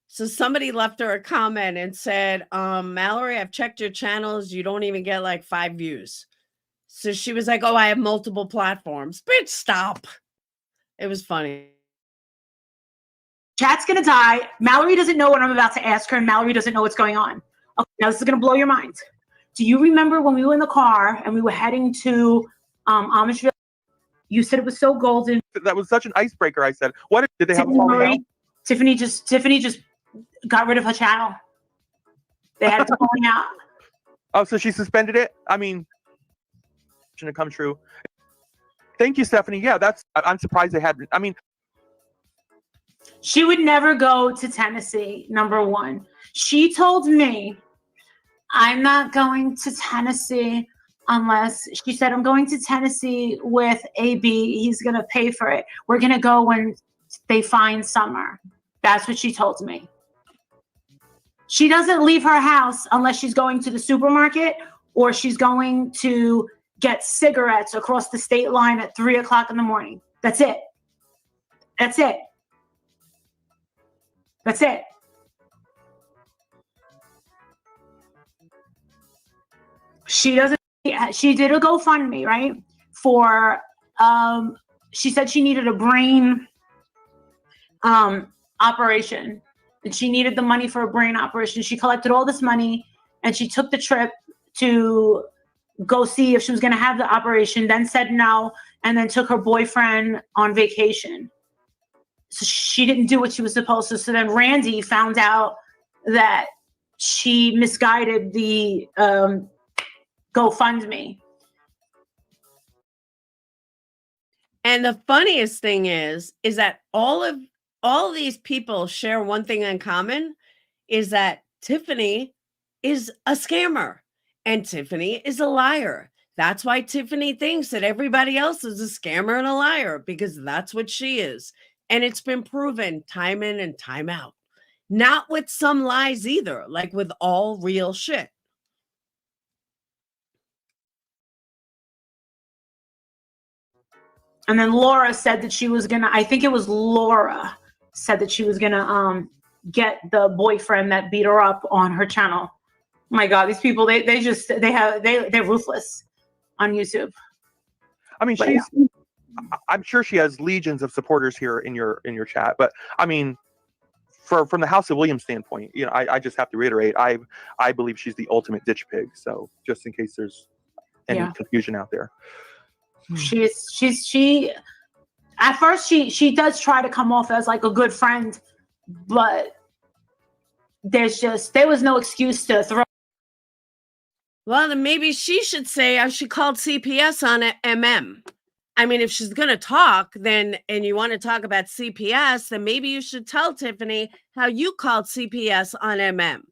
So somebody left her a comment and said, "Mallory, I've checked your channels. You don't even get like 5 views." So she was like, "Oh, I have multiple platforms." Bitch, stop. It was funny. Chat's gonna die. Mallory doesn't know what I'm about to ask her, and Mallory doesn't know what's going on. Okay, now this is gonna blow your mind. Do you remember when we were in the car and we were heading to Amishville? You said it was so golden. That was such an icebreaker. I said, "What did they have a falling out?" Tiffany just got rid of her channel. They had it falling out. Oh, so she suspended it? I mean, shouldn't come true. Thank you, Stephanie. Yeah, I'm surprised they had. I mean, she would never go to Tennessee, number one. She told me, "I'm not going to Tennessee unless," she said, "I'm going to Tennessee with AB. He's going to pay for it. We're going to go when they find Summer." That's what she told me. She doesn't leave her house unless she's going to the supermarket or she's going to get cigarettes across the state line at 3:00 in the morning. That's it. That's it. That's it. She doesn't, she did a GoFundMe, right? For, she said she needed a brain operation. And she needed the money for a brain operation. She collected all this money and she took the trip to go see if she was going to have the operation, then said no, and then took her boyfriend on vacation. So she didn't do what she was supposed to. So then Randy found out that she misguided the GoFundMe. And the funniest thing is that all these people share one thing in common, is that Tiffany is a scammer and Tiffany is a liar. That's why Tiffany thinks that everybody else is a scammer and a liar, because that's what she is. And it's been proven time in and time out. Not with some lies either, like with all real shit. And then Laura said that she was gonna, I think it was Laura said that she was gonna get the boyfriend that beat her up on her channel. Oh my God, these people, they're ruthless on YouTube. I mean, I'm sure she has legions of supporters here in your chat, but I mean, from the House of Williams standpoint, you know, I just have to reiterate, I believe she's the ultimate ditch pig. So just in case there's any confusion out there. She at first she does try to come off as like a good friend, but there was no excuse to throw. Well, then maybe she should say, she called CPS on it, MM. I mean, if she's going to talk, then, and you want to talk about CPS, then maybe you should tell Tiffany how you called CPS on MM.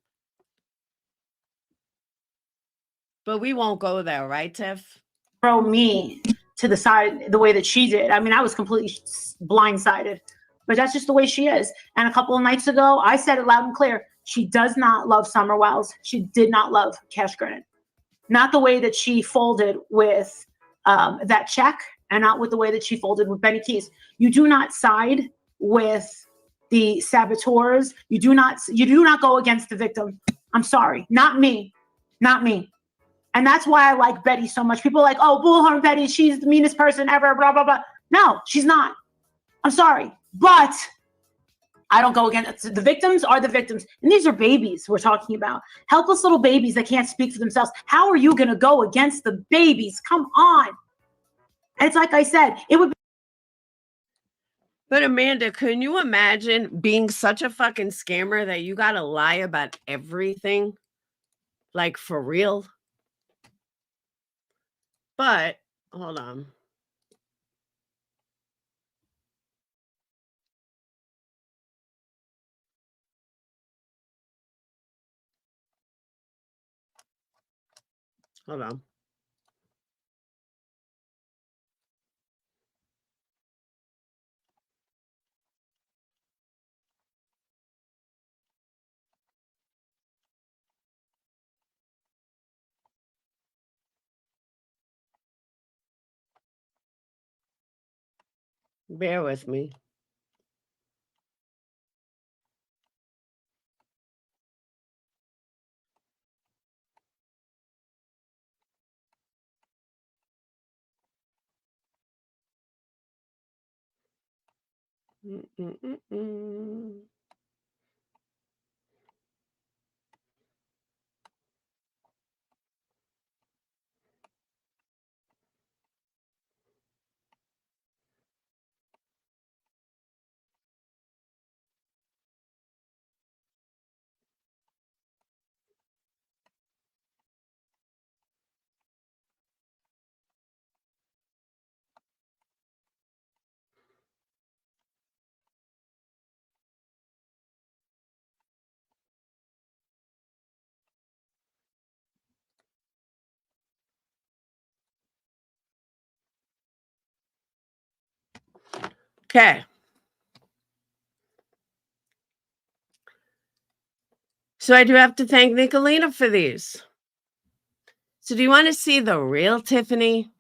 But we won't go there, right, Tiff? Throw me to the side the way that she did. I mean, I was completely blindsided, but that's just the way she is. And a couple of nights ago, I said it loud and clear. She does not love Summer Wells. She did not love Cash Granite. Not the way that she folded with that check, and not with the way that she folded with Benny Keys. You do not side with the saboteurs. You do not go against the victim. I'm sorry. Not me. Not me. And that's why I like Betty so much. People are like, "Oh, Bullhorn Betty, she's the meanest person ever, blah, blah, blah." No, she's not. I'm sorry. But I don't go against the victims are the victims. And these are babies we're talking about. Helpless little babies that can't speak for themselves. How are you going to go against the babies? Come on. It's like I said, it would be. But Amanda, can you imagine being such a fucking scammer that you got to lie about everything? Like, for real? But, hold on. Hold on. Bear with me. Mm-mm-mm-mm. Okay. So I do have to thank Nicolina for these. So do you want to see the real Tiffany?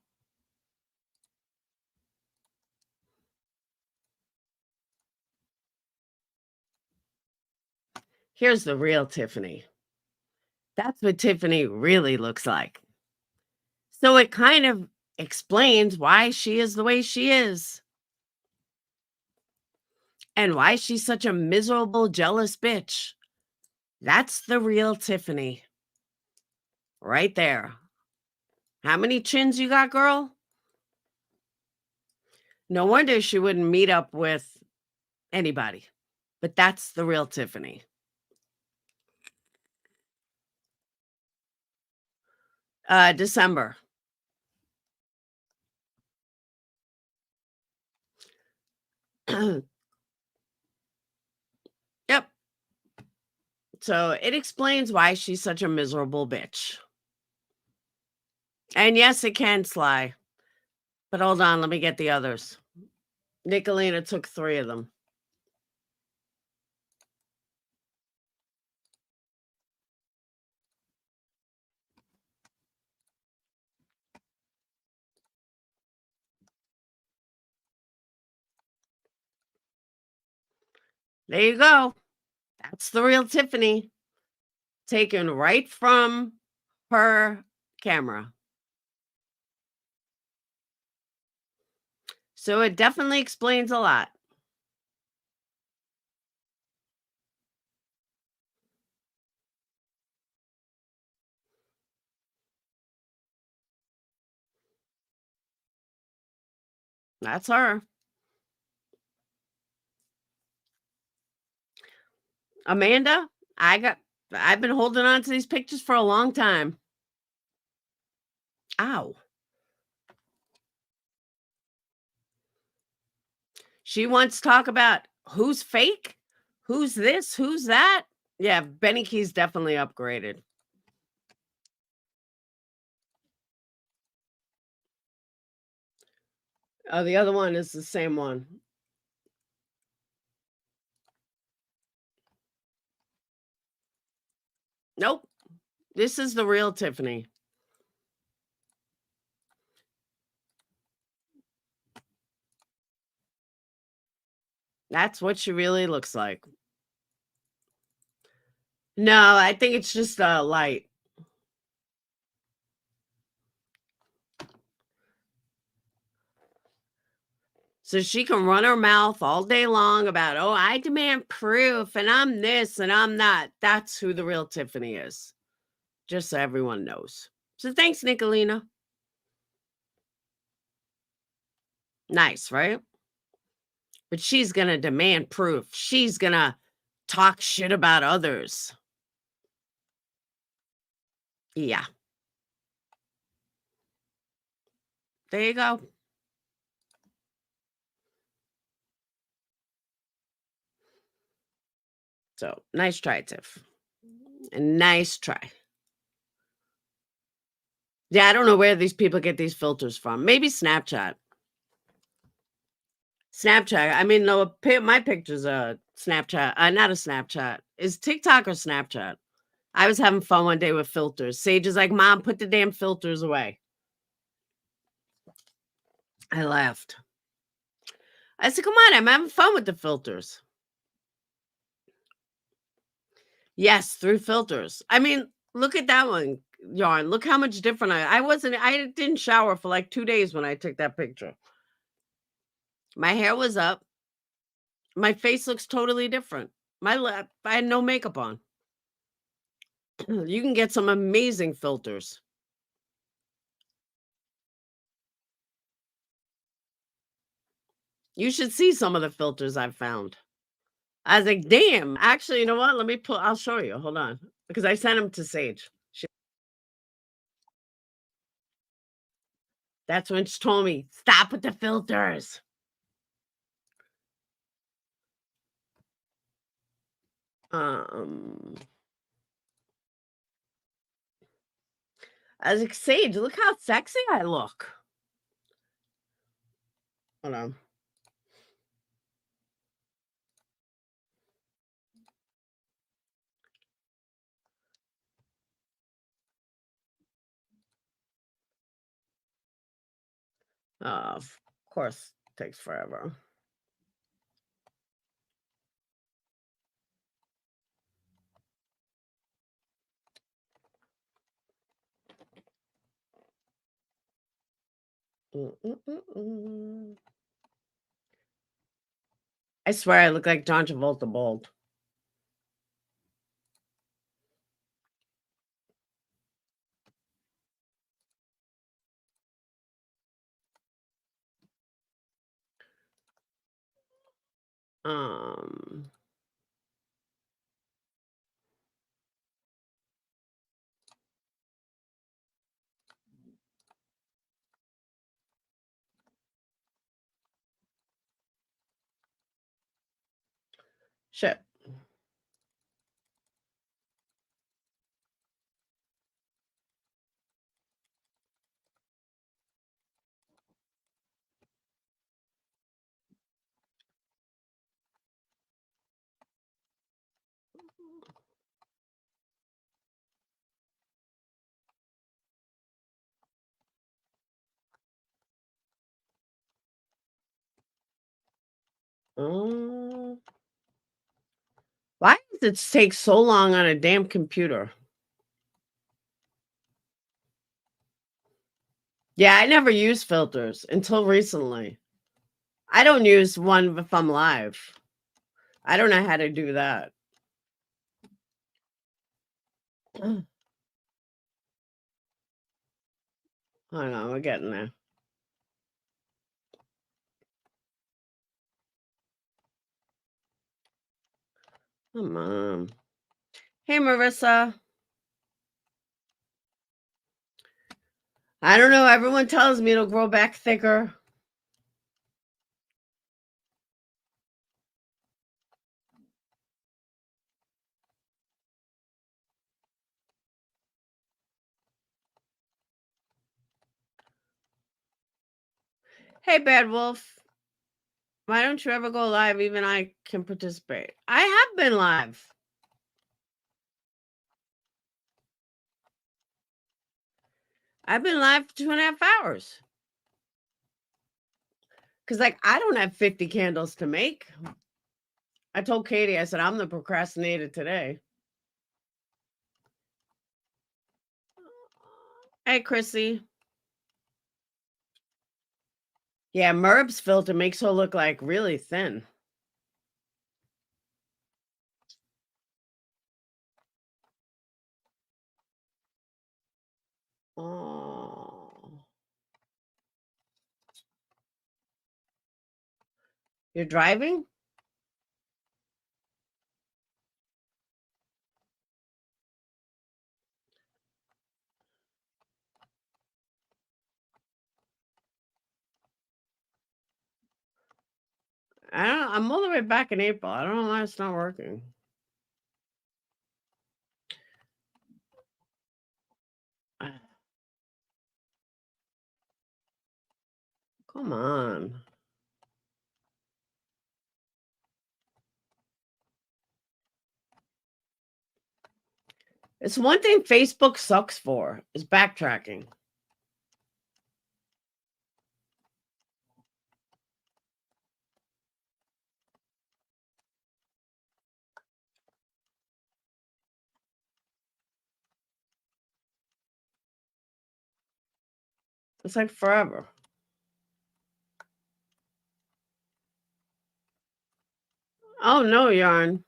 Here's the real Tiffany. That's what Tiffany really looks like. So it kind of explains why she is the way she is. And why she's such a miserable, jealous bitch. That's the real Tiffany. Right there. How many chins you got, girl? No wonder she wouldn't meet up with anybody. But that's the real Tiffany. December. Yep. So it explains why she's such a miserable bitch. And yes, it can Sly. But hold on, let me get the others. Nicolina took 3 of them. There you go. That's the real Tiffany. Taken right from her camera. So it definitely explains a lot. That's her. Amanda, I've been holding on to these pictures for a long time. Ow. She wants to talk about who's fake, who's this, who's that. Yeah, Benny Key's definitely upgraded. Oh, the other one is the same one. Nope. This is the real Tiffany. That's what she really looks like. No, I think it's just a light. So she can run her mouth all day long about, oh, I demand proof and I'm this and I'm that. That's who the real Tiffany is. Just so everyone knows. So thanks, Nicolina. Nice, right? But she's going to demand proof. She's going to talk shit about others. Yeah. There you go. So nice try, Tiff. A nice try. Yeah, I don't know where these people get these filters from. Maybe Snapchat. Snapchat. I mean, no, my picture's a Snapchat. Not a Snapchat. Is TikTok or Snapchat? I was having fun one day with filters. Sage is like, Mom, put the damn filters away. I laughed. I said, come on, I'm having fun with the filters. Yes, through filters. I mean, look at that one, Yarn. Look how much different I didn't shower for like 2 days when I took that picture. My hair was up. My face looks totally different. I had no makeup on. You can get some amazing filters. You should see some of the filters I've found. I was like, damn. Actually, you know what? I'll show you. Hold on. Because I sent them to Sage. That's when she told me, stop with the filters. I was like, Sage, look how sexy I look. Hold on. Of course, it takes forever. I swear I look like John Travolta bald. Shit. Why does it take so long on a damn computer? Yeah, I never use filters until recently. I don't use one if I'm live. I don't know how to do that. I don't know. We're getting there. Come on. Hey, Marissa. I don't know. Everyone tells me it'll grow back thicker. Hey, Bad Wolf. Why don't you ever go live? Even I can participate. I have been live. I've been live for 2.5 hours. Because, like, I don't have 50 candles to make. I told Katie, I said, I'm the procrastinator today. Hey, Chrissy. Yeah, Merb's filter makes her look like really thin. Oh. You're driving? I don't know. I'm all the way back in April. I don't know why it's not working. Come on. It's one thing Facebook sucks for is backtracking. It's like forever. Oh, no, yarn.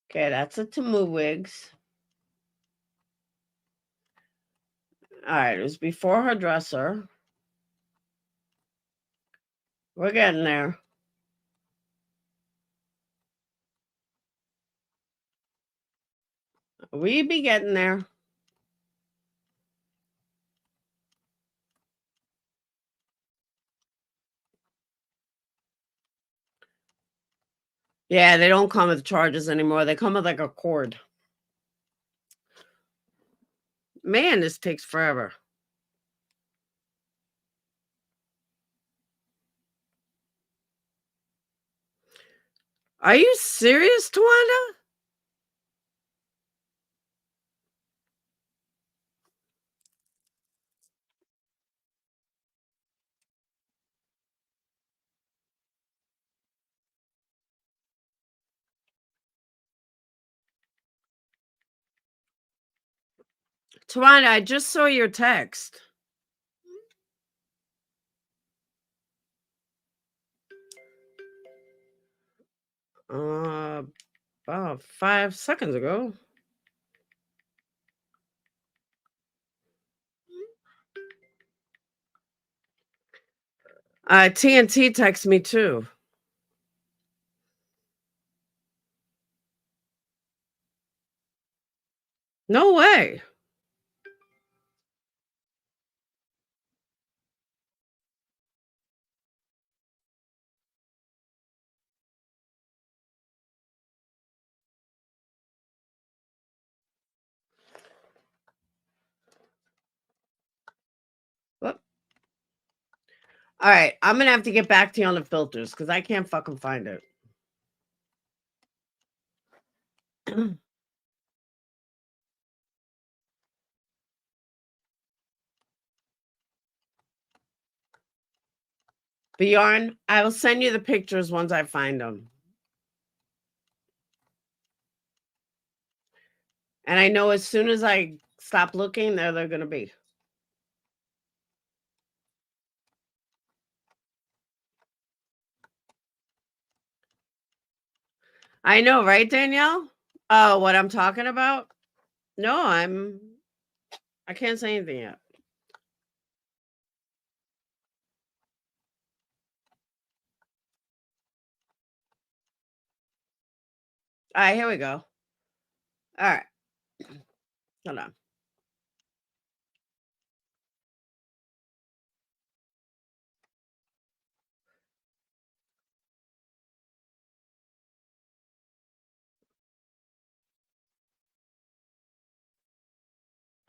Okay, that's a Temu Wigs. All right, it was before her dresser. We're getting there. We be getting there. Yeah, they don't come with charges anymore. They come with like a cord. Man, this takes forever. Are you serious, Tawanda? Tawanda, I just saw your text. About 5 seconds ago. TNT texted me too. No way. Whoop. All right, I'm gonna have to get back to you on the filters because I can't fucking find it. But yarn, I will send you the pictures once I find them. And I know as soon as I stop looking, there they're gonna be. I know, right, Danielle? Oh, what I'm talking about? No, I can't say anything yet. All right, here we go. All right. Hold on.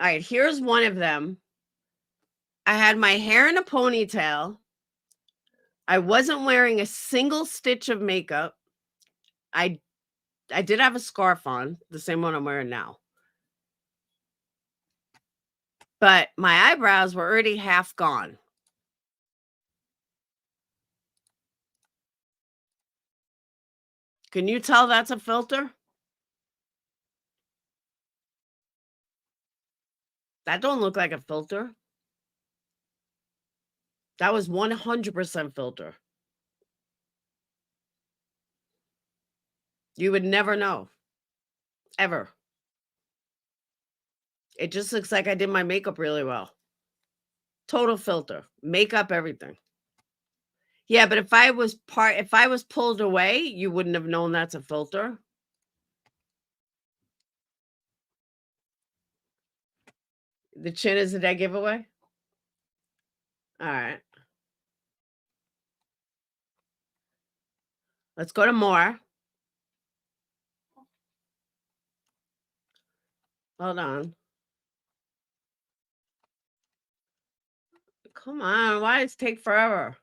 All right, here's one of them. I had my hair in a ponytail. I wasn't wearing a single stitch of makeup. I did have a scarf on, the same one I'm wearing now. But my eyebrows were already half gone. Can you tell that's a filter? That don't look like a filter. That was 100% filter. You would never know. Ever. It just looks like I did my makeup really well. Total filter. Makeup, everything. Yeah, but if I was pulled away, you wouldn't have known that's a filter. The chin is a dead giveaway? All right. Let's go to more. Hold on. Come on. Why does it take forever?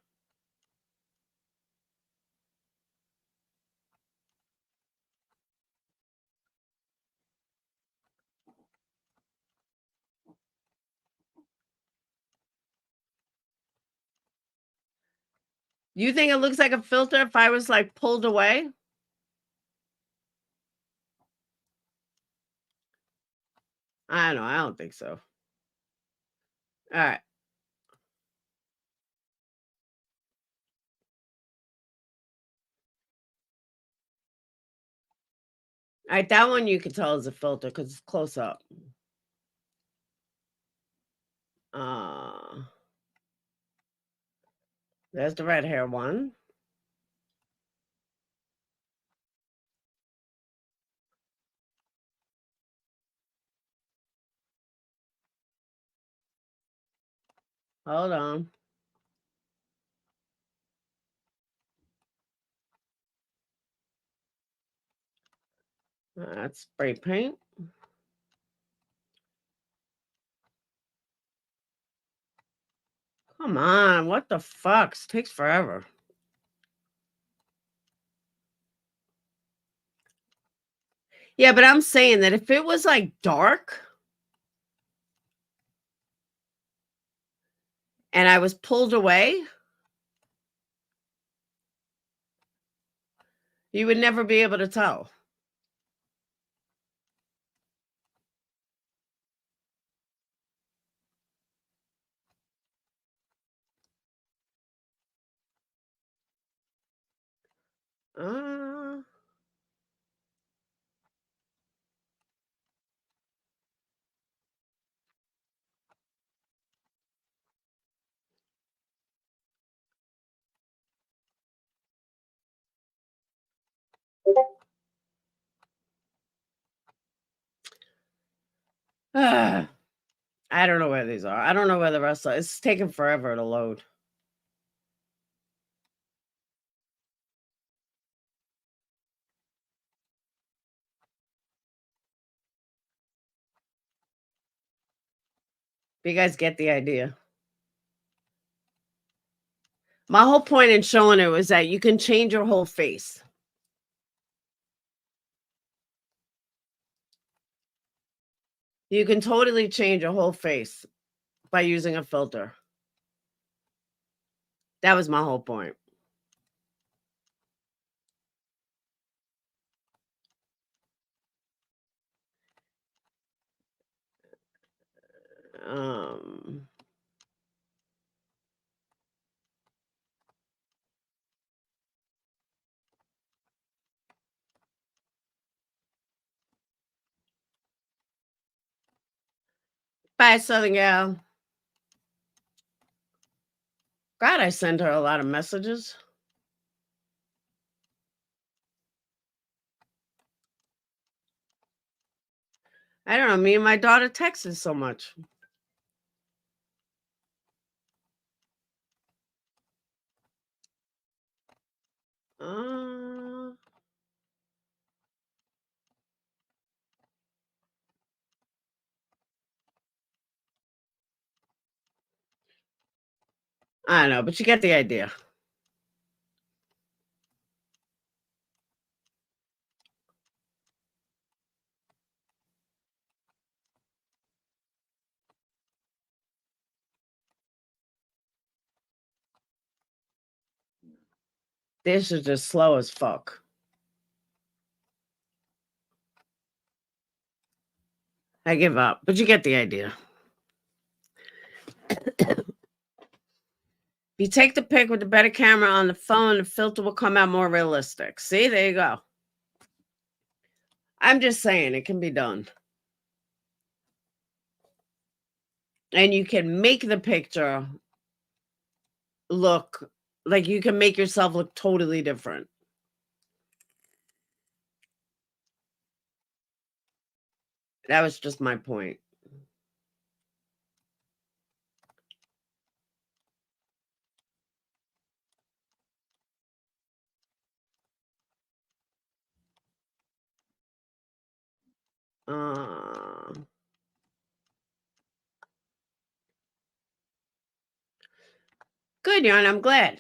You think it looks like a filter if I was like pulled away? I don't know. I don't think so. All right. All right, that one you can tell is a filter because it's close up. There's the red hair one. Hold on. That's spray paint. Come on, what the fuck? It takes forever. Yeah, but I'm saying that if it was like dark and I was pulled away, you would never be able to tell. I don't know where these are. I don't know where the rest are. It's taking forever to load. But you guys get the idea. My whole point in showing it was that you can change your whole face. You can totally change your whole face by using a filter. That was my whole point. Bye, Southern Gal. God, I send her a lot of messages. I don't know. Me and my daughter texted so much. I don't know, but you get the idea. This is just slow as fuck. I give up, but you get the idea. If you take the pic with the better camera on the phone, the filter will come out more realistic. See, there you go. I'm just saying it can be done. And you can make the picture look like you can make yourself look totally different. That was just my point. Good, Jan. I'm glad.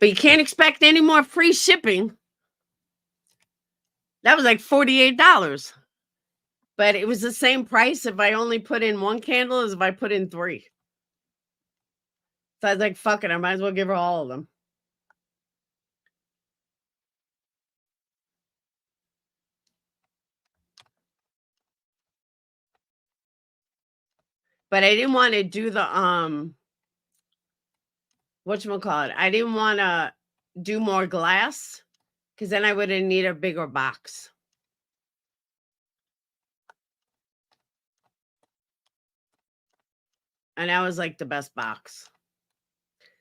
But you can't expect any more free shipping. That was like $48. But it was the same price if I only put in one candle as if I put in 3. So I was like, fuck it, I might as well give her all of them. But I didn't want to do the whatchamacallit, I didn't want to do more glass because then I would have need a bigger box. And that was like the best box.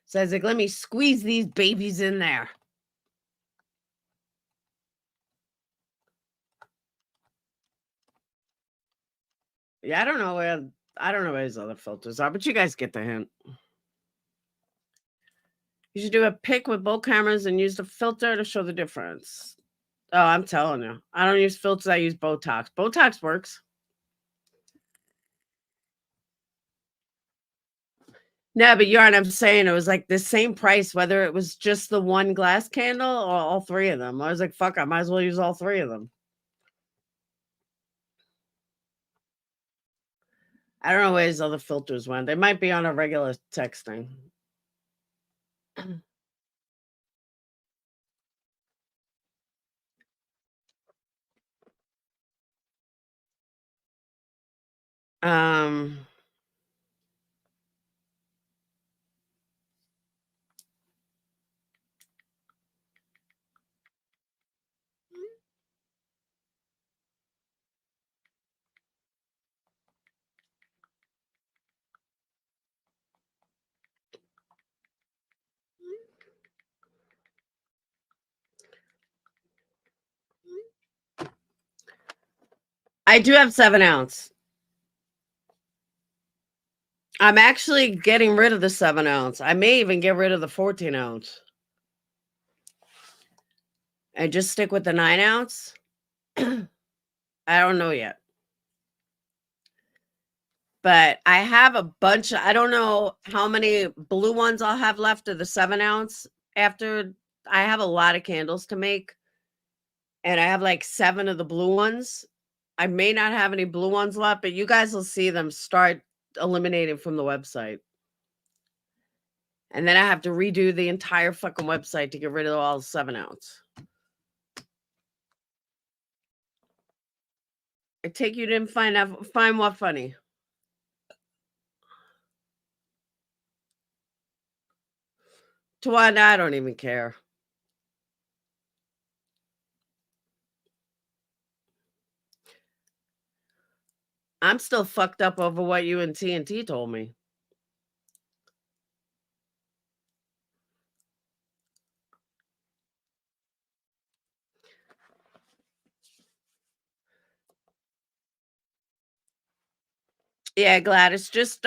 So I was like, let me squeeze these babies in there. Yeah, I don't know where his other filters are, but you guys get the hint. You should do a pic with both cameras and use the filter to show the difference. Oh, I'm telling you. I don't use filters, I use Botox. Botox works. No, but Yarn, I'm saying it was like the same price, whether it was just the one glass candle or all three of them. I was like, fuck, I might as well use all three of them. I don't know where his other filters went. They might be on a regular texting. I do have 7 ounce. I'm actually getting rid of the 7 ounce. I may even get rid of the 14 ounce. And just stick with the 9 ounce. I don't know yet. But I have a bunch of, I don't know how many blue ones I'll have left of the 7 ounce after. I have a lot of candles to make. And I have like 7 of the blue ones. I may not have any blue ones left, but you guys will see them start eliminating from the website. And then I have to redo the entire fucking website to get rid of all 7 ounce. I take you didn't find what funny. Tawana, I don't even care. I'm still fucked up over what you and TNT told me. Yeah, Gladys, just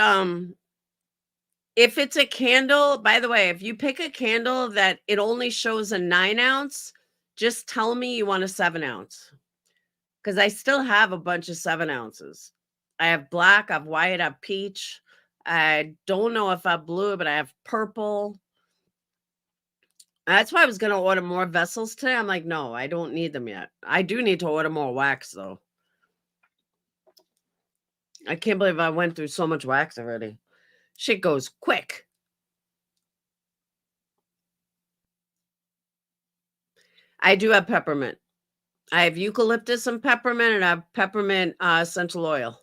if it's a candle, by the way, if you pick a candle that it only shows a 9 ounce, just tell me you want a 7 ounce. Because I still have a bunch of 7 ounces. I have black, I have white, I have peach. I don't know if I have blue, but I have purple. That's why I was going to order more vessels today. I'm like, no, I don't need them yet. I do need to order more wax, though. I can't believe I went through so much wax already. Shit goes quick. I do have peppermint. I have eucalyptus and peppermint, and I have peppermint essential oil.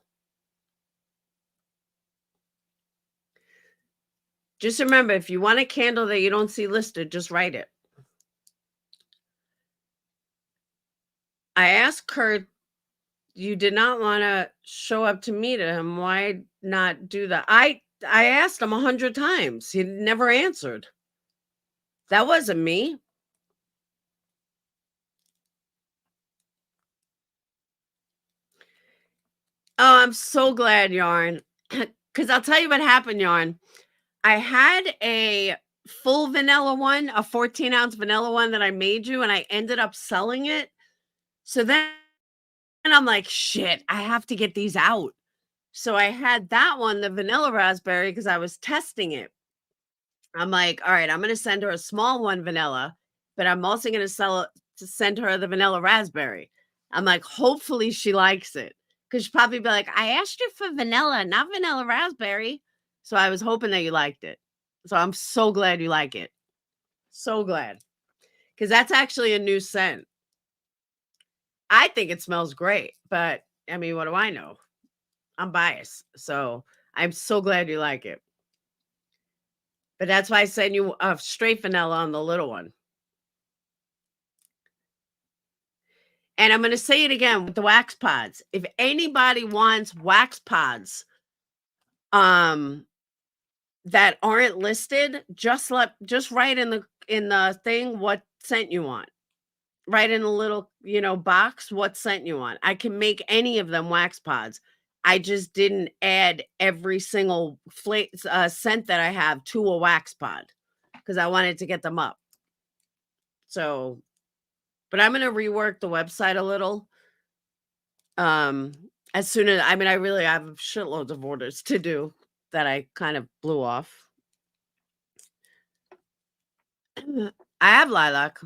Just remember, if you want a candle that you don't see listed, just write it. I asked Kurt, you did not want to show up to meet him. Why not do that? I asked him 100 times. He never answered. That wasn't me. Oh, I'm so glad, Yarn. Because I'll tell you what happened, Yarn. I had a full vanilla one, a 14 ounce vanilla one that I made you, and I ended up selling it. So then I'm like, shit, I have to get these out. So I had that one, the vanilla raspberry, because I was testing it. I'm like, all right, I'm going to send her a small one vanilla, but I'm also going to send her the vanilla raspberry. I'm like, hopefully she likes it. Because she'll probably be like, I asked you for vanilla, not vanilla raspberry. So I was hoping that you liked it. So I'm so glad you like it. So glad. Because that's actually a new scent. I think it smells great, but I mean, what do I know? I'm biased. So I'm so glad you like it. But that's why I sent you a straight vanilla on the little one. And I'm going to say it again with the wax pods. If anybody wants wax pods that aren't listed, just write in the thing what scent you want. Write in a little, box what scent you want. I can make any of them wax pods. I just didn't add every single scent that I have to a wax pod because I wanted to get them up. So, but I'm going to rework the website a little. As soon as, I really have shitloads of orders to do that I kind of blew off. I have lilac.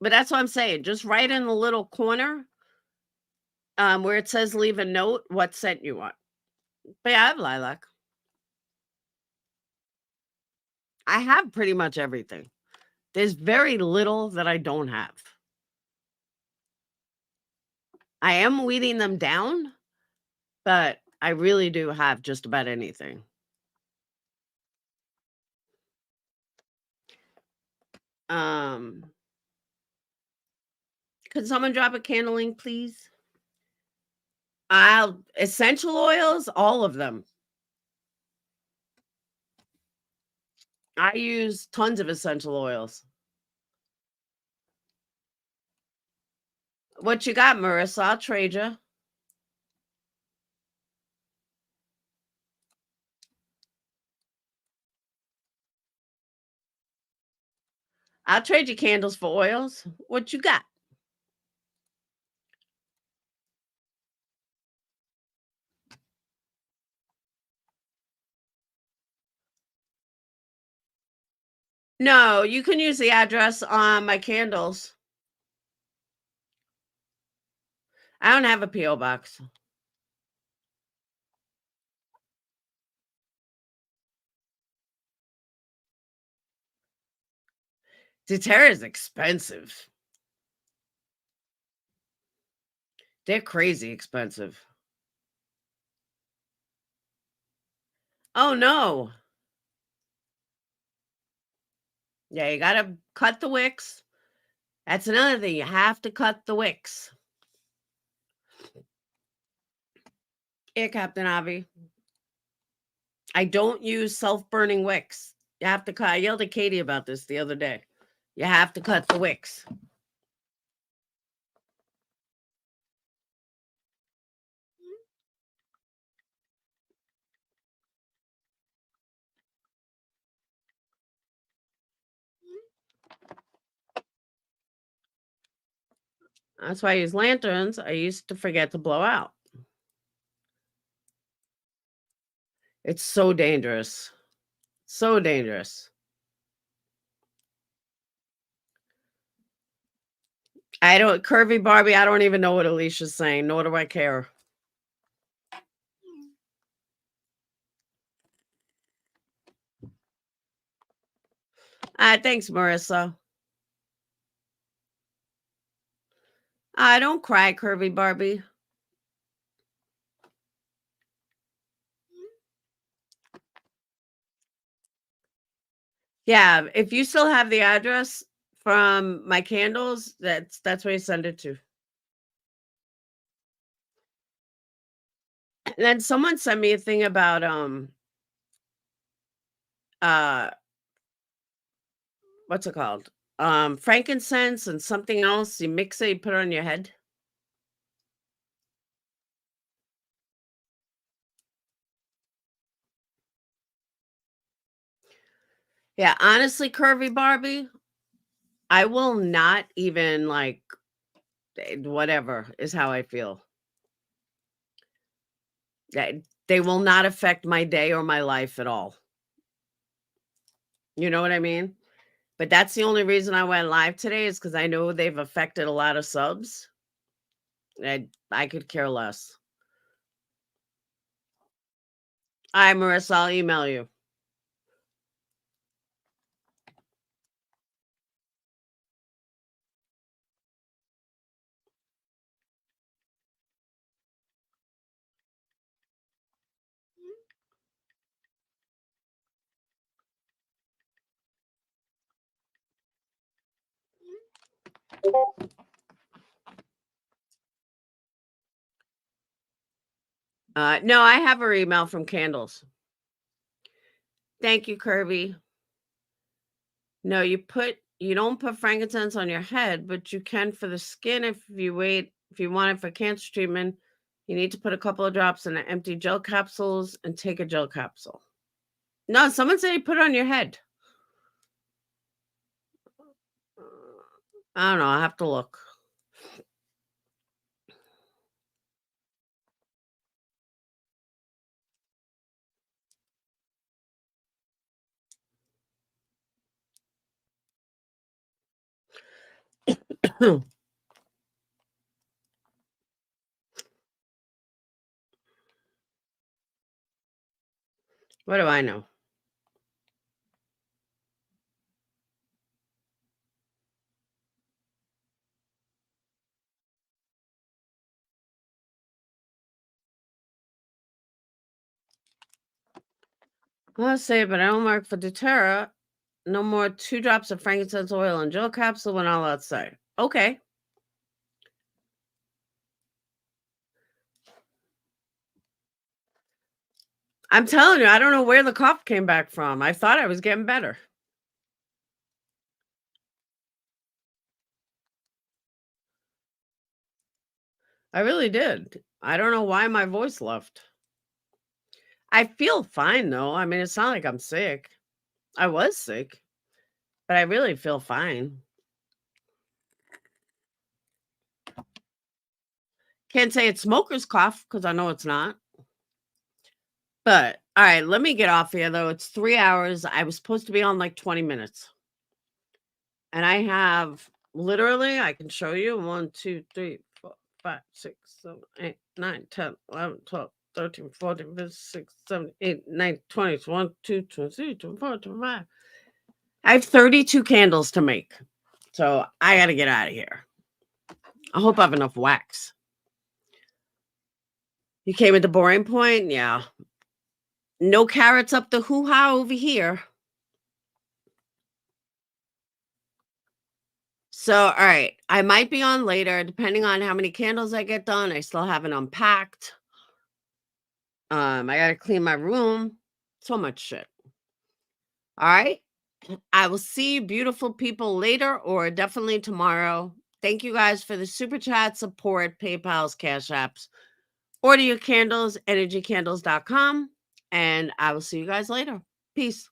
But that's what I'm saying. Just write in the little corner where it says leave a note what scent you want. But yeah, I have lilac. I have pretty much everything. There's very little that I don't have. I am weeding them down, but I really do have just about anything. Could someone drop a candle link, please? Essential oils, all of them. I use tons of essential oils. What you got, Marissa? I'll trade you. I'll trade you candles for oils. What you got? No, you can use the address on my candles. I don't have a P.O. box. Doterra is expensive. They're crazy expensive. Oh, no. Yeah, you got to cut the wicks. That's another thing. You have to cut the wicks. Here, Captain Avi. I don't use self-burning wicks. You have to cut. I yelled at Katie about this the other day. You have to cut the wicks. That's why I use lanterns. I used to forget to blow out. It's so dangerous. So dangerous. Curvy Barbie, I don't even know what Alicia's saying, nor do I care. Thanks, Marissa. Don't cry, Curvy Barbie. Yeah, if you still have the address from my candles, that's where you send it to. And then someone sent me a thing about what's it called? Frankincense and something else. You mix it, you put it on your head. Yeah, honestly, Curvy Barbie, I will not even whatever is how I feel. They will not affect my day or my life at all. You know what I mean? But that's the only reason I went live today is because I know they've affected a lot of subs. I could care less. All right, Marissa, I'll email you. No, I have her email from Candles. Thank you, Kirby. No, you don't put frankincense on your head, but you can for the skin if you want it for cancer treatment. You need to put a couple of drops in an empty gel capsules and take a gel capsule. No, someone said you put it on your head. I don't know. I have to look. What do I know? I'll say, but I don't work for doTERRA. No more 2 drops of frankincense oil and gel capsule when all outside. Okay. I'm telling you, I don't know where the cough came back from. I thought I was getting better. I really did. I don't know why my voice left. I feel fine, though. I mean, it's not like I'm sick. I was sick, but I really feel fine. Can't say it's smoker's cough because I know it's not. But, all right, let me get off here, though. It's 3 hours. I was supposed to be on like 20 minutes. And I have literally, I can show you 1, 2, 3, 4, 5, 6, 7, 8, 9, 10, 11, 12, 13, 14, 15, 16, 17, 18, 19, 20, 21, 22, 23, 24, 25. I have 32 candles to make. So I got to get out of here. I hope I have enough wax. You came at the boring point? Yeah. No carrots up the hoo-ha over here. So, all right. I might be on later, depending on how many candles I get done. I still haven't unpacked. I got to clean my room. So much shit. All right. I will see you beautiful people later or definitely tomorrow. Thank you guys for the super chat support, PayPal's, Cash Apps. Order your candles, energycandles.com. And I will see you guys later. Peace.